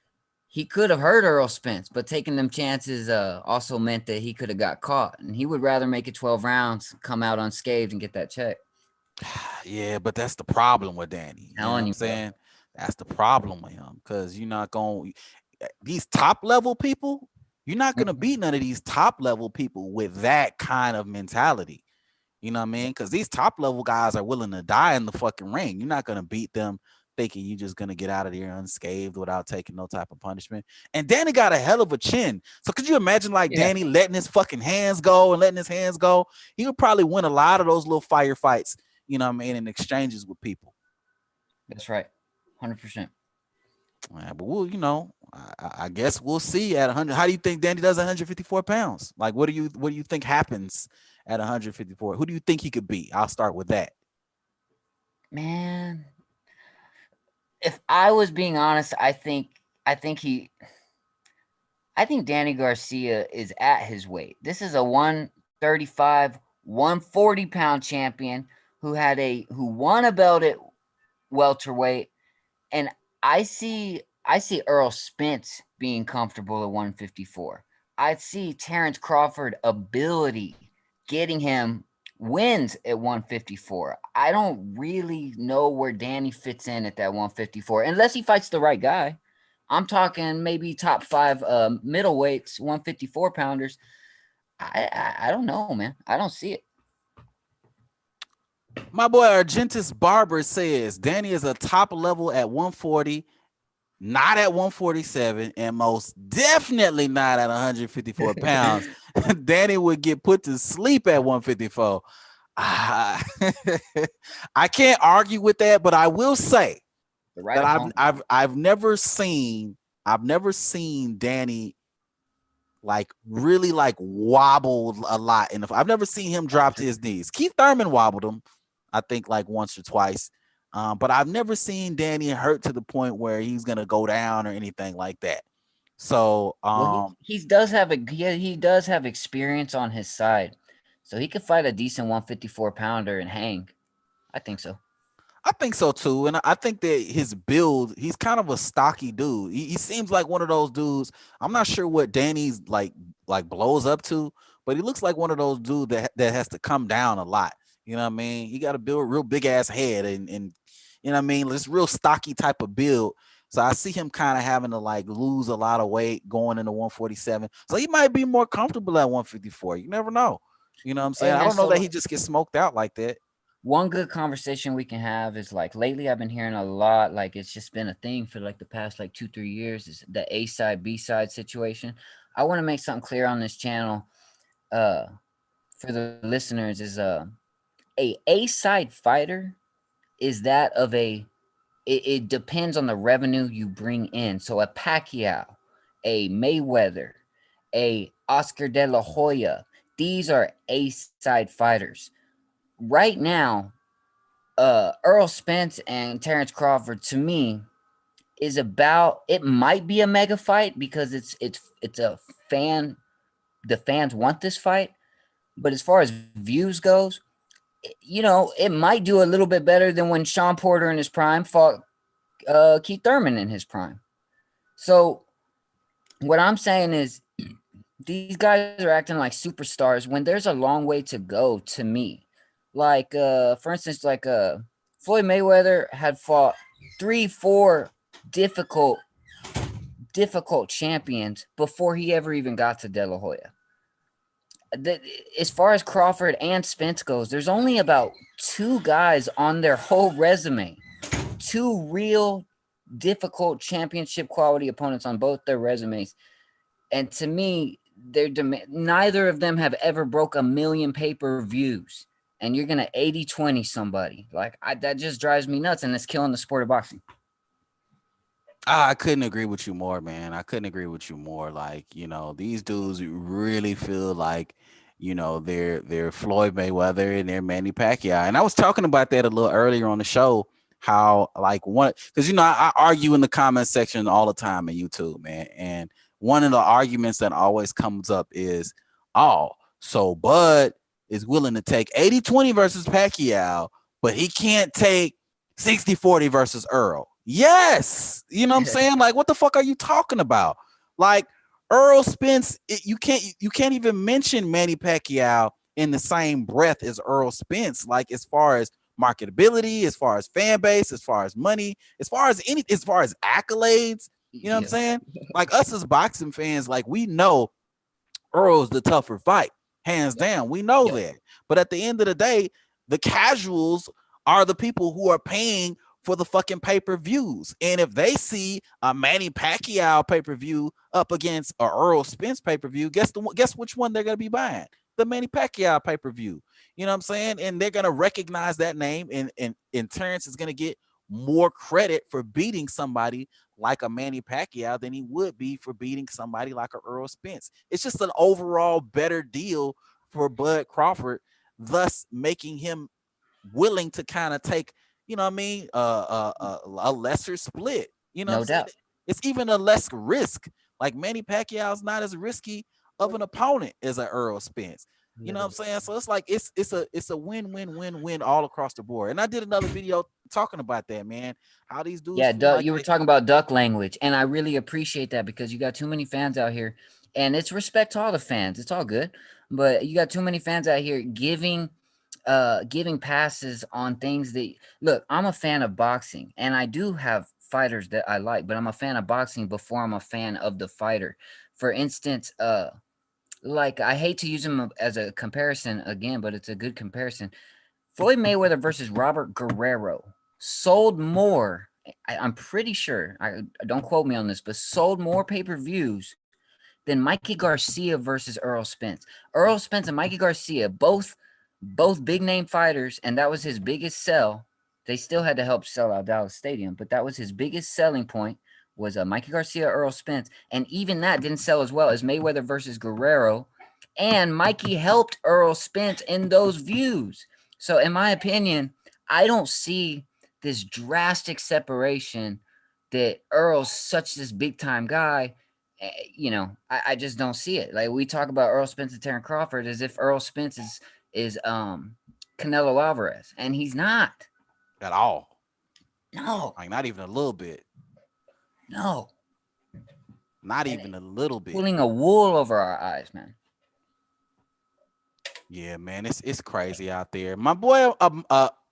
he could have hurt Earl Spence, but taking them chances also meant that he could have got caught. And he would rather make it 12 rounds, come out unscathed, and get that check. Yeah, but that's the problem with Danny. You know what I'm saying? That's the problem with him, because you're not going these top level people, you're not going to beat none of these top level people with that kind of mentality. You know what I mean? Because these top level guys are willing to die in the fucking ring. You're not going to beat them thinking you're just going to get out of there unscathed without taking no type of punishment. And Danny got a hell of a chin. So could you imagine like Danny letting his fucking hands go and letting his hands go? He would probably win a lot of those little firefights, you know what I mean, in exchanges with people. That's right. 100%. Yeah, but we'll, you know, I guess we'll see at 100. How do you think Danny does 154 pounds? Like, what do you think happens at 154? Who do you think he could beat? I'll start with that. Man, if I was being honest, I think Danny Garcia is at his weight. This is a 135, 140 pound champion who won a belt at welterweight, and I see Earl Spence being comfortable at 154. I see Terrence Crawford ability getting him wins at 154. I don't really know where Danny fits in at that 154 unless he fights the right guy. I'm talking maybe top 5 middleweights, 154 pounders. I don't know, man. I don't see it. My boy Argentus Barber says Danny is a top level at 140, not at 147, and most definitely not at 154 pounds. Danny would get put to sleep at 154. I can't argue with that, but I will say that I've never seen Danny like really like wobble a lot I've never seen him drop to his knees. Keith Thurman wobbled him, I think, like once or twice. But I've never seen Danny hurt to the point where he's gonna go down or anything like that. So he does have experience on his side, so he could fight a decent 154 pounder and hang. I think so. I think so too, and I think that his build, he's kind of a stocky dude. He seems like one of those dudes. I'm not sure what Danny's like blows up to, but he looks like one of those dudes that has to come down a lot. You know what I mean? He got to build a real big ass head and you know what I mean? This real stocky type of build. So I see him kind of having to like lose a lot of weight going into 147. So he might be more comfortable at 154. You never know. You know what I'm saying? I don't know that he just gets smoked out like that. One good conversation we can have is like lately I've been hearing a lot, like it's just been a thing for like the past like 2-3 years, is the A side, B side situation. I want to make something clear on this channel for the listeners is a side fighter is that of it depends on the revenue you bring in. So a Pacquiao, a Mayweather, a Oscar De La Hoya, these are A side fighters. Right now, Earl Spence and Terrence Crawford, to me, is about, it might be a mega fight because it's a fan, the fans want this fight, but as far as views goes, you know, it might do a little bit better than when Sean Porter in his prime fought Keith Thurman in his prime. So what I'm saying is these guys are acting like superstars when there's a long way to go, to me. Like, for instance, like Floyd Mayweather had fought 3-4 difficult champions before he ever even got to De La Hoya. As far as Crawford and Spence goes, there's only about 2 guys on their whole resume, 2 real difficult championship quality opponents on both their resumes. And to me, neither of them have ever broke 1 million pay-per-views. And you're going to 80-20 somebody. Like, that just drives me nuts, and it's killing the sport of boxing. I couldn't agree with you more, man. I couldn't agree with you more. Like, you know, these dudes really feel like, you know, they're Floyd Mayweather and they're Manny Pacquiao. And I was talking about that a little earlier on the show, how like one, because I argue in the comment section all the time on YouTube, man, and one of the arguments that always comes up is, oh, so Bud is willing to take 80-20 versus Pacquiao, but he can't take 60-40 versus Earl. Yes, you know what I'm saying? Like, what the fuck are you talking about? Like, Earl Spence, you can't even mention Manny Pacquiao in the same breath as Earl Spence. Like, as far as marketability, as far as fan base, as far as money, as far as accolades, you know what I'm saying? Like, us as boxing fans, like, we know Earl's the tougher fight, hands down. We know that. But at the end of the day, the casuals are the people who are paying for the fucking pay-per-views. And if they see a Manny Pacquiao pay-per-view up against a Earl Spence pay-per-view, guess which one they're gonna be buying? The Manny Pacquiao pay-per-view. You know what I'm saying? And they're gonna recognize that name, and Terrence is gonna get more credit for beating somebody like a Manny Pacquiao than he would be for beating somebody like a Earl Spence. It's just an overall better deal for Bud Crawford, thus making him willing to kind of take, you know what I mean, a lesser split. You know what I'm saying? doubt. It's even a less risk. Like, Manny Pacquiao's not as risky of an opponent as a Earl Spence. You know what I'm saying? So it's like it's a win-win-win-win all across the board. And I did another video talking about that, man. How these dudes feel like You were talking about duck language, and I really appreciate that because you got too many fans out here, and it's respect to all the fans. It's all good, but you got too many fans out here giving passes on things that, look, I'm a fan of boxing, and I do have fighters that I like, but I'm a fan of boxing before I'm a fan of the fighter. For instance, like, I hate to use him as a comparison again, but it's a good comparison. Floyd Mayweather versus Robert Guerrero sold more. I'm pretty sure. I don't quote me on this, but sold more pay-per-views than Mikey Garcia versus Earl Spence. Earl Spence and Mikey Garcia, both big name fighters, and that was his biggest sell. They still had to help sell out Dallas Stadium, but that was his biggest selling point, was Mikey Garcia, Earl Spence, and even that didn't sell as well as Mayweather versus Guerrero. And Mikey helped Earl Spence in those views. So in my opinion, I don't see this drastic separation that Earl's such this big time guy. I just don't see it. Like, we talk about Earl Spence and Terrence Crawford as if Earl Spence is Canelo Alvarez, and he's not at all. No, like, not even a little bit. No, not even a little bit. Pulling a wool over our eyes, man. Yeah, man, it's crazy out there. My boy,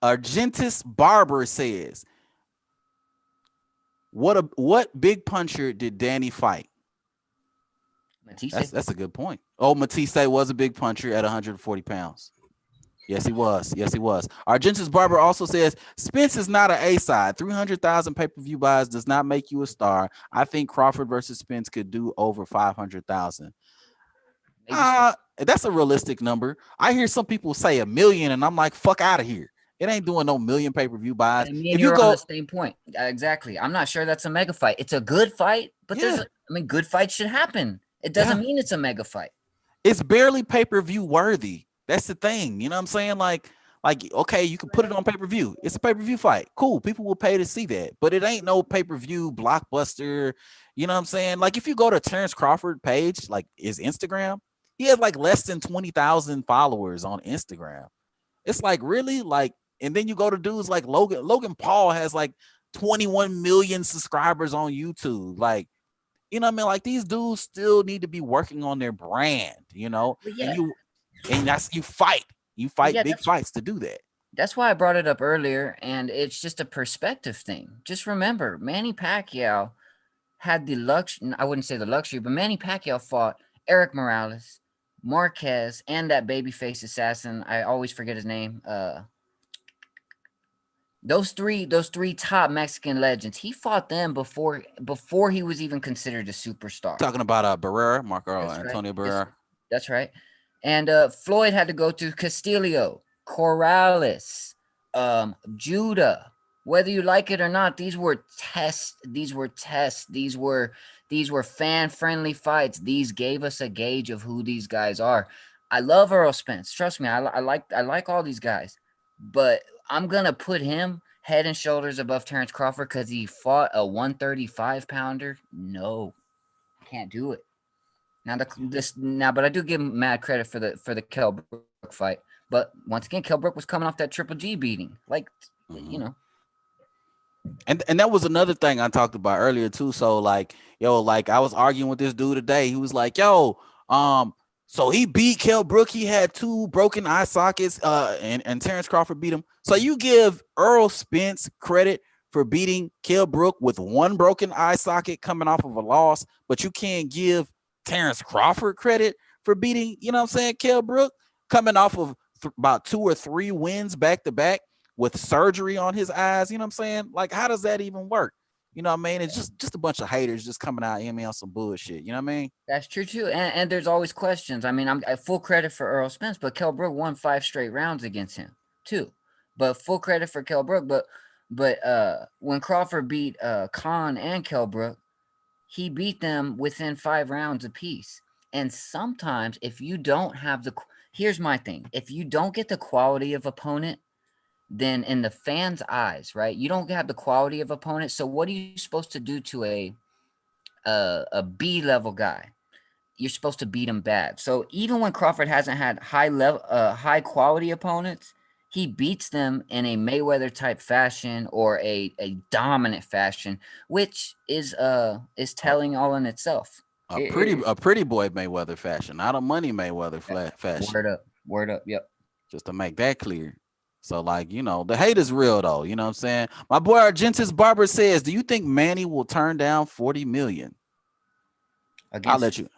Argentis Barber says, what big puncher did Danny fight? Matisse. That's a good point. Oh, Matisse was a big puncher at 140 pounds. Yes, he was. Argentis Barber also says Spence is not an A side. 300,000 pay-per-view buys does not make you a star. I think Crawford versus Spence could do over 500,000. That's a realistic number. I hear some people say 1 million, and I'm like, fuck out of here. It ain't doing no million pay-per-view buys. And me and you're on the same point. Exactly. I'm not sure that's a mega fight. It's a good fight, but good fights should happen. It doesn't mean it's a mega fight. It's barely pay-per-view worthy. That's the thing. You know what I'm saying? Like, okay, you can put it on pay-per-view. It's a pay-per-view fight. Cool. People will pay to see that. But it ain't no pay-per-view blockbuster. You know what I'm saying? Like, if you go to Terrence Crawford page, like his Instagram, he has like less than 20,000 followers on Instagram. It's like, really? Like, and then you go to dudes like Logan Paul has like 21 million subscribers on YouTube. Like, you know what I mean? Like, these dudes still need to be working on their brand, you know? And that's you fight big fights to do that. That's why I brought it up earlier, and it's just a perspective thing. Just remember, Manny Pacquiao had the luxury, I wouldn't say the luxury, but Manny Pacquiao fought Eric Morales, Marquez, and that babyface assassin. I always forget his name. Those three top Mexican legends. He fought them before he was even considered a superstar. Talking about Barrera, Antonio Barrera. That's right. And Floyd had to go to Castillo, Corrales, Judah. Whether you like it or not, these were tests. These were fan-friendly fights. These gave us a gauge of who these guys are. I love Earl Spence. Trust me, I like all these guys. But I'm gonna put him head and shoulders above Terrence Crawford because he fought a 135 pounder? No, can't do it. Now, but I do give him mad credit for the Kell Brook fight. But once again, Kell Brook was coming off that Triple G beating, like you know. And that was another thing I talked about earlier too. So like, yo, like I was arguing with this dude today. He was like, yo, so he beat Kell Brook. He had 2 broken eye sockets, and Terrence Crawford beat him. So you give Errol Spence credit for beating Kell Brook with 1 broken eye socket coming off of a loss, but you can't give Terrence Crawford credit for beating, you know what I'm saying, Kell Brook coming off of about 2 or 3 wins back to back with surgery on his eyes. You know what I'm saying? Like, how does that even work? You know what I mean? It's just a bunch of haters just coming out at me on some bullshit. You know what I mean? That's true too. And there's always questions. I mean, I'm full credit for Errol Spence, but Kell Brook won 5 straight rounds against him too. But full credit for Kell Brook. But when Crawford beat Khan and Kell Brook, he beat them within 5 rounds apiece. And sometimes if you don't have here's my thing. If you don't get the quality of opponent, then in the fans' eyes, right? You don't have the quality of opponent. So what are you supposed to do to a B level guy? You're supposed to beat him bad. So even when Crawford hasn't had high quality opponents, he beats them in a Mayweather type fashion or a dominant fashion, which is telling all in itself. A pretty boy Mayweather fashion, not a money Mayweather fashion. Word up. Yep. Just to make that clear. So, like, you know, the hate is real, though. You know what I'm saying? My boy Argentis Barber says, do you think Manny will turn down 40 million? I'll let you.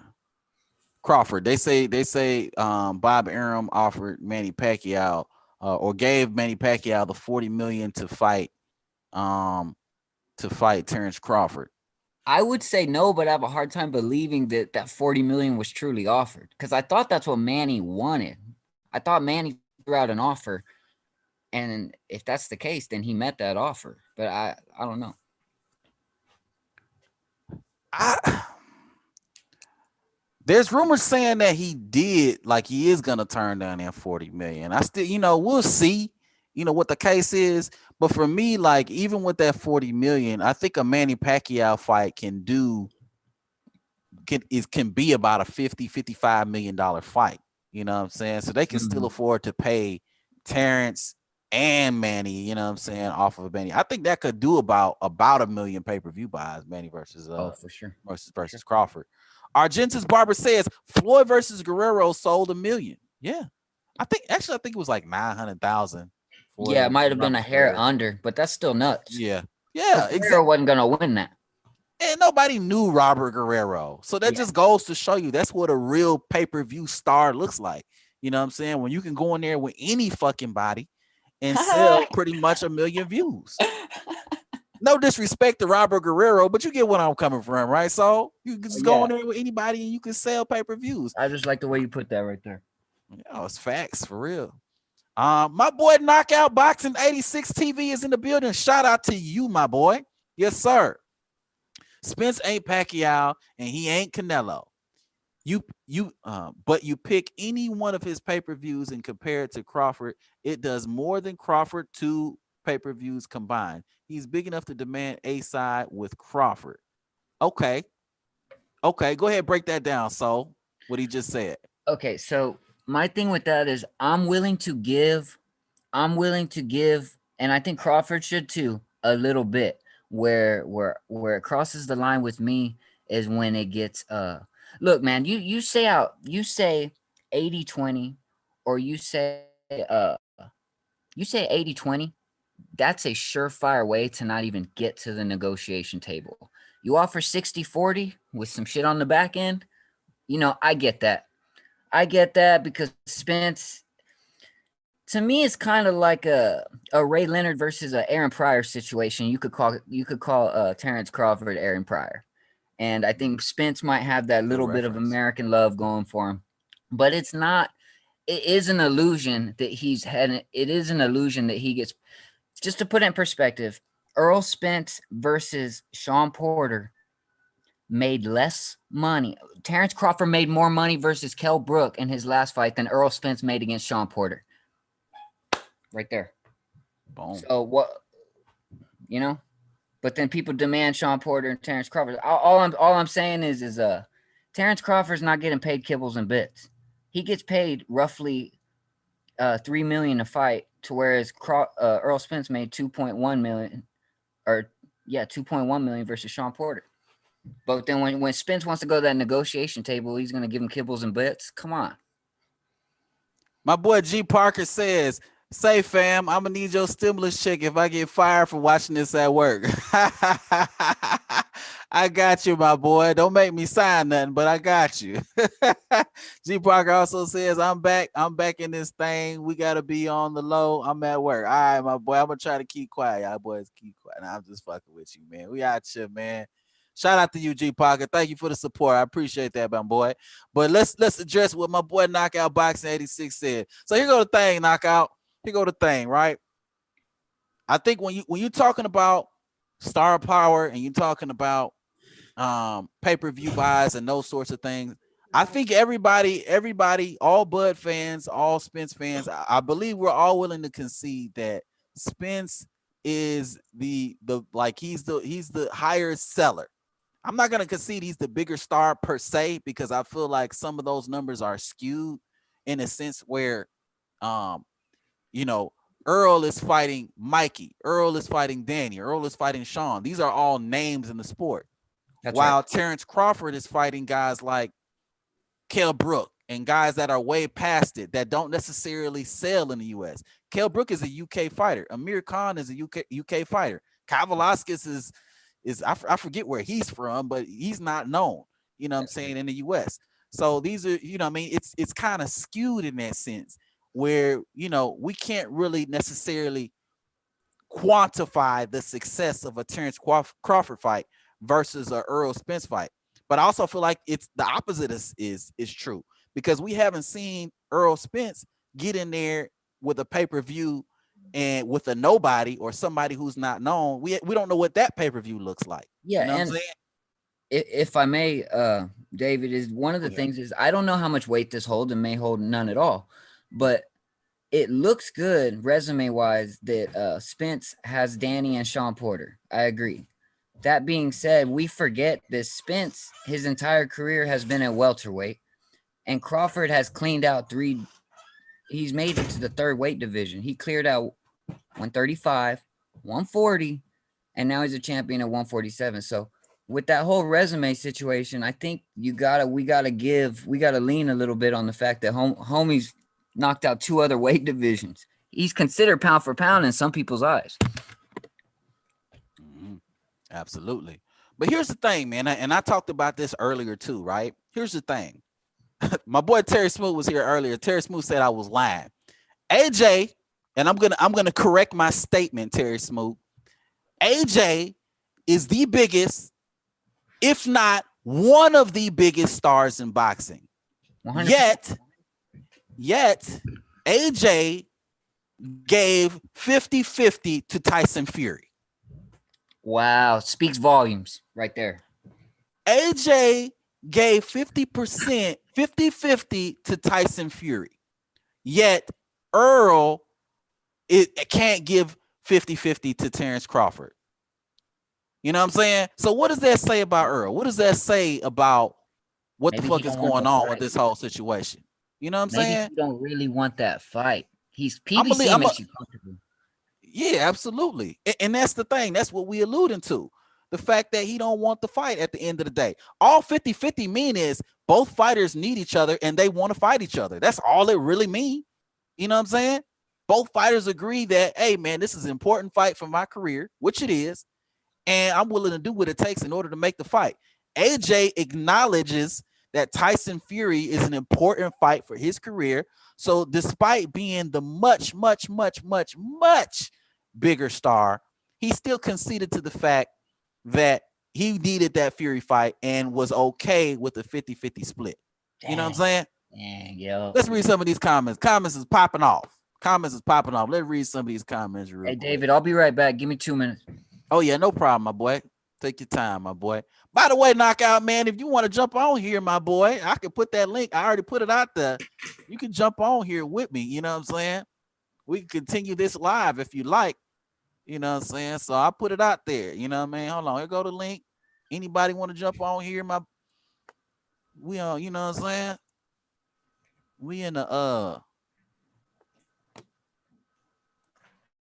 Crawford. They say Bob Arum offered Manny Pacquiao or gave Manny Pacquiao the 40 million to fight Terrence Crawford. I would say no, but I have a hard time believing that 40 million was truly offered, because I thought that's what Manny wanted. I thought Manny threw out an offer. And if that's the case, then he met that offer. But I don't know. There's rumors saying that he did, like he is gonna turn down that 40 million. I still, you know, we'll see, you know, what the case is. But for me, like, even with that 40 million, I think a Manny Pacquiao fight can be about a $50-55 million fight. You know what I'm saying? So they can still afford to pay Terrence and Manny, you know what I'm saying, off of Manny. I think that could do about a million pay-per-view buys, Manny versus for sure. versus Crawford. Argentis Barber says Floyd versus Guerrero sold 1 million. Yeah. I think it was like 900,000. Yeah, it might have been a hair under, but that's still nuts. Yeah. Yeah. Guerrero wasn't gonna win that. And nobody knew Robert Guerrero. So that just goes to show you that's what a real pay-per-view star looks like. You know what I'm saying? When you can go in there with any fucking body and sell pretty much 1 million views. No disrespect to Robert Guerrero, but you get what I'm coming from, right? So you can just go in there with anybody and you can sell pay-per-views. I just like the way you put that right there. Yeah, it's facts for real. My boy Knockout Boxing 86 TV is in the building. Shout out to you, my boy. Yes, sir. Spence ain't Pacquiao and he ain't Canelo. But you pick any one of his pay-per-views and compare it to Crawford, it does more than Crawford 2 pay-per-views combined. He's big enough to demand a side with Crawford. Okay, go ahead, break that down. So what he just said. Okay, so my thing with that is I'm willing to give, and I think Crawford should too, a little bit. Where it crosses the line with me is when it gets look, man, you say 80-20, or you say 80-20, that's a surefire way to not even get to the negotiation table. You offer 60-40 with some shit on the back end, you know, I get that because Spence, to me, it's kind of like a Ray Leonard versus a Aaron Pryor situation. You could call Terrence Crawford Aaron Pryor. And I think Spence might have that little bit of American love going for him, but it's not. It is an illusion that he's had. It is an illusion that he gets. Just to put it in perspective, Errol Spence versus Sean Porter made less money. Terrence Crawford made more money versus Kell Brook in his last fight than Errol Spence made against Sean Porter. Right there. Boom. So what? you know. But then people demand Sean Porter and Terrence Crawford. All I'm saying is Terrence Crawford's not getting paid kibbles and bits. He gets paid roughly $3 million a fight, to whereas Earl Spence made $2.1 million, or 2.1 million versus Sean Porter. But then when Spence wants to go to that negotiation table, he's gonna give him kibbles and bits. Come on. My boy G Parker says, "Say fam, I'm gonna need your stimulus check if I get fired for watching this at work." I got you, my boy. Don't make me sign nothing, but I got you. G Parker also says, I'm back in this thing. We gotta be on the low. I'm at work. All right, my boy. I'm gonna try to keep quiet. Y'all boys keep quiet. Nah, I'm just fucking with you, man. We out here, man. Shout out to you, G Parker. Thank you for the support. I appreciate that, my boy. But let's address what my boy Knockout Boxing 86 said. So here go the thing, Knockout. Here go the thing, right? I think when you talking about star power and you're talking about pay-per-view buys and those sorts of things, I think everybody, all Bud fans, all Spence fans, I believe we're all willing to concede that Spence is the like he's the higher seller. I'm not gonna concede he's the bigger star per se, because I feel like some of those numbers are skewed in a sense where you know, Earl is fighting Mikey, Earl is fighting Danny, Earl is fighting Sean. These are all names in the sport. That's While right. Terrence Crawford is fighting guys like Kell Brook and guys that are way past it that don't necessarily sell in the US. Kell Brook is a UK fighter. Amir Khan is a UK fighter. Kyle Velasquez is I forget where he's from, but he's not known, you know what I'm saying, in the US. So these are, you know what I mean, it's kind of skewed in that sense where, you know, we can't really necessarily quantify the success of a Terrence Crawford fight versus a Earl Spence fight. But I also feel like it's the opposite is true, because we haven't seen Earl Spence get in there with a pay-per-view and with a nobody or somebody who's not known. We don't know what that pay-per-view looks like. Yeah, You know what I'm and saying? if I may, David, is one of the things is I don't know how much weight this holds, and may hold none at all, but it looks good resume wise that Spence has Danny and Sean Porter. I agree. That being said, we forget that Spence, his entire career has been at welterweight, and Crawford has cleaned out three. He's made it to the third weight division. He cleared out 135, 140, and now he's a champion at 147. So with that whole resume situation, I think we gotta lean a little bit on the fact that homie's knocked out two other weight divisions. He's considered pound for pound in some people's eyes. Mm-hmm. Absolutely. But here's the thing, man, and I talked about this earlier too, right? Here's the thing. My boy Terry Smoot was here earlier. Terry Smoot said I was lying. AJ, and I'm gonna correct my statement, Terry Smoot. AJ is the biggest, if not one of the biggest stars in boxing. 100%. Yet AJ gave 50-50 to Tyson Fury. Wow, speaks volumes right there. AJ gave 50%, 50-50 to Tyson Fury. Yet Earl it can't give 50-50 to Terrence Crawford. You know what I'm saying? So what does that say about Earl? What does that say about what the fuck is going on with this whole situation? You know what I'm saying? Maybe you don't really want that fight. He's PBC makes you comfortable. Yeah, absolutely. And that's the thing. That's what we alluding to. The fact that he don't want the fight at the end of the day. All 50-50 mean is both fighters need each other and they want to fight each other. That's all it really means. You know what I'm saying? Both fighters agree that, hey, man, this is an important fight for my career, which it is, and I'm willing to do what it takes in order to make the fight. AJ acknowledges that Tyson Fury is an important fight for his career. So despite being the much, much, much, much, much bigger star, he still conceded to the fact that he needed that Fury fight and was okay with the 50-50 split. Dang. You know what I'm saying? Dang, yo. Let's read some of these comments. Comments is popping off. Let's read some of these comments real quick. David, I'll be right back. Give me 2 minutes. Oh, yeah, no problem, my boy. Take your time, my boy. By the way, Knockout, man, if you want to jump on here, my boy, I can put that link. I already put it out there. You can jump on here with me. You know what I'm saying? We can continue this live if you like. You know what I'm saying? So I put it out there. You know what I mean? Hold on. Here go the link. Anybody want to jump on here? We on, you know what I'm saying? We in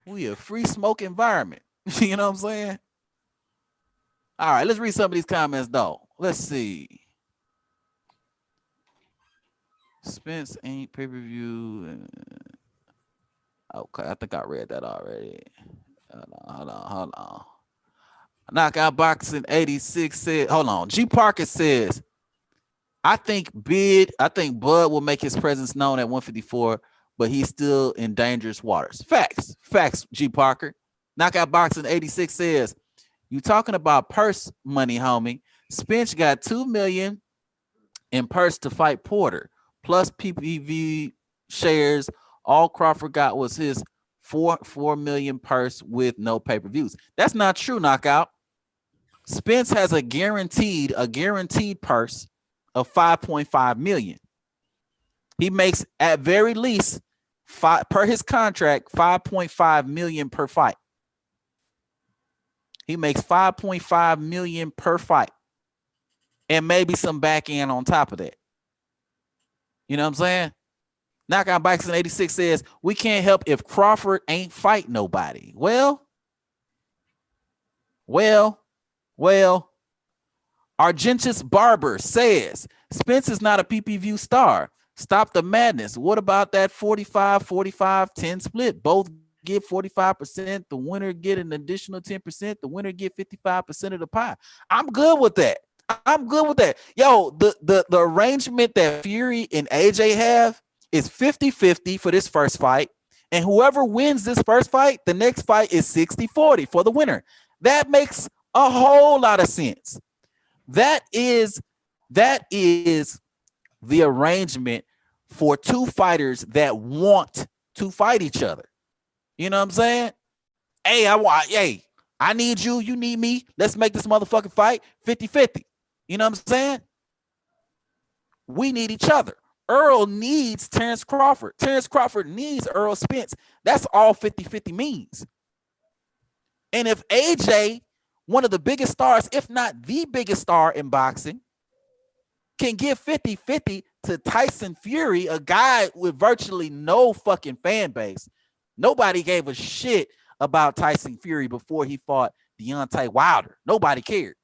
we a free smoke environment. You know what I'm saying? All right, let's read some of these comments though. Let's see. Spence ain't pay-per-view. Okay, I think I read that already. Hold on. Knockout Boxing 86 said, hold on. G Parker says, I think Bud will make his presence known at 154, but he's still in dangerous waters. Facts, G Parker. Knockout Boxing 86 says, you talking about purse money, homie. Spence got $2 million in purse to fight Porter, plus PPV shares. All Crawford got was his 4 million purse with no pay-per-views. That's not true, Knockout. Spence has a guaranteed purse of 5.5 million. He makes at very least per his contract 5.5 million per fight. He makes 5.5 million per fight. And maybe some back end on top of that. You know what I'm saying? Knockout Boxing 86 says, we can't help if Crawford ain't fight nobody. Well, Argentus Barber says, Spence is not a PPV star. Stop the madness. What about that 45-45-10 split? Both get 45%. The winner get an additional 10%. The winner get 55% of the pie. I'm good with that. Yo, the arrangement that Fury and AJ have is 50-50 for this first fight. And whoever wins this first fight, the next fight is 60-40 for the winner. That makes a whole lot of sense. That is the arrangement for two fighters that want to fight each other. You know what I'm saying? Hey, I need you, you need me. Let's make this motherfucking fight 50-50. You know what I'm saying? We need each other. Earl needs Terrence Crawford. Terrence Crawford needs Earl Spence. That's all 50-50 means. And if AJ, one of the biggest stars, if not the biggest star in boxing, can give 50-50 to Tyson Fury, a guy with virtually no fucking fan base. Nobody gave a shit about Tyson Fury before he fought Deontay Wilder. Nobody cared.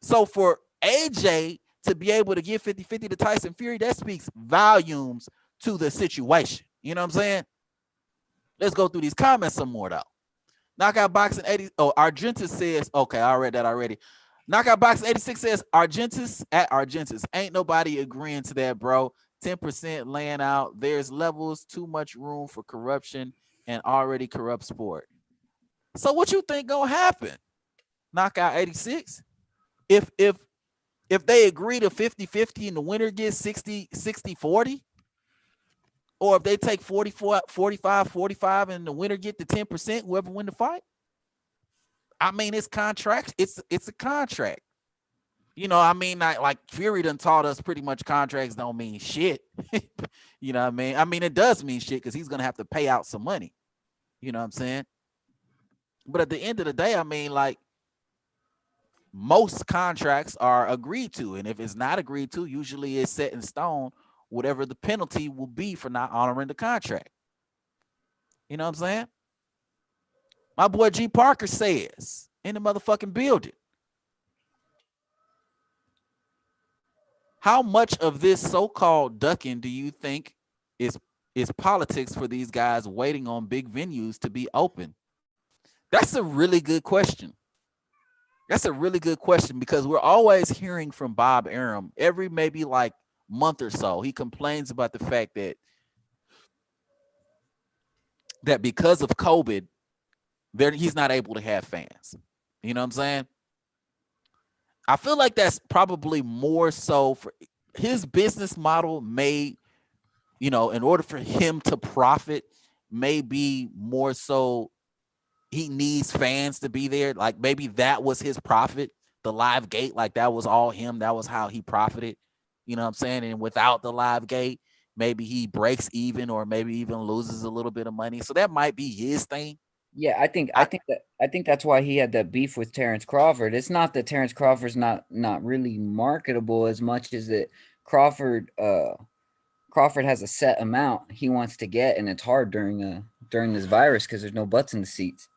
So for AJ to be able to give 50-50 to Tyson Fury, that speaks volumes to the situation. You know what I'm saying? Let's go through these comments some more though. Knockout Boxing 80. Oh, Argentus says, okay, I read that already. Knockout Boxing 86 says, Argentus. Ain't nobody agreeing to that, bro. 10% laying out. There's levels, too much room for corruption and already corrupt sport. So what you think gonna happen? Knockout 86? If they agree to 50-50 and the winner gets 60-40, or if they take 45-45 and the winner get the 10%, whoever win the fight. I mean, it's contract. It's a contract. You know, I mean, like Fury done taught us pretty much contracts don't mean shit. You know what I mean? I mean, it does mean shit because he's gonna have to pay out some money. You know what I'm saying? But at the end of the day, I mean, like, most contracts are agreed to, and if it's not agreed to, usually it's set in stone whatever the penalty will be for not honoring the contract. You know what I'm saying? My boy G Parker says in the motherfucking building, how much of this so-called ducking do you think is politics for these guys waiting on big venues to be open? That's a really good question. That's a really good question because we're always hearing from Bob Arum every maybe like month or so. He complains about the fact that because of COVID, he's not able to have fans. You know what I'm saying? I feel like that's probably more so for his business model may, you know, in order for him to profit, may be more so he needs fans to be there. Like maybe that was his profit, the live gate, like that was all him. That was how he profited. You know what I'm saying? And without the live gate, maybe he breaks even or maybe even loses a little bit of money. So that might be his thing. Yeah, I think that's why he had that beef with Terrence Crawford. It's not that Terrence Crawford's not really marketable as much as that Crawford Crawford has a set amount he wants to get, and it's hard during this virus because there's no butts in the seats.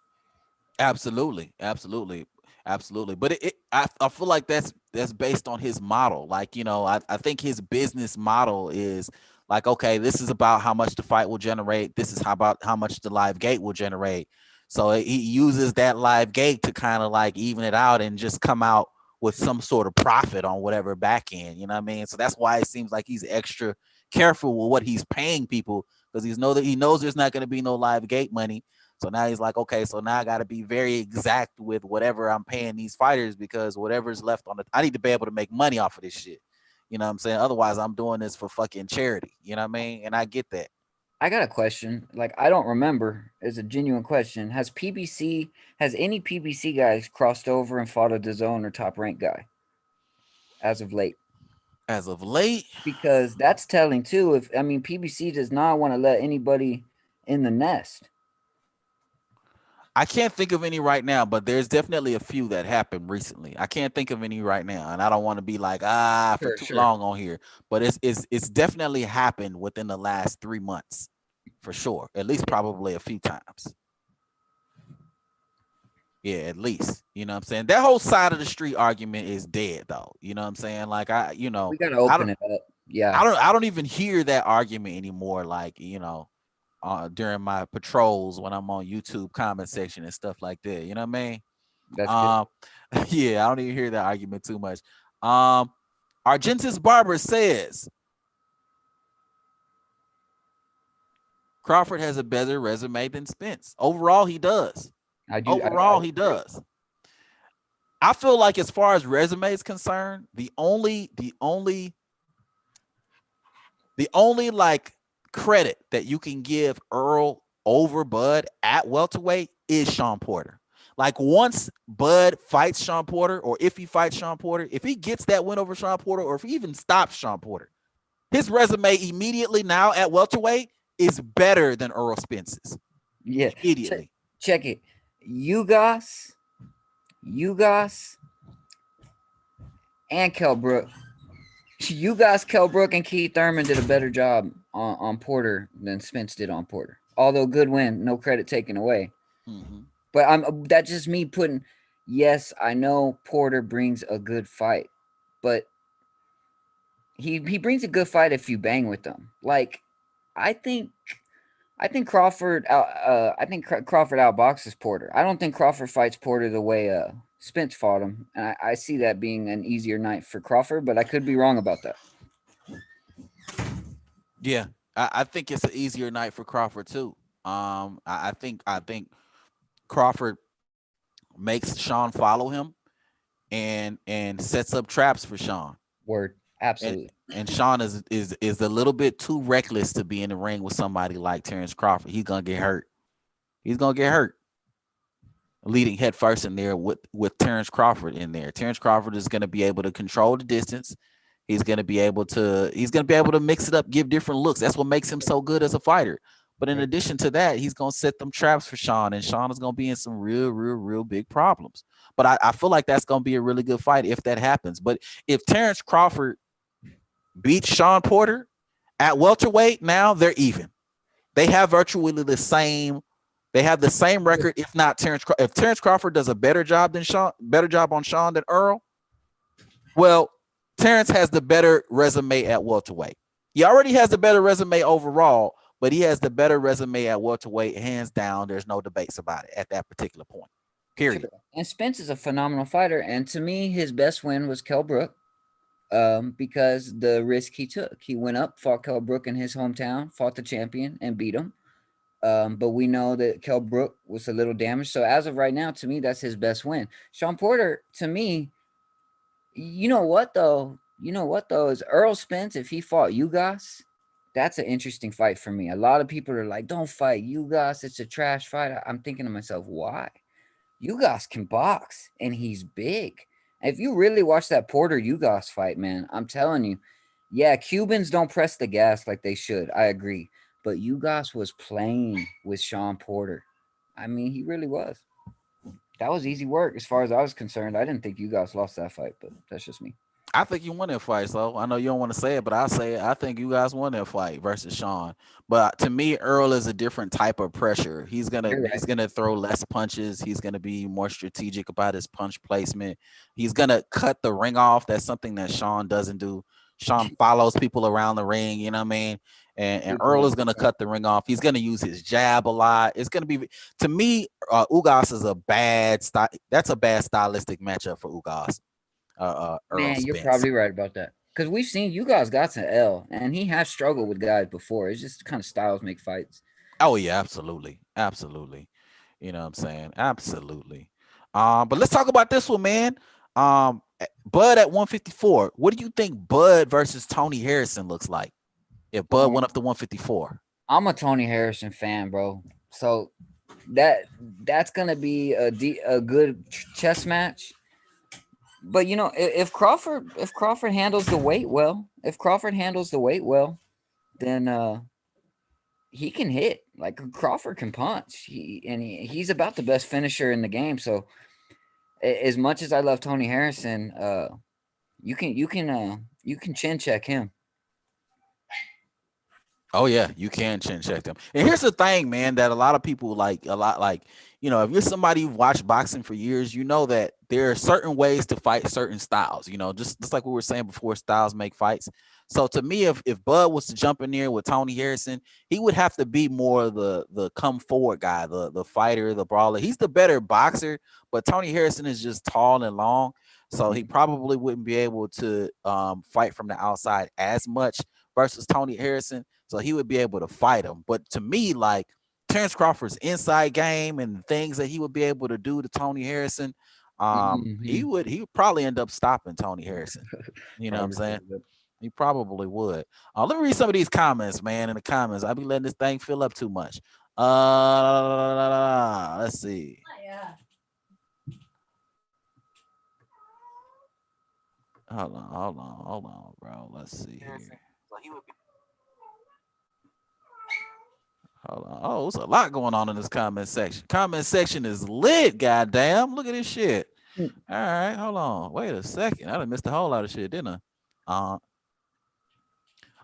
Absolutely, absolutely, absolutely. But I feel like that's based on his model. Like, I think his business model is like, okay, this is about how much the fight will generate. This is how about how much the live gate will generate. So he uses that live gate to kind of like even it out and just come out with some sort of profit on whatever back end. You know what I mean? So that's why it seems like he's extra careful with what he's paying people, because he knows there's not going to be no live gate money. So now he's like, okay, so now I got to be very exact with whatever I'm paying these fighters, because whatever's left on I need to be able to make money off of this shit. You know what I'm saying? Otherwise, I'm doing this for fucking charity. You know what I mean? And I get that. I got a question. Like, I don't remember. It's a genuine question. Has any PBC guys crossed over and fought a DAZN or Top Rank guy as of late? As of late, Because that's telling too. If I mean, PBC does not want to let anybody in the nest. I can't think of any right now, but there's definitely a few that happened recently. I can't think of any right now, and I don't want to be like for Sure, too sure. long on here. But it's definitely happened within the last 3 months, for sure. At least probably a few times. Yeah, at least. You know what I'm saying? That whole side of the street argument is dead though. You know what I'm saying? Like We gotta I open don't it up. Yeah, I don't even hear that argument anymore, like, during my patrols when I'm on YouTube comment section and stuff like that. You know what I mean? that's good. Yeah, I don't even hear that argument too much. Um Argentis Barber says Crawford has a better resume than Spence. Overall, he does. I do. I Overall, he agree. does. I feel like as far as resume is concerned, the only like credit that you can give Earl over Bud at welterweight is Sean Porter. Like once Bud fights Sean Porter, or if he fights Sean Porter, if he gets that win over Sean Porter, or if he even stops Sean Porter, his resume immediately now at welterweight is better than Earl Spence's. Yeah. Immediately. Check it. Ugas, and Kell Brook. Kell Brook, and Keith Thurman did a better job on Porter than Spence did on Porter. Although good win, no credit taken away. Mm-hmm. But that's just me putting. Yes, I know Porter brings a good fight, but he brings a good fight if you bang with them. Like I think Crawford Crawford outboxes Porter. I don't think Crawford fights Porter the way Spence fought him, and I see that being an easier night for Crawford, but I could be wrong about that. Yeah, I think it's an easier night for Crawford too. I think Crawford makes Sean follow him and sets up traps for Sean. Word, And absolutely. and Sean is a little bit too reckless to be in the ring with somebody like Terrence Crawford. He's gonna get hurt. He's gonna get hurt. Leading head first in there with Terrence Crawford in there. Terrence Crawford is gonna be able to control the distance. He's gonna be able to mix it up, give different looks. That's what makes him so good as a fighter. But in Right. addition to that, he's gonna set them traps for Sean, and Sean is gonna be in some real, real, real big problems. But I feel like that's gonna be a really good fight if that happens. But if Terrence Crawford beats Sean Porter at welterweight, now they're even. They have virtually the same. They have the same record, if not Terrence. If Terrence Crawford does a better job on Sean than Earl, well, Terrence has the better resume at welterweight. He already has the better resume overall, but he has the better resume at welterweight, hands down. There's no debates about it at that particular point. Sure. Period. And Spence is a phenomenal fighter, and to me, his best win was Kell Brook, because the risk he took. He went up, fought Kell Brook in his hometown, fought the champion, and beat him. But we know that Kell Brook was a little damaged. So as of right now, to me, that's his best win. Sean Porter, to me, you know what though? Is Earl Spence, if he fought Ugas, that's an interesting fight for me. A lot of people are like, don't fight Ugas. It's a trash fight. I'm thinking to myself, why? Ugas can box and he's big. If you really watch that Porter Ugas fight, man, I'm telling you, yeah, Cubans don't press the gas like they should. I agree. But Ugas was playing with Sean Porter. I mean, he really was. That was easy work as far as I was concerned. I didn't think you guys lost that fight, but that's just me. I think you won that fight, so I know you don't want to say it, but I say it. I think you guys won that fight versus Sean. But to me, Earl is a different type of pressure. He's gonna You're right. he's gonna throw less punches. He's gonna be more strategic about his punch placement. He's gonna cut the ring off. That's something that Sean doesn't do. Sean follows people around the ring, you know what I mean? And Good Earl point. is Good gonna point. cut the ring off. He's gonna use his jab a lot. It's gonna be to me, Ugas is a bad style. That's a bad stylistic matchup for Ugas. Earl Man, you're Spence. probably right about that. Because we've seen you guys got to L, and he has struggled with guys before. It's just kind of styles make fights. Oh yeah, absolutely. Absolutely. You know what I'm saying? Absolutely. But let's talk about this one, man. Bud at 154. What do you think Bud versus Tony Harrison looks like if Well, Bud went up to 154? I'm a Tony Harrison fan, bro. So that that's gonna be a good chess match. But you know, if Crawford handles the weight well, if Crawford handles the weight well, then he can hit. Like Crawford can punch. He's about the best finisher in the game. So as much as I love Tony Harrison, you can chin check him. Oh yeah, you can chin check them. And here's the thing, man, that a lot of people like a lot like, if you're somebody who've watched boxing for years, you know that there are certain ways to fight certain styles. Just like we were saying before, styles make fights. So to me, if Bud was to jump in there with Tony Harrison, he would have to be more the come forward guy, the fighter, the brawler. He's the better boxer, but Tony Harrison is just tall and long, so he probably wouldn't be able to fight from the outside as much versus Tony Harrison. So he would be able to fight him. But to me, like Terrence Crawford's inside game and the things that he would be able to do to Tony Harrison, he Mhm. would probably end up stopping Tony Harrison. You know what I'm Probably saying? so. He probably would. Let me read some of these comments, man. In the comments, I be letting this thing fill up too much. Let's see. Hold on, bro. Let's see here. Hold on. Oh, there's a lot going on in this comment section. Comment section is lit, goddamn. Look at this shit. Mm. All right, hold on. Wait a second. I done missed a whole lot of shit, didn't I?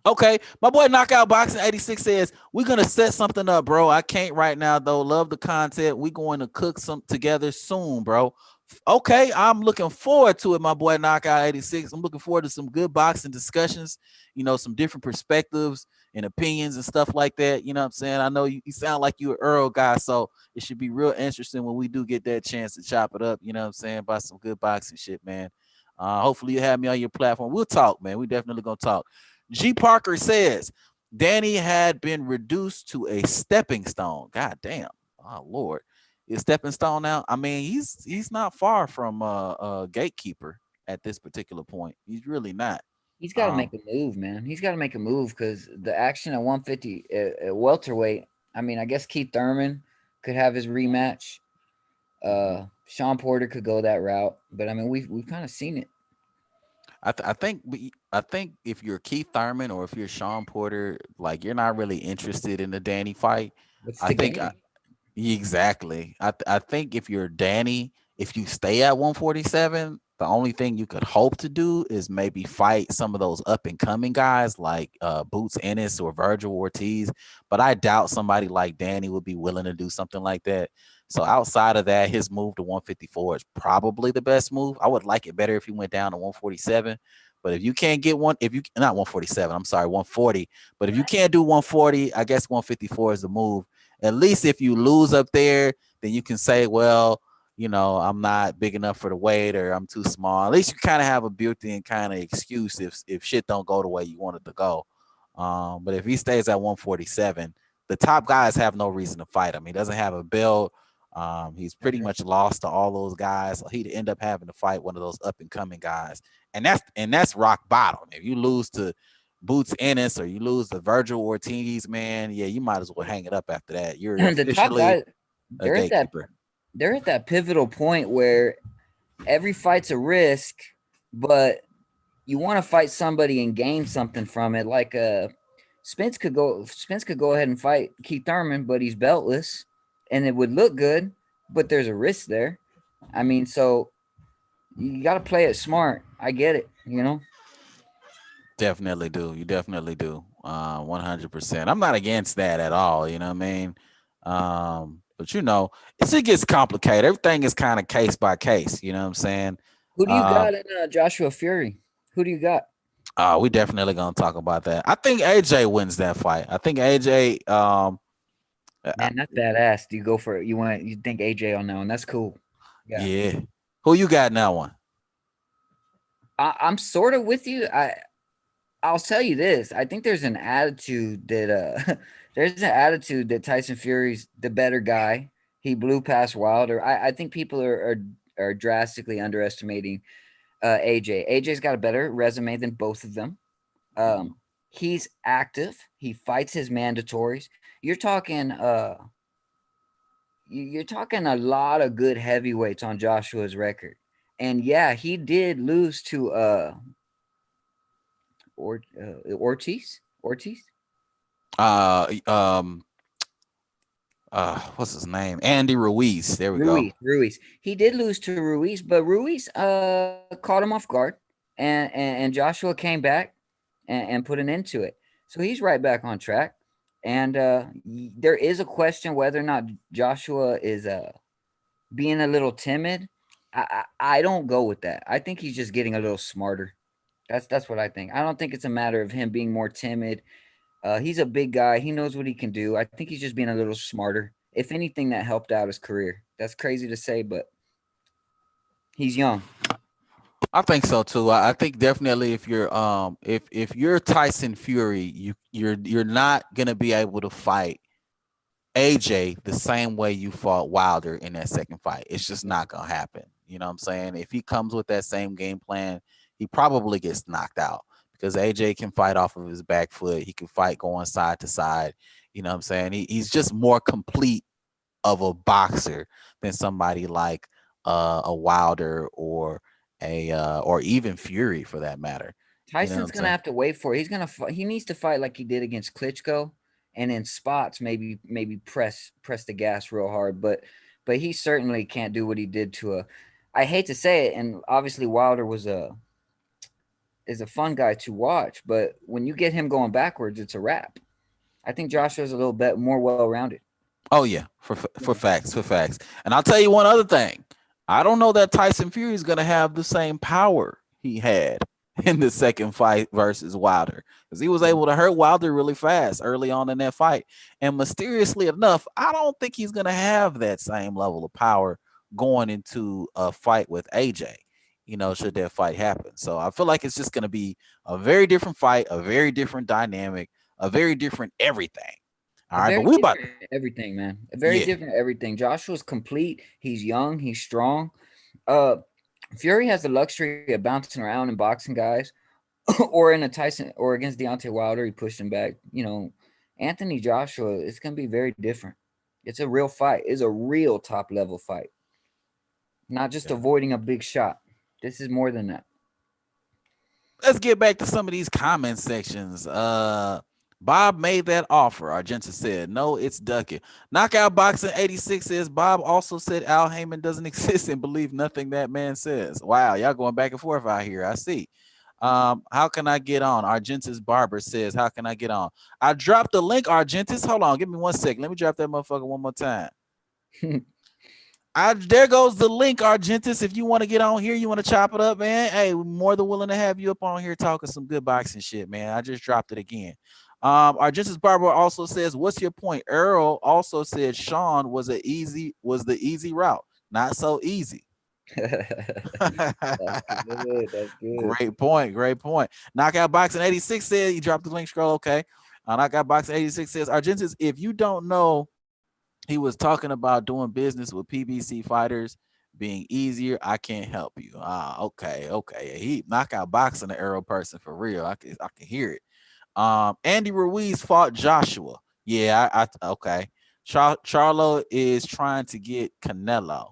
Okay, my boy Knockout Boxing 86 says we're gonna set something up, bro. I can't right now though. Love the content. We going to cook some together soon, bro. Okay, I'm looking forward to it, my boy Knockout 86. I'm looking forward to some good boxing discussions. Some different perspectives and opinions and stuff like that. You know what I'm saying? I know you sound like you an Earl guy, so it should be real interesting when we do get that chance to chop it up. You know what I'm saying? About some good boxing shit, man. Hopefully you have me on your platform. We'll talk, man. We definitely gonna talk. G. Parker says Danny had been reduced to a stepping stone. God damn. Oh Lord. Is stepping stone now? I mean, he's not far from a gatekeeper at this particular point. He's really not. He's got to make Um, a move, man. He's got to make a move because the action at 150 at welterweight. I mean, I guess Keith Thurman could have his rematch. Sean Porter could go that route, but I mean, we've kind of seen it. I think if you're Keith Thurman or if you're Sean Porter, like you're not really interested in the Danny fight. What's I the think game? exactly. I think if you're Danny, if you stay at 147, the only thing you could hope to do is maybe fight some of those up and coming guys like Boots Ennis or Virgil Ortiz. But I doubt somebody like Danny would be willing to do something like that. So outside of that, his move to 154 is probably the best move. I would like it better if he went down to 147. But if you can't get one, if you not 147, I'm sorry, 140. But if you can't do 140, I guess 154 is the move. At least if you lose up there, then you can say, well, I'm not big enough for the weight or I'm too small. At least you kind of have a built-in kind of excuse if shit don't go the way you want it to go. But if he stays at 147, the top guys have no reason to fight him. He doesn't have a belt. He's pretty That's right. much lost to all those guys. So he'd end up having to fight one of those up and coming guys. And that's rock bottom. If you lose to Boots Ennis or you lose to Virgil Ortiz, man, yeah, you might as well hang it up after that. You're The top officially guys, a they're at that gatekeeper. they're at that pivotal point where every fight's a risk, but you want to fight somebody and gain something from it. Spence could go ahead and fight Keith Thurman, but he's beltless. and it would look good, but there's a risk there. I mean, so you got to play it smart. I get it, you know. Definitely do. You definitely do. 100%. I'm not against that at all. You know what I mean? But it gets complicated. Everything is kind of case by case. You know what I'm saying? Who do you Um, got in Joshua Fury? Who do you got? we definitely gonna talk about that. I think AJ wins that fight. I think AJ. Man, that's badass. Do you go for it? You think AJ on that one? That's cool. Yeah, Yeah. Who you got in that one? I'm sort of with you. I'll tell you this. I think there's an attitude that there's an attitude that Tyson Fury's the better guy. He blew past Wilder. I think people are drastically underestimating AJ. AJ's got a better resume than both of them. He's active. He fights his mandatories. You're talking you're talking a lot of good heavyweights on Joshua's record. And yeah, he did lose to Ortiz. Ortiz. Uh, um, what's his name? Andy Ruiz. There we go. Ruiz. He did lose to Ruiz, but Ruiz caught him off guard, and Joshua came back and put an end to it. So he's right back on track. And there is a question whether or not Joshua is being a little timid. I don't go with that. I think he's just getting a little smarter. That's what I think. I don't think it's a matter of him being more timid. He's a big guy. He knows what he can do. I think he's just being a little smarter. If anything, that helped out his career. That's crazy to say, but he's young. I think so too. I think definitely if you're Tyson Fury, you're not gonna be able to fight AJ the same way you fought Wilder in that second fight. It's just not gonna happen. You know what I'm saying? If he comes with that same game plan, he probably gets knocked out because AJ can fight off of his back foot. He can fight going side to side. You know what I'm saying? He's just more complete of a boxer than somebody like a Wilder or even Fury for that matter. You know what Tyson's I'm gonna saying? have to wait for it. He needs to fight like he did against Klitschko, and in spots maybe press the gas real hard. But he certainly can't do what he did to a. I hate to say it, and obviously Wilder is a fun guy to watch, but when you get him going backwards, it's a wrap. I think Joshua's a little bit more well rounded. Oh yeah, for facts. And I'll tell you one other thing. I don't know that Tyson Fury is going to have the same power he had in the second fight versus Wilder because he was able to hurt Wilder really fast early on in that fight. And mysteriously enough, I don't think he's going to have that same level of power going into a fight with AJ. Should that fight happen? So I feel like it's just going to be a very different fight, a very different dynamic, a very different everything. All A right, but very we about different everything, man. A very yeah. different everything. Joshua's complete. He's young. He's strong. Uh, Fury has the luxury of bouncing around and boxing guys, or in a Tyson or against Deontay Wilder, he pushed him back. Anthony Joshua, it's gonna be very different. It's a real fight. It's a real top level fight, not just avoiding a big shot. This is more than that. Let's get back to some of these comment sections. Bob made that offer. Argenta said, no, it's Ducky. Knockout Boxing 86 says, Bob also said Al Heyman doesn't exist and believe nothing that man says. Wow, y'all going back and forth out here. I see. How can I get on? Argentis Barber says, how can I get on? I dropped the link, Argentis. Hold on, give me 1 second. Let me drop that motherfucker one more time. There goes the link, Argentis. If you want to get on here, you want to chop it up, man. Hey, we're more than willing to have you up on here talking some good boxing shit, man. I just dropped it again. Argentis Barber also says, what's your point? Earl also said Sean was the easy route. Not so easy. That's good. That's good. Great point. Knockout Boxing 86 said he dropped the link scroll. Okay. Knockout Boxing 86 says, Argentis, if you don't know, he was talking about doing business with PBC fighters being easier. I can't help you. Okay. He Knockout Boxing, the arrow person for real. I can hear it. Andy Ruiz fought Joshua. Yeah, okay. Charlo is trying to get Canelo.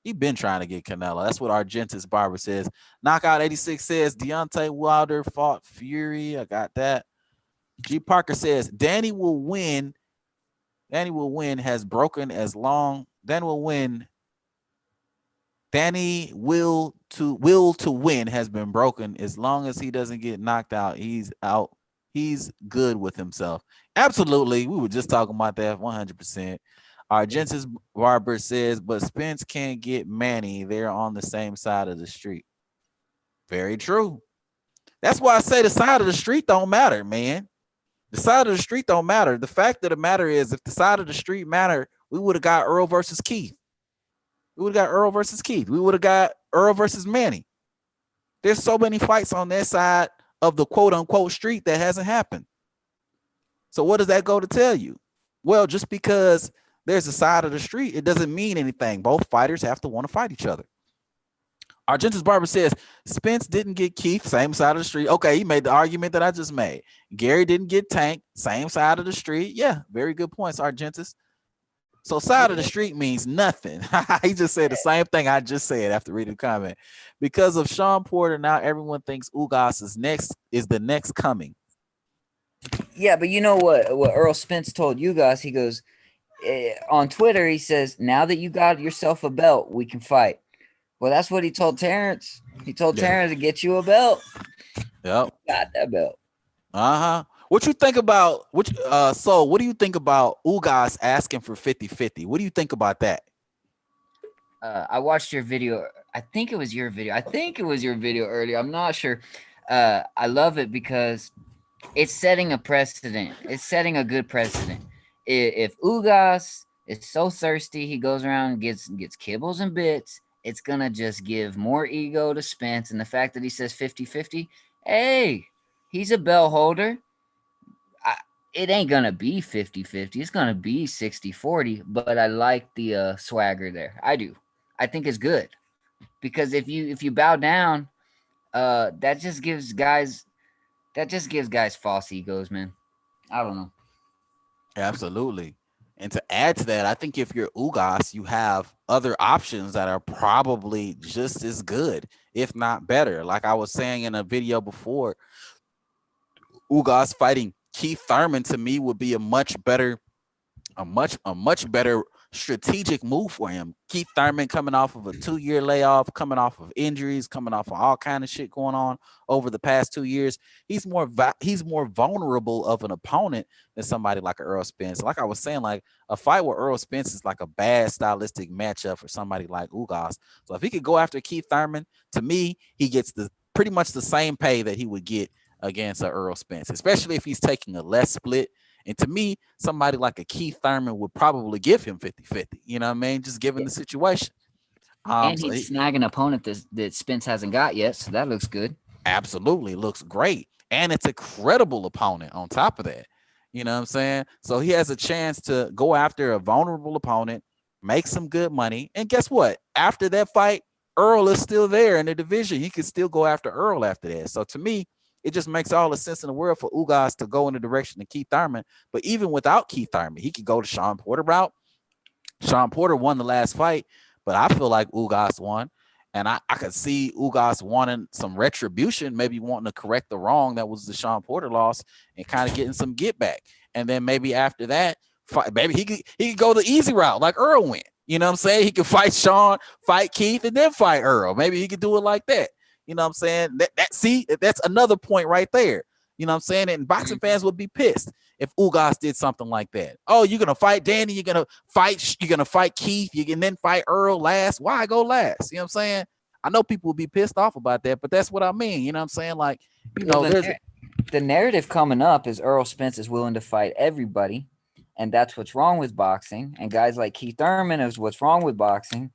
He been trying to get Canelo. That's what Argentis Barber says. Knockout 86 says Deontay Wilder fought Fury. I got that. G Parker says Danny will win Danny will win has broken as long. Danny will win. Danny will to win has been broken as long as he doesn't get knocked out. He's out. He's good with himself. Absolutely. We were just talking about that 100%. Argentus Barber says, but Spence can't get Manny. They're on the same side of the street. Very true. That's why I say the side of the street don't matter, man. The side of the street don't matter. The fact of the matter is, if the side of the street mattered, we would have got Earl versus Keith. We would have got Earl versus Keith. We would have got Earl versus Manny. There's so many fights on that side of the quote unquote street that hasn't happened. So what does that go to tell you? Well, just because there's a side of the street, it doesn't mean anything. Both fighters have to want to fight each other. Argentus Barber says, Spence didn't get Keith, same side of the street. Okay, he made the argument that I just made. Gary didn't get Tank, same side of the street. Yeah, very good points, Argentus. So side of the street means nothing. He just said the same thing I just said after reading the comment. Because of Sean Porter, now everyone thinks Ugas is the next coming. Yeah, but you know what Earl Spence told Ugas? He goes, on Twitter, he says, now that you got yourself a belt, we can fight. Well, that's what he told Terrence. He told Terrence to get you a belt. Yep. Got that belt. Uh-huh. What you think about so what do you think about Ugas asking for 50-50? What do you think about that? I watched your video. I think it was your video. Earlier. I'm not sure. I love it because it's setting a precedent. It's setting a good precedent. If Ugas is so thirsty, he goes around and gets kibbles and bits, it's gonna just give more ego to Spence. And the fact that he says 50-50, hey, he's a belt holder. It ain't gonna be 50-50. It's gonna be 60-40. But I like the swagger there. I do. I think it's good because if you bow down, that just gives guys false egos, man. I don't know. Absolutely. And to add to that, I think if you're Ugas, you have other options that are probably just as good, if not better. Like I was saying in a video before, Ugas fighting Keith Thurman to me would be a much better strategic move for him. Keith Thurman coming off of a 2-year layoff, coming off of injuries, coming off of all kind of shit going on over the past 2 years. He's more vulnerable of an opponent than somebody like Earl Spence. Like I was saying, like a fight with Earl Spence is like a bad stylistic matchup for somebody like Ugas. So if he could go after Keith Thurman, to me, he gets pretty much the same pay that he would get against Earl Spence, especially if he's taking a less split. And to me, somebody like a Keith Thurman would probably give him 50-50. You know what I mean? Just given the situation. And he'd snag an opponent that Spence hasn't got yet, so that looks good. Absolutely. Looks great. And it's a credible opponent on top of that. You know what I'm saying? So he has a chance to go after a vulnerable opponent, make some good money. And guess what? After that fight, Earl is still there in the division. He could still go after Earl after that. So to me, it just makes all the sense in the world for Ugas to go in the direction of Keith Thurman. But even without Keith Thurman, he could go to Sean Porter route. Sean Porter won the last fight, but I feel like Ugas won. And I could see Ugas wanting some retribution, maybe wanting to correct the wrong that was the Sean Porter loss and kind of getting some get back. And then maybe after that, maybe he could go the easy route like Earl went. You know what I'm saying? He could fight Sean, fight Keith, and then fight Earl. Maybe he could do it like that. You know what I'm saying? That's another point right there. You know what I'm saying? And boxing fans would be pissed if Ugas did something like that. Oh, you're gonna fight Danny, you're gonna fight Keith, you can then fight Earl last. Why go last? You know what I'm saying? I know people will be pissed off about that, but that's what I mean. You know what I'm saying? Like, you know, the narrative coming up is Earl Spence is willing to fight everybody, and that's what's wrong with boxing. And guys like Keith Thurman is what's wrong with boxing.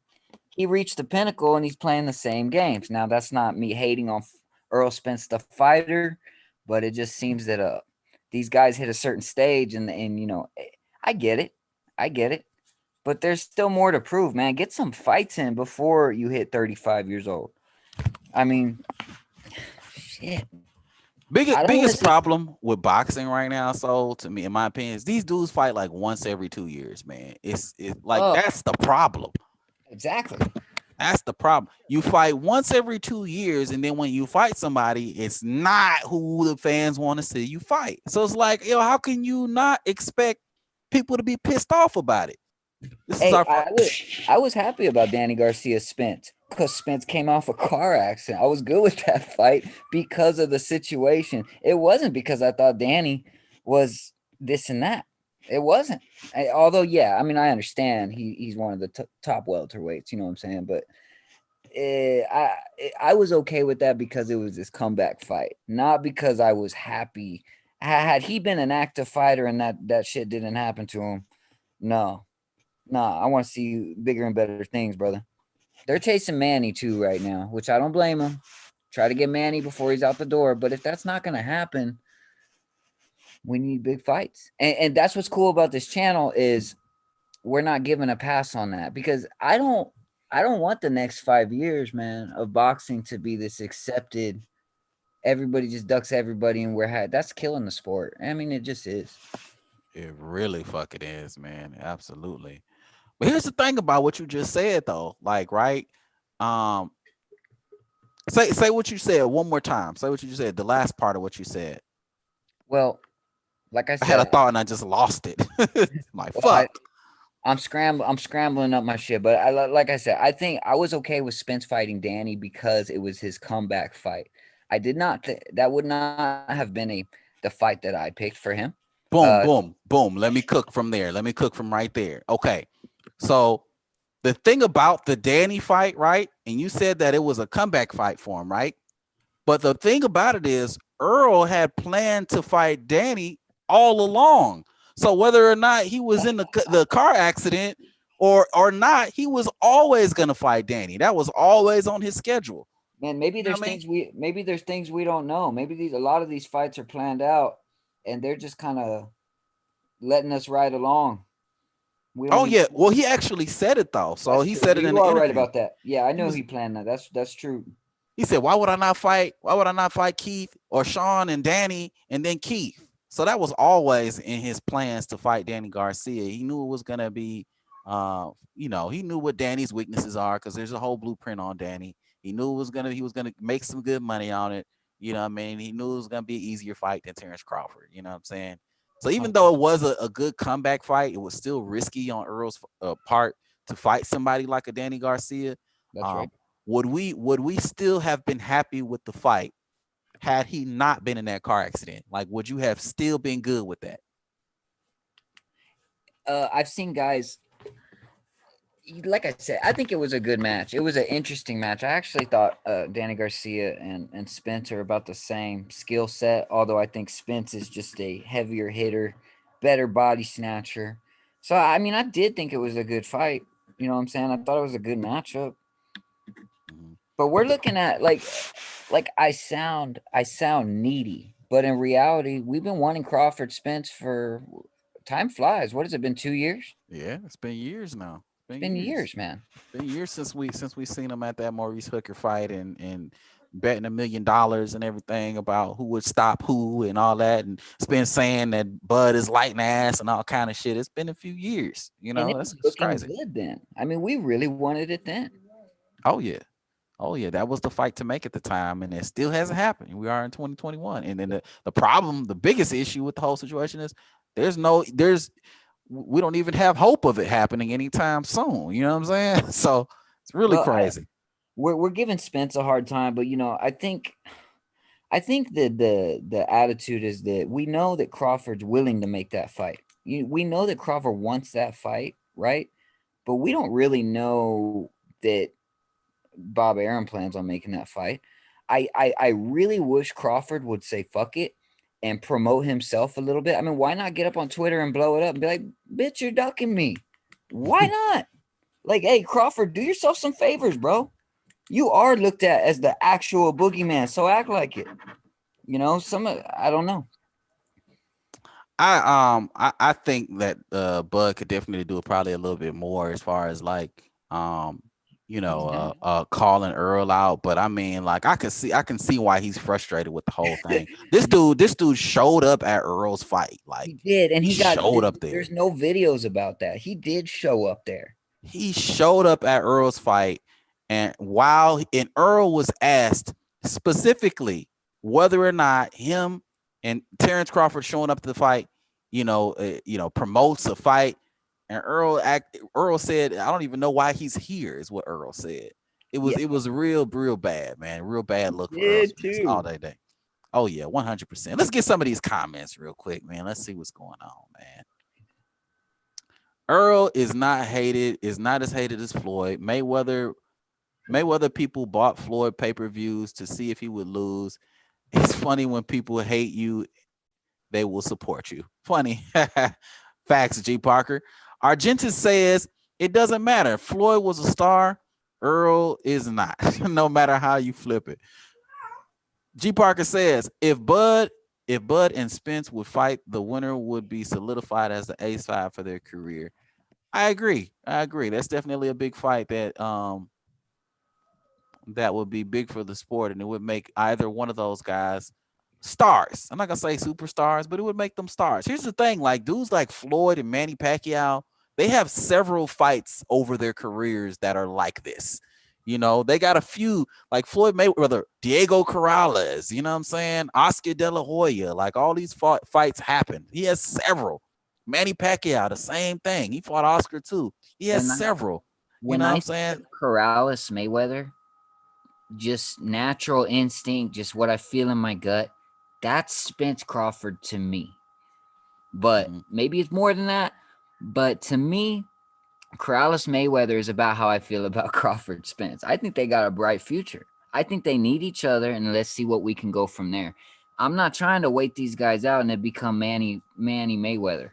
He reached the pinnacle and he's playing the same games. Now, that's not me hating on Earl Spence, the fighter, but it just seems that these guys hit a certain stage and you know, I get it. But there's still more to prove, man. Get some fights in before you hit 35 years old. I mean, shit. Biggest problem with boxing right now, so to me, in my opinion, is these dudes fight like once every 2 years, man. It's like that's the problem. Exactly. That's the problem. You fight once every 2 years, and then when you fight somebody, it's not who the fans want to see you fight. So it's like, how can you not expect people to be pissed off about it. This is Hey, our I was happy about Danny Garcia Spence because Spence came off a car accident. I was good with that fight because of the situation. It wasn't because I thought Danny was this and that. It wasn't. Although, yeah, I mean, I understand he's one of the top welterweights. You know what I'm saying? But I was okay with that because it was this comeback fight, not because I was happy. Had he been an active fighter and that shit didn't happen to him, no. Nah, I want to see bigger and better things, brother. They're chasing Manny too right now, which I don't blame them. Try to get Manny before he's out the door. But if that's not going to happen, we need big fights. And that's what's cool about this channel is we're not giving a pass on that because I don't want the next 5 years, man, of boxing to be this accepted. Everybody just ducks everybody and that's killing the sport. I mean, it just is. It really fucking is, man. Absolutely. But here's the thing about what you just said, though. Like, right? Um, say what you said one more time. Say what you just said. The last part of what you said. Well, like I I had a said, thought and I just lost it. Like, well, fuck. I'm scrambling up my shit, but like I said, I think I was okay with Spence fighting Danny because it was his comeback fight. I did not that would not have been the fight that I picked for him. Boom, boom, boom. Let me cook from there. Let me cook from right there. Okay. So the thing about the Danny fight, right? And you said that it was a comeback fight for him, right? But the thing about it is Earl had planned to fight Danny all along. So whether or not he was in the car accident or not, he was always going to fight Danny. That was always on his schedule. Man, maybe there's things we don't know. Maybe a lot of these fights are planned out and they're just kind of letting us ride along. Oh yeah, well he actually said it though. So he said it in the interview. You are right about that. Yeah, I know he planned that. That's true. He said, why would I not fight Keith or Sean and Danny and then Keith? So that was always in his plans to fight Danny Garcia. He knew it was gonna be he knew what Danny's weaknesses are because there's a whole blueprint on Danny. He knew he was gonna make some good money on it. You know what I mean? He knew it was gonna be an easier fight than Terrence Crawford. You know what I'm saying? So even though it was a good comeback fight, it was still risky on Earl's part to fight somebody like a Danny Garcia. That's right. Would we still have been happy with the fight had he not been in that car accident? Like, would you have still been good with that? I've seen guys, like I said, I think it was a good match. It was an interesting match. I actually thought Danny Garcia and Spence are about the same skill set, although I think Spence is just a heavier hitter, better body snatcher. So, I mean, I did think it was a good fight. You know what I'm saying? I thought it was a good matchup. But we're looking at like I sound needy, but in reality, we've been wanting Crawford Spence for time flies. What has it been? 2 years? Yeah, it's been years now. It's been years, man. It's been years since we seen him at that Maurice Hooker fight and betting $1 million and everything about who would stop who and all that, and it's been saying that Bud is lighting ass and all kind of shit. It's been a few years, you know. That's crazy. Good then. I mean, we really wanted it then. Oh yeah, that was the fight to make at the time, and it still hasn't happened. We are in 2021, and then the problem, the biggest issue with the whole situation is we don't even have hope of it happening anytime soon. You know what I'm saying? So it's really crazy. We're giving Spence a hard time, but I think that the attitude is that we know that Crawford's willing to make that fight. We know that Crawford wants that fight, right? But we don't really know that Bob Arum plans on making that fight. I really wish Crawford would say fuck it and promote himself a little bit. I mean, why not get up on Twitter and blow it up and be like, bitch, you're ducking me. Why not? Like, hey, Crawford, do yourself some favors, bro. You are looked at as the actual boogeyman, so act like it. I don't know. I think that Bud could definitely do probably a little bit more as far as like calling Earl out, but I mean, like I can see why he's frustrated with the whole thing. This dude showed up at Earl's fight, like he did, and he showed up there. There's no videos about that. He did show up there. He showed up at Earl's fight, and Earl was asked specifically whether or not him and Terrence Crawford showing up to the fight, promotes a fight. And Earl said, I don't even know why he's here, is what Earl said. It was Yeah, it was real bad, man. Real bad look for Earl did Spence all too. day. Oh yeah, 100%. Let's get some of these comments real quick, man. Let's see what's going on, man. Earl is not as hated as Floyd. Mayweather people bought Floyd pay-per-views to see if he would lose. It's funny when people hate you, they will support you. Funny. Facts, G Parker. Argentus says it doesn't matter. Floyd was a star. Earl is not. No matter how you flip it. G Parker says if Bud and Spence would fight, the winner would be solidified as the ace five for their career. I agree. That's definitely a big fight that would be big for the sport, and it would make either one of those guys stars. I'm not gonna say superstars, but it would make them stars. Here's the thing: like dudes like Floyd and Manny Pacquiao, they have several fights over their careers that are like this. They got a few like Floyd Mayweather, Diego Corrales. You know what I'm saying? Oscar De La Hoya. Like all these fights happen. He has several. Manny Pacquiao, the same thing. He fought Oscar too. He has When I several. You when know what I I'm think saying? of Corrales Mayweather, just natural instinct, just what I feel in my gut, that's Spence Crawford to me. But Mhm. maybe it's more than that. But to me, Corrales Mayweather is about how I feel about Crawford Spence. I think they got a bright future. I think they need each other, and let's see what we can go from there. I'm not trying to wait these guys out and they become Manny Mayweather.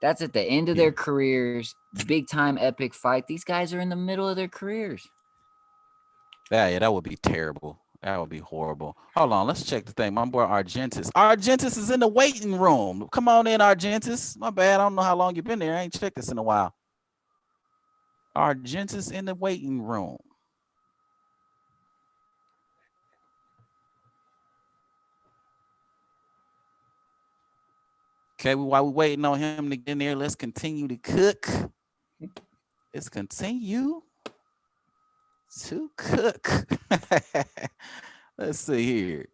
That's at the end of Yeah. their careers, big time epic fight. These guys are in the middle of their careers. Yeah, that would be terrible. That would be horrible. Hold on, let's check the thing. My boy Argentus. Argentus is in the waiting room. Come on in, Argentus. My bad. I don't know how long you've been there. I ain't checked this in a while. Argentus in the waiting room. Okay, while we're waiting on him to get in there, let's continue to cook. Let's continue to cook. Let's see here.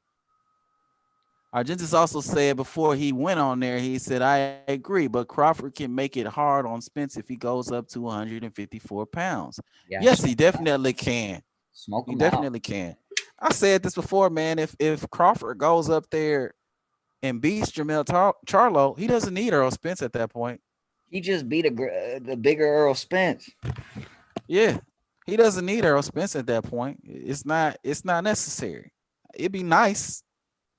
Argentus also said before he went on there, he said, I agree, but Crawford can make it hard on Spence if he goes up to 154 pounds. Yeah, Yes, he definitely can. smoke He them out. definitely can. I said this before, man. If Crawford goes up there and beats Jamel Charlo, he doesn't need Earl Spence at that point. He just beat the bigger Earl Spence. Yeah. He doesn't need Earl Spence at that point. It's not necessary. It'd be nice,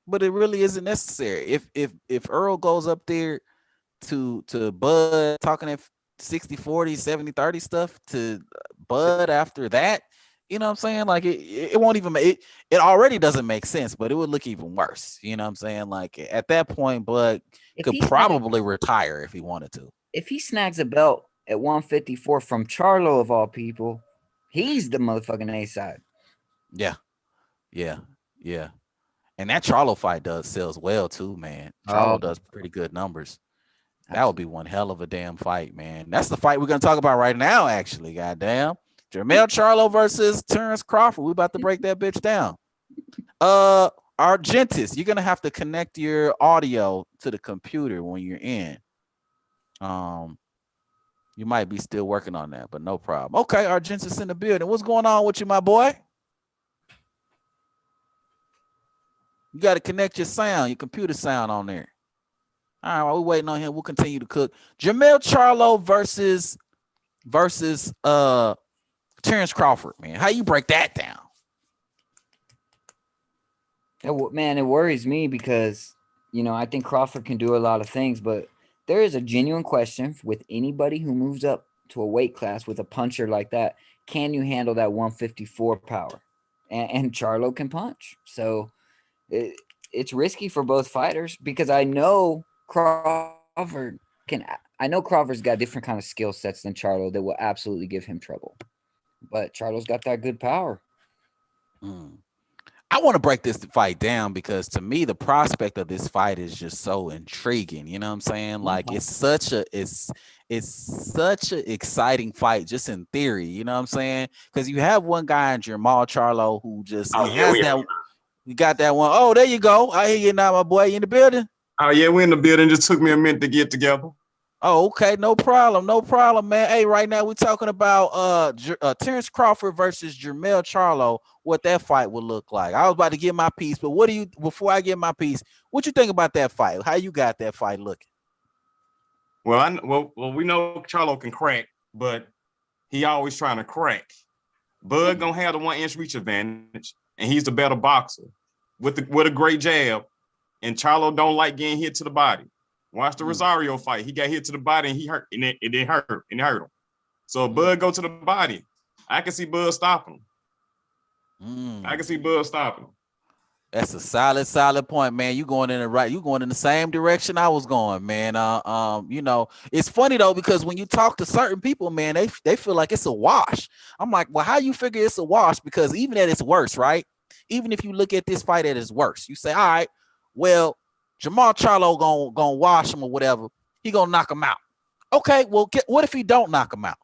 but it really isn't necessary. If Earl goes up there to Bud talking at 60-40, 70-30 stuff to Bud after that, you know what I'm saying? Like it won't even it already doesn't make sense, but it would look even worse. You know what I'm saying? Like at that point, Bud If could he snags, probably retire if he wanted to. if he snags a belt at 154 from Charlo of all people, he's the motherfucking A side. Yeah, yeah, yeah. And that Charlo fight sells well too, man. Oh, Charlo does pretty good numbers. That would absolutely. be one hell of a damn fight, man. That's the fight we're gonna talk about right now, actually. Goddamn. Jermell Charlo versus Terrence Crawford. We about to break that bitch down. Uh Argentis, you're gonna have to connect your audio to the computer when you're in. Um, you might be still working on that, but no problem. Okay, Argentis in the building. What's going on with you, my boy? You got to connect your sound, your computer sound on there. All right, while we're waiting on him, we'll continue to cook. Jermell Charlo versus Terrence Crawford, man. How you break that down? Man, it worries me because, I think Crawford can do a lot of things, but there is a genuine question with anybody who moves up to a weight class with a puncher like that. Can you handle that 154 power? And Charlo can punch. So it's risky for both fighters because I know Crawford can. I know Crawford's got different kind of skill sets than Charlo that will absolutely give him trouble. But Charlo's got that good power. Mm. I want to break this fight down because to me the prospect of this fight is just so intriguing. You know what I'm saying? Like it's such an exciting fight just in theory. You know what I'm saying? Because you have one guy in Jamal Charlo who just he has that. You got that one. Oh, there you go. I hear you now, my boy. You in the building? Oh yeah, we in the building. Just took me a minute to get together. Oh, okay, no problem, man. Hey, right now we're talking about Terrence Crawford versus Jermell Charlo. What that fight would look like. I was about to get my piece, but what do you? Before I get my piece, what you think about that fight? How you got that fight looking? Well, we know Charlo can crack, but he always trying to crack. Bud gonna have the 1-inch reach advantage, and he's the better boxer with a great jab. And Charlo don't like getting hit to the body. Watch the Rosario fight. He got hit to the body and he hurt, and it hurt him. So Bud go to the body. I can see Bud stopping him. I can see Bud stopping him. That's a solid point, man. You going in the same direction I was going, man. You know, it's funny though, because when you talk to certain people, man, they feel like it's a wash. I'm like, well, how you figure it's a wash? Because even at its worst, right? Even if you look at this fight at its worst, you say, all right, well, Jermell Charlo gonna wash him or whatever. He gonna knock him out. Okay, well, what if he don't knock him out?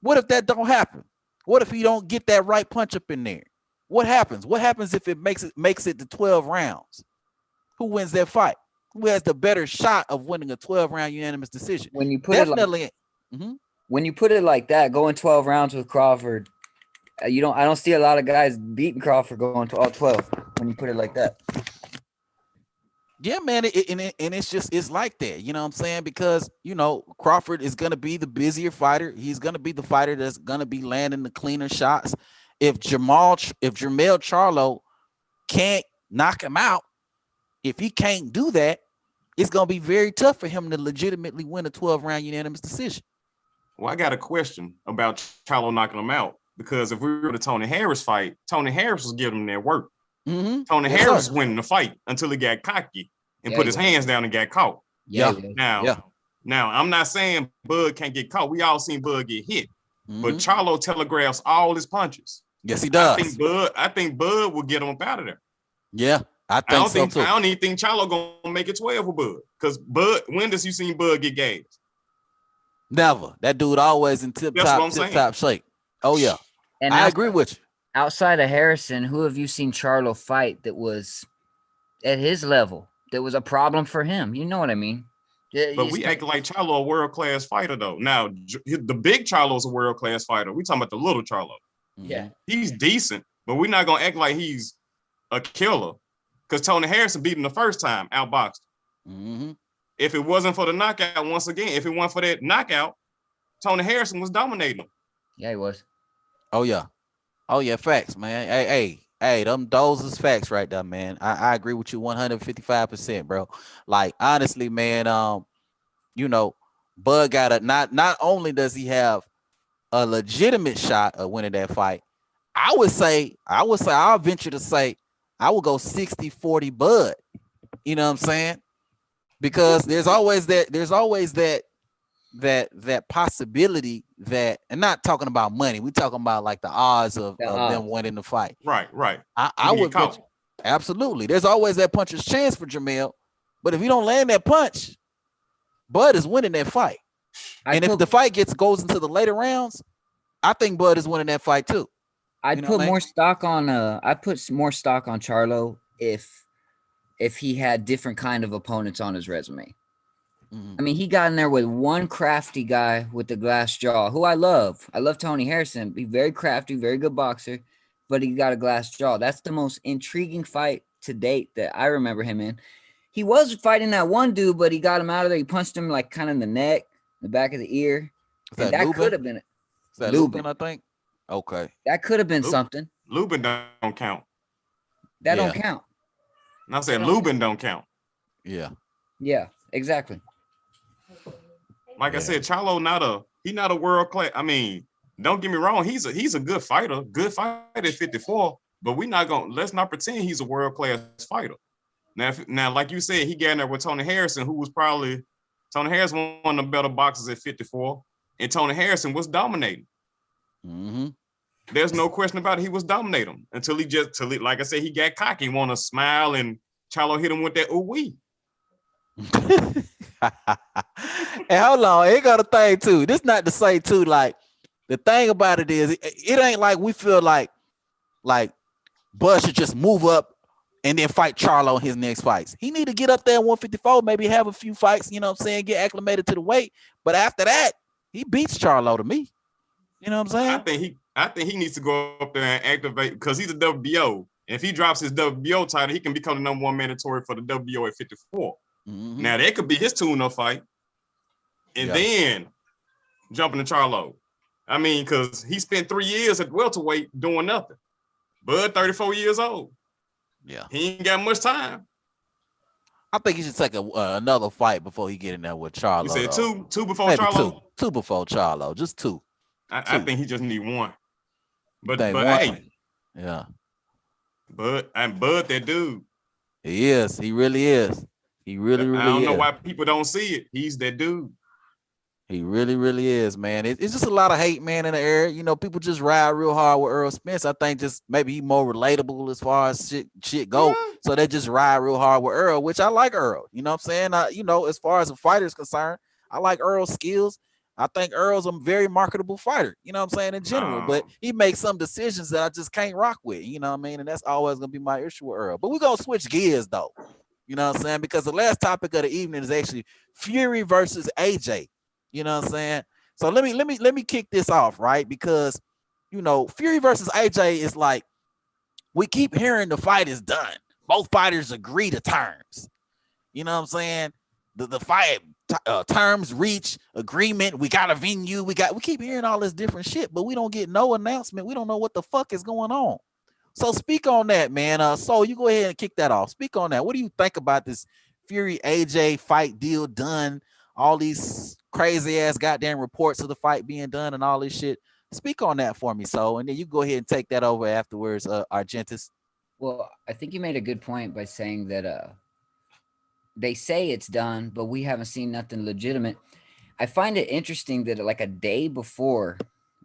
What if that don't happen? What if he don't get that right punch up in there? What happens? What happens if it makes it to 12 rounds? Who wins that fight? Who has the better shot of winning a 12-round unanimous decision? When you put when you put it like that, going 12 rounds with Crawford, I don't see a lot of guys beating Crawford going to all 12 when you put it like that. Yeah, man, it's like that, you know what I'm saying? Because, you know, Crawford is going to be the busier fighter. He's going to be the fighter that's going to be landing the cleaner shots. If Jermell Charlo can't knock him out, if he can't do that, it's going to be very tough for him to legitimately win a 12-round unanimous decision. Well, I got a question about Charlo knocking him out, because if we were to Tony Harris fight, Tony Harris was giving him their work. Tony Harris was winning the fight until he got cocky and put his hands down and got caught. Now, I'm not saying Bud can't get caught. We all seen Bud get hit, but Charlo telegraphs all his punches. Yes, he does. I think Bud will get him up out of there. Yeah, I don't think I don't even think Charlo gonna make it 12 for Bud, because Bud. When does you seen Bud get gassed? Never. That dude always in tip top shape. Oh yeah, and I agree with you. Outside of Harrison, who have you seen Charlo fight that was at his level, that was a problem for him? You know what I mean? But we act like Charlo a world-class fighter, though. Now, the big Charlo's a world-class fighter. We talking about the little Charlo. Yeah. He's decent, but we're not going to act like he's a killer, because Tony Harrison beat him the first time, outboxed him. If it wasn't for the knockout, once again, if it wasn't for that knockout, Tony Harrison was dominating him. Yeah, he was. Oh, yeah, facts, man. Hey, those is facts right there, man. I agree with you 155%, bro. Like, honestly, man, you know, Bud got not only does he have a legitimate shot of winning that fight, I'll venture to say I will go 60-40 Bud. You know what I'm saying? Because there's always that possibility that, and not talking about money, we're talking about like the odds of them winning the fight. Right. I would absolutely. There's always that puncher's chance for Jermell, but if you don't land that punch, Bud is winning that fight. If the fight goes into the later rounds, I think Bud is winning that fight too. I put more stock on Charlo if he had different kind of opponents on his resume. I mean, he got in there with one crafty guy with the glass jaw, who I love. I love Tony Harrison. He's very crafty, very good boxer, but he got a glass jaw. That's the most intriguing fight to date that I remember him in. He was fighting that one dude, but he got him out of there. He punched him like kind of in the neck, the back of the ear. That could have been it. Is that Lubin, I think? Okay. That could have been something. Lubin don't count. That don't count. And I said Lubin don't count. Yeah. Yeah, exactly. Like I said, Charlo not a world class. I mean, don't get me wrong, he's a good fighter at 54, but let's not pretend he's a world class fighter. Now, like you said, he got in there with Tony Harrison, who was probably Tony Harrison one of the better boxers at 54, and Tony Harrison was dominating. There's no question about it. He was dominating until like I said, he got cocky, want to smile, and Charlo hit him with that ooh-wee. And hold on, it got a thing too. This not to say too, like, the thing about it is, it ain't like we feel like Bud should just move up and then fight Charlo in his next fights. He need to get up there at 154, maybe have a few fights, you know what I'm saying, get acclimated to the weight. But after that, he beats Charlo to me. You know what I'm saying? I think he needs to go up there and activate because he's a WBO. If he drops his WBO title, he can become the number one mandatory for the WBO at 54. Now that could be his tune-up fight, and then jumping to Charlo. I mean, because he spent 3 years at welterweight doing nothing. Bud, 34 years old. Yeah, he ain't got much time. I think he should take another fight before he get in there with Charlo. You said two before maybe Charlo? Two before Charlo, just two. I think he just need one. But one. Hey, yeah. Bud that dude. He is. He really is. He really is. I don't know why people don't see it. He's that dude. He really, really is, man. It's just a lot of hate, man, in the air. You know, people just ride real hard with Earl Spence. I think just maybe he more relatable as far as shit go. Yeah. So they just ride real hard with Earl, which I like Earl. You know what I'm saying? You know, as far as a fighter is concerned, I like Earl's skills. I think Earl's a very marketable fighter, you know what I'm saying, in general. But he makes some decisions that I just can't rock with, you know what I mean? And that's always going to be my issue with Earl. But we're going to switch gears, though. You know what I'm saying? Because the last topic of the evening is actually Fury versus AJ. You know what I'm saying? So let me kick this off, right? Because, you know, Fury versus AJ is like, we keep hearing the fight is done. Both fighters agree to terms. You know what I'm saying? The fight terms reach agreement. We got a venue. We keep hearing all this different shit, but we don't get no announcement. We don't know what the fuck is going on. So speak on that, man. So you go ahead and kick that off. Speak on that. What do you think about this Fury AJ fight deal done? All these crazy ass goddamn reports of the fight being done and all this shit. Speak on that for me, so, and then you go ahead and take that over afterwards, Argentis. Well, I think you made a good point by saying that they say it's done, but we haven't seen nothing legitimate. I find it interesting that like a day before,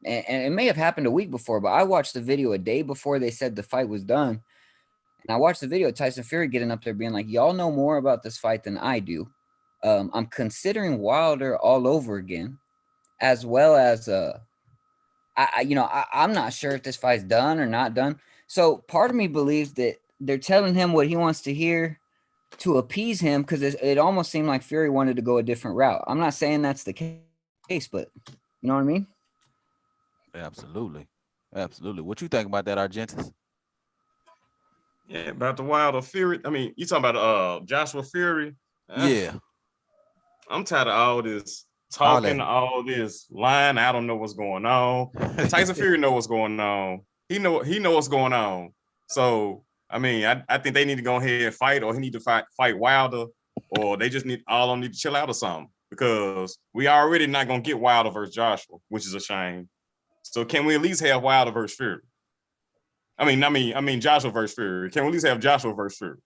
and it may have happened a week before, but I watched the video a day before they said the fight was done. And I watched the video of Tyson Fury getting up there being like, y'all know more about this fight than I do. I'm considering Wilder all over again, as well as I'm not sure if this fight's done or not done. So part of me believes that they're telling him what he wants to hear to appease him, because it almost seemed like Fury wanted to go a different route. I'm not saying that's the case, but you know what I mean? Absolutely. What you think about that, Argentis? Yeah, about the Wilder Fury. I mean, you talking about Joshua Fury? Yeah. I'm tired of all this talking, all this lying. I don't know what's going on. Tyson Fury know what's going on. He know what's going on. So I mean, I think they need to go ahead and fight, or he need to fight Wilder, or they just need to chill out or something, because we already not gonna get Wilder versus Joshua, which is a shame. So can we at least have Wilder versus Fury? I mean Joshua versus Fury. Can we at least have Joshua versus Fury?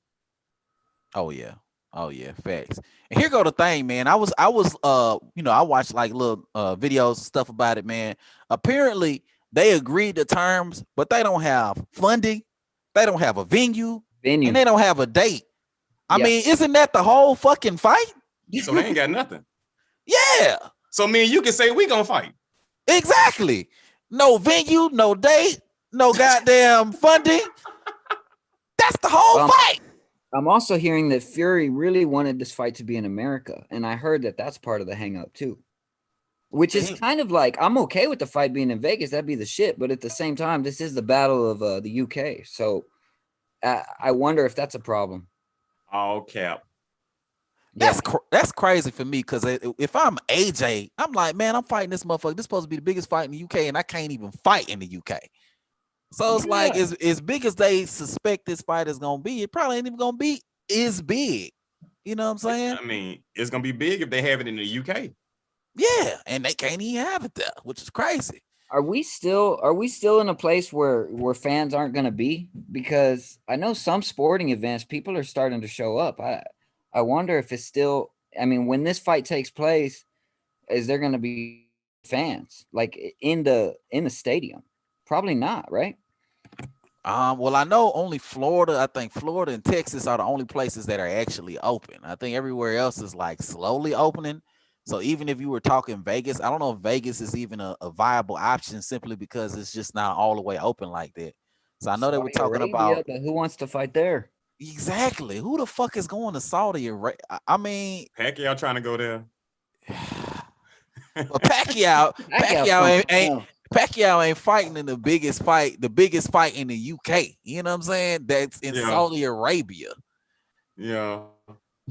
Oh yeah, facts. And here go the thing, man. I was I watched like little videos, stuff about it, man. Apparently they agreed to terms, but they don't have funding. They don't have a venue, and they don't have a date. I mean, isn't that the whole fucking fight? So they ain't got nothing. Yeah. So me and you can say we gonna fight. Exactly. No venue, no date, no goddamn funding. That's the whole fight. I'm also hearing that Fury really wanted this fight to be in America, and I heard that that's part of the hang up too. Which is kind of like, I'm okay with the fight being in Vegas. That'd be the shit. But at the same time, this is the battle of the UK. So I wonder if that's a problem. All cap. That's crazy for me, because if I'm AJ, I'm like, man, I'm fighting this motherfucker. This is supposed to be the biggest fight in the UK, and I can't even fight in the UK. So it's like, as big as they suspect this fight is going to be, it probably ain't even going to be as big. You know what I'm saying? I mean, it's going to be big if they have it in the UK. Yeah, and they can't even have it there, which is crazy. Are we still in a place where fans aren't going to be? Because I know some sporting events, people are starting to show up. I wonder if it's still, I mean, when this fight takes place, is there going to be fans like in the stadium? Probably not, right? Well, I know only Florida. I think Florida and Texas are the only places that are actually open. I think everywhere else is like slowly opening. So even if you were talking Vegas, I don't know if Vegas is even a viable option, simply because it's just not all the way open like that. So I know they were talking about, but who wants to fight there? Exactly. Who the fuck is going to Saudi Arabia? I mean, Pacquiao trying to go there. but Pacquiao ain't fighting in the biggest fight in the UK. You know what I'm saying? That's in Saudi Arabia. Yeah.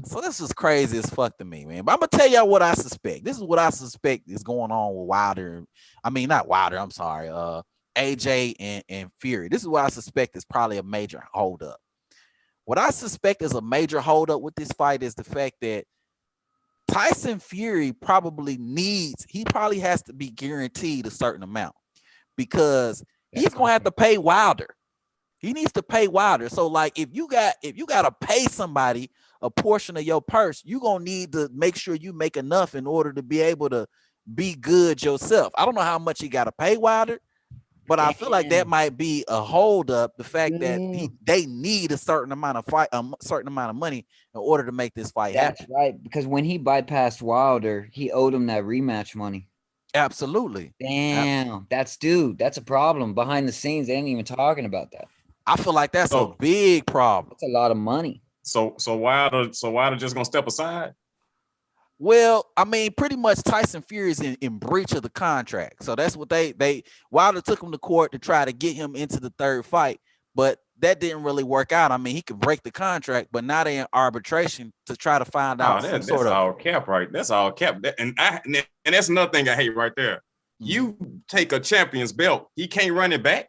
So this is crazy as fuck to me, man. But I'm gonna tell y'all what I suspect. This is what I suspect is going on with Wilder. I mean, not Wilder. I'm sorry. AJ and Fury. This is what I suspect is probably a major holdup. What I suspect is a major holdup with this fight is the fact that Tyson Fury probably has to be guaranteed a certain amount because he's gonna have to pay Wilder. He needs to pay Wilder. So, like, if you gotta pay somebody a portion of your purse, you're gonna need to make sure you make enough in order to be able to be good yourself. I don't know how much he gotta pay Wilder, but I feel like that might be a holdup. The fact that they need a certain amount of money in order to make this fight happen. That's right, because when he bypassed Wilder, he owed him that rematch money. Absolutely. Damn, that's a problem. Behind the scenes, they ain't even talking about that. I feel like that's a big problem. That's a lot of money. So Wilder just gonna step aside? Well, I mean, pretty much Tyson Fury is in breach of the contract. So that's what Wilder took him to court to try to get him into the third fight, but that didn't really work out. I mean, he could break the contract, but now they're in arbitration to try to find out that's all cap, right? That's all cap. And that's another thing I hate right there. Mm-hmm. You take a champion's belt, he can't run it back.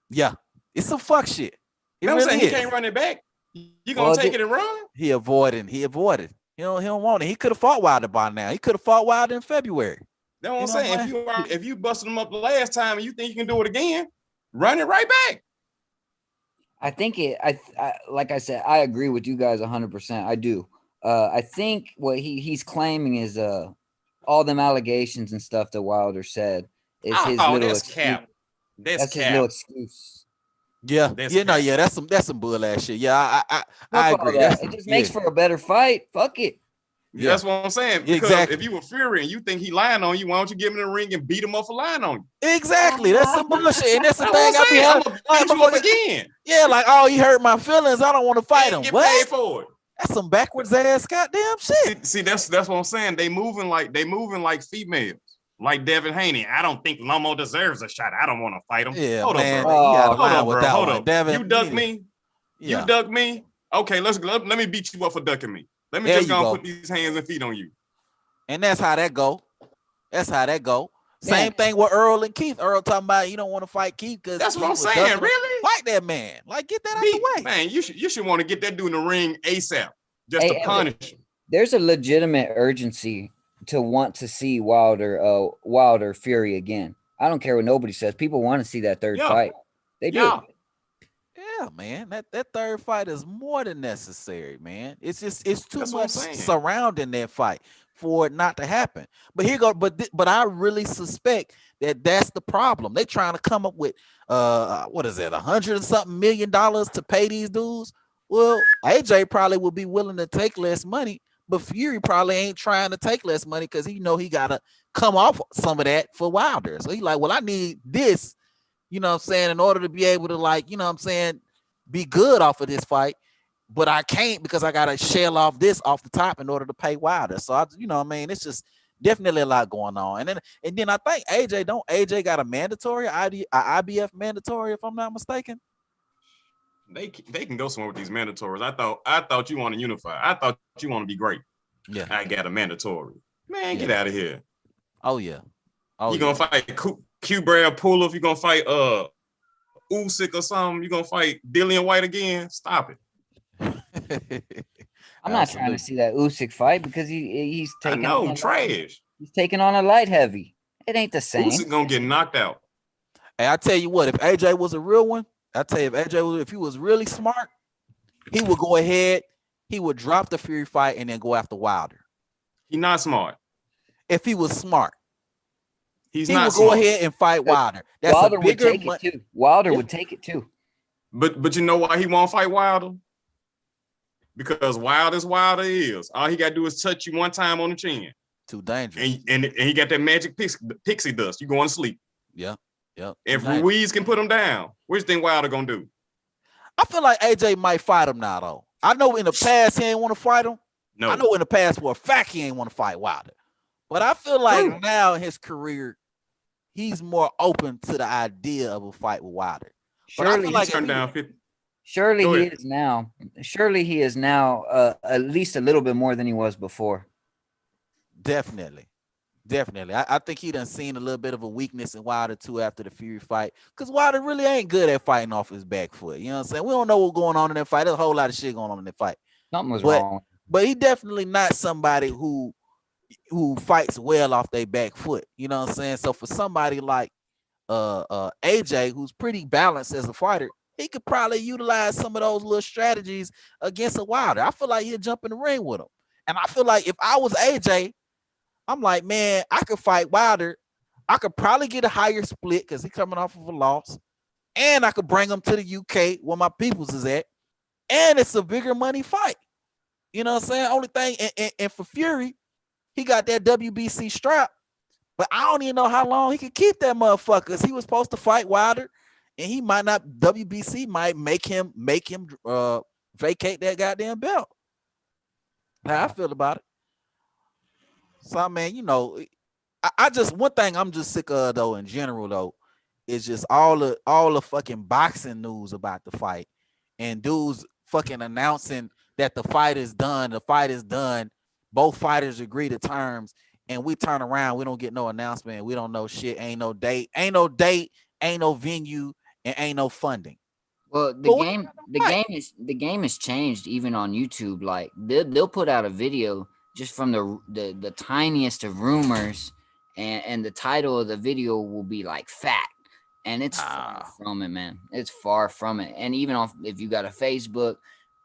Yeah, it's some fuck shit. You know what I'm saying? He can't run it back. You gonna take it and run? He avoided. He don't want it. He could have fought Wilder by now. He could have fought Wilder in February. That's what I'm saying. If you busted him up the last time and you think you can do it again, run it right back. I think like I said, I agree with you guys 100%. I do. I think what he's claiming is all them allegations and stuff that Wilder said is his little excuse. Cap. That's his little excuse. Yeah, that's some bull ass shit. Yeah, I agree. It just makes for a better fight. Fuck it. Yeah. That's what I'm saying. Because if you were Fury and you think he lying on you, why don't you give him the ring and beat him up for lying on you? Exactly. That's some bullshit. And that's the thing I be beat you up again. Yeah, like, oh, he hurt my feelings. I don't want to fight him. Get paid for it. That's some backwards ass goddamn shit. See, that's what I'm saying. They moving like females. Like Devin Haney, I don't think Lomo deserves a shot. I don't want to fight him. Yeah, hold man. Up, bro. Hold up. Devin, you duck me. Yeah. You duck me. Okay, let me beat you up for ducking me. Let me just go and put these hands and feet on you. And that's how that go. Same thing with Earl and Keith. Earl talking about you don't want to fight Keith because that's what I'm saying. Really, fight that man. Like, get that out the way, man. You should want to get that dude in the ring ASAP just to punish him. There's a legitimate urgency to want to see Wilder Fury again. I don't care what nobody says. People want to see that third fight. They do. Yeah, man. That third fight is more than necessary, man. It's too much surrounding that fight for it not to happen. But here go. But I really suspect that's the problem. They trying to come up with what is it, $100 and something million to pay these dudes. Well, AJ probably would be willing to take less money. But Fury probably ain't trying to take less money because he know he gotta come off some of that for Wilder. So he like, well, I need this, you know what I'm saying, in order to be able to, like, you know what I'm saying, be good off of this fight. But I can't because I gotta shell off this off the top in order to pay Wilder. So you know what I mean, it's just definitely a lot going on. And then I think AJ got a mandatory IBF mandatory, if I'm not mistaken. They can go somewhere with these mandatories. I thought you want to unify. I thought you want to be great. Yeah, I got a mandatory. Man, get out of here. Oh yeah. You gonna fight Q-Brad Puller? If you gonna fight Usyk or something, you gonna fight Dillian White again? Stop it. I'm not trying to see that Usyk fight because he's taking. I know, trash. He's taking on a light heavy. It ain't the same. Usyk gonna get knocked out. Hey, I tell you what, if AJ was a real one. I tell you, if he was really smart, he would go ahead, he would drop the Fury fight and then go after Wilder. He's not smart. If he was smart, he would go ahead and fight Wilder. That's Wilder would take it too. Wilder would take it too. But you know why he won't fight Wilder? Because Wilder is. All he got to do is touch you one time on the chin. Too dangerous. And he got that magic pixie dust. You going to sleep. Yeah. Yep. If Ruiz can put him down, what do you think Wilder gonna do? I feel like AJ might fight him now, though. I know in the past he ain't want to fight him. No. I know in the past for a fact he ain't want to fight Wilder. But I feel like now in his career, he's more open to the idea of a fight with Wilder. But I Surely feel He like turned down 50. Surely Go he ahead. is now. Surely he is now at least a little bit more than he was before. definitely. I think he done seen a little bit of a weakness in Wilder too after the Fury fight. Because Wilder really ain't good at fighting off his back foot. You know what I'm saying? We don't know what's going on in that fight. There's a whole lot of shit going on in that fight. Something was But wrong. but he definitely not somebody who fights well off their back foot. You know what I'm saying? So for somebody like AJ, who's pretty balanced as a fighter, he could probably utilize some of those little strategies against a Wilder. I feel like he'll jump in the ring with him. And I feel like if I was AJ, I'm like, man, I could fight Wilder. I could probably get a higher split because he's coming off of a loss. And I could bring him to the UK where my peoples is at. And it's a bigger money fight. You know what I'm saying? Only thing, and for Fury, he got that WBC strap. But I don't even know how long he could keep that motherfucker. Because he was supposed to fight Wilder. And he might not, WBC might make him vacate that goddamn belt. How I feel about it. So, man, you know, I just, one thing I'm just sick of though in general though is just all the fucking boxing news about the fight and dudes fucking announcing that the fight is done. Both fighters agree to terms, and we turn around, we don't get no announcement, we don't know shit, ain't no date, ain't no venue, and ain't no funding. Well, the game is changed even on YouTube. Like they'll put out a video just from the tiniest of rumors, and the title of the video will be like fact, and it's far from it, man. It's far from it. And even if you got a Facebook,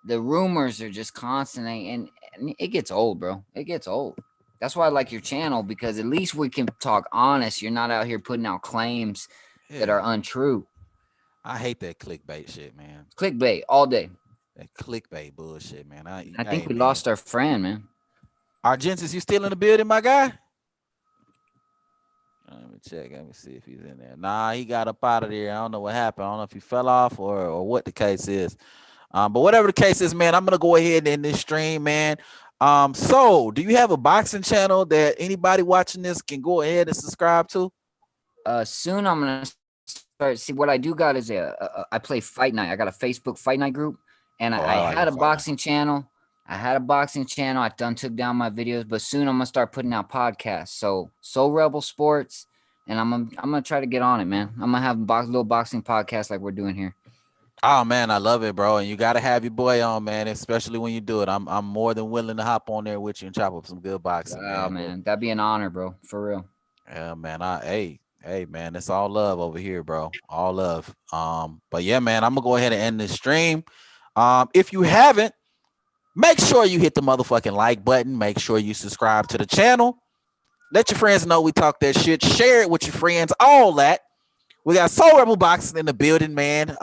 the rumors are just constant, and it gets old, bro. It gets old. That's why I like your channel, because at least we can talk honest. You're not out here putting out claims that are untrue. I hate that clickbait shit, man. Clickbait all day. That clickbait bullshit, man. I think we lost our friend, man. Argentis, you still in the building, my guy? Let me check. Let me see if he's in there. Nah, he got up out of there. I don't know what happened. I don't know if he fell off or what the case is. But whatever the case is, man, I'm gonna go ahead and end this stream, man. So do you have a boxing channel that anybody watching this can go ahead and subscribe to? Soon I'm gonna start. See, what I do got is I play Fight Night. I got a Facebook Fight Night group, and I had a boxing channel. I done took down my videos, but soon I'm gonna start putting out podcasts. So Soul Rebel Sports, and I'm gonna try to get on it, man. I'm gonna have a little boxing podcast like we're doing here. Oh man, I love it, bro. And you gotta have your boy on, man, especially when you do it. I'm more than willing to hop on there with you and chop up some good boxing. Oh man, that'd be an honor, bro. For real. Yeah, man. Hey, man, it's all love over here, bro. All love. But yeah, man, I'm gonna go ahead and end this stream. If you haven't, make sure you hit the motherfucking like button. Make sure you subscribe to the channel. Let your friends know we talk that shit. Share it with your friends. All that. We got Soul Rebel Boxing in the building, man.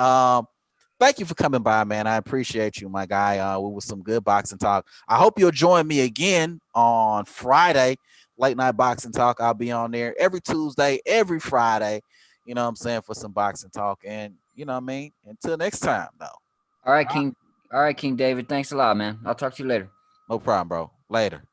Thank you for coming by, man. I appreciate you, my guy. We was some good boxing talk. I hope you'll join me again on Friday, late night boxing talk. I'll be on there every Tuesday, every Friday. You know what I'm saying, for some boxing talk. And you know what I mean. Until next time, though. All right, King. All right, King David. Thanks a lot, man. I'll talk to you later. No problem, bro. Later.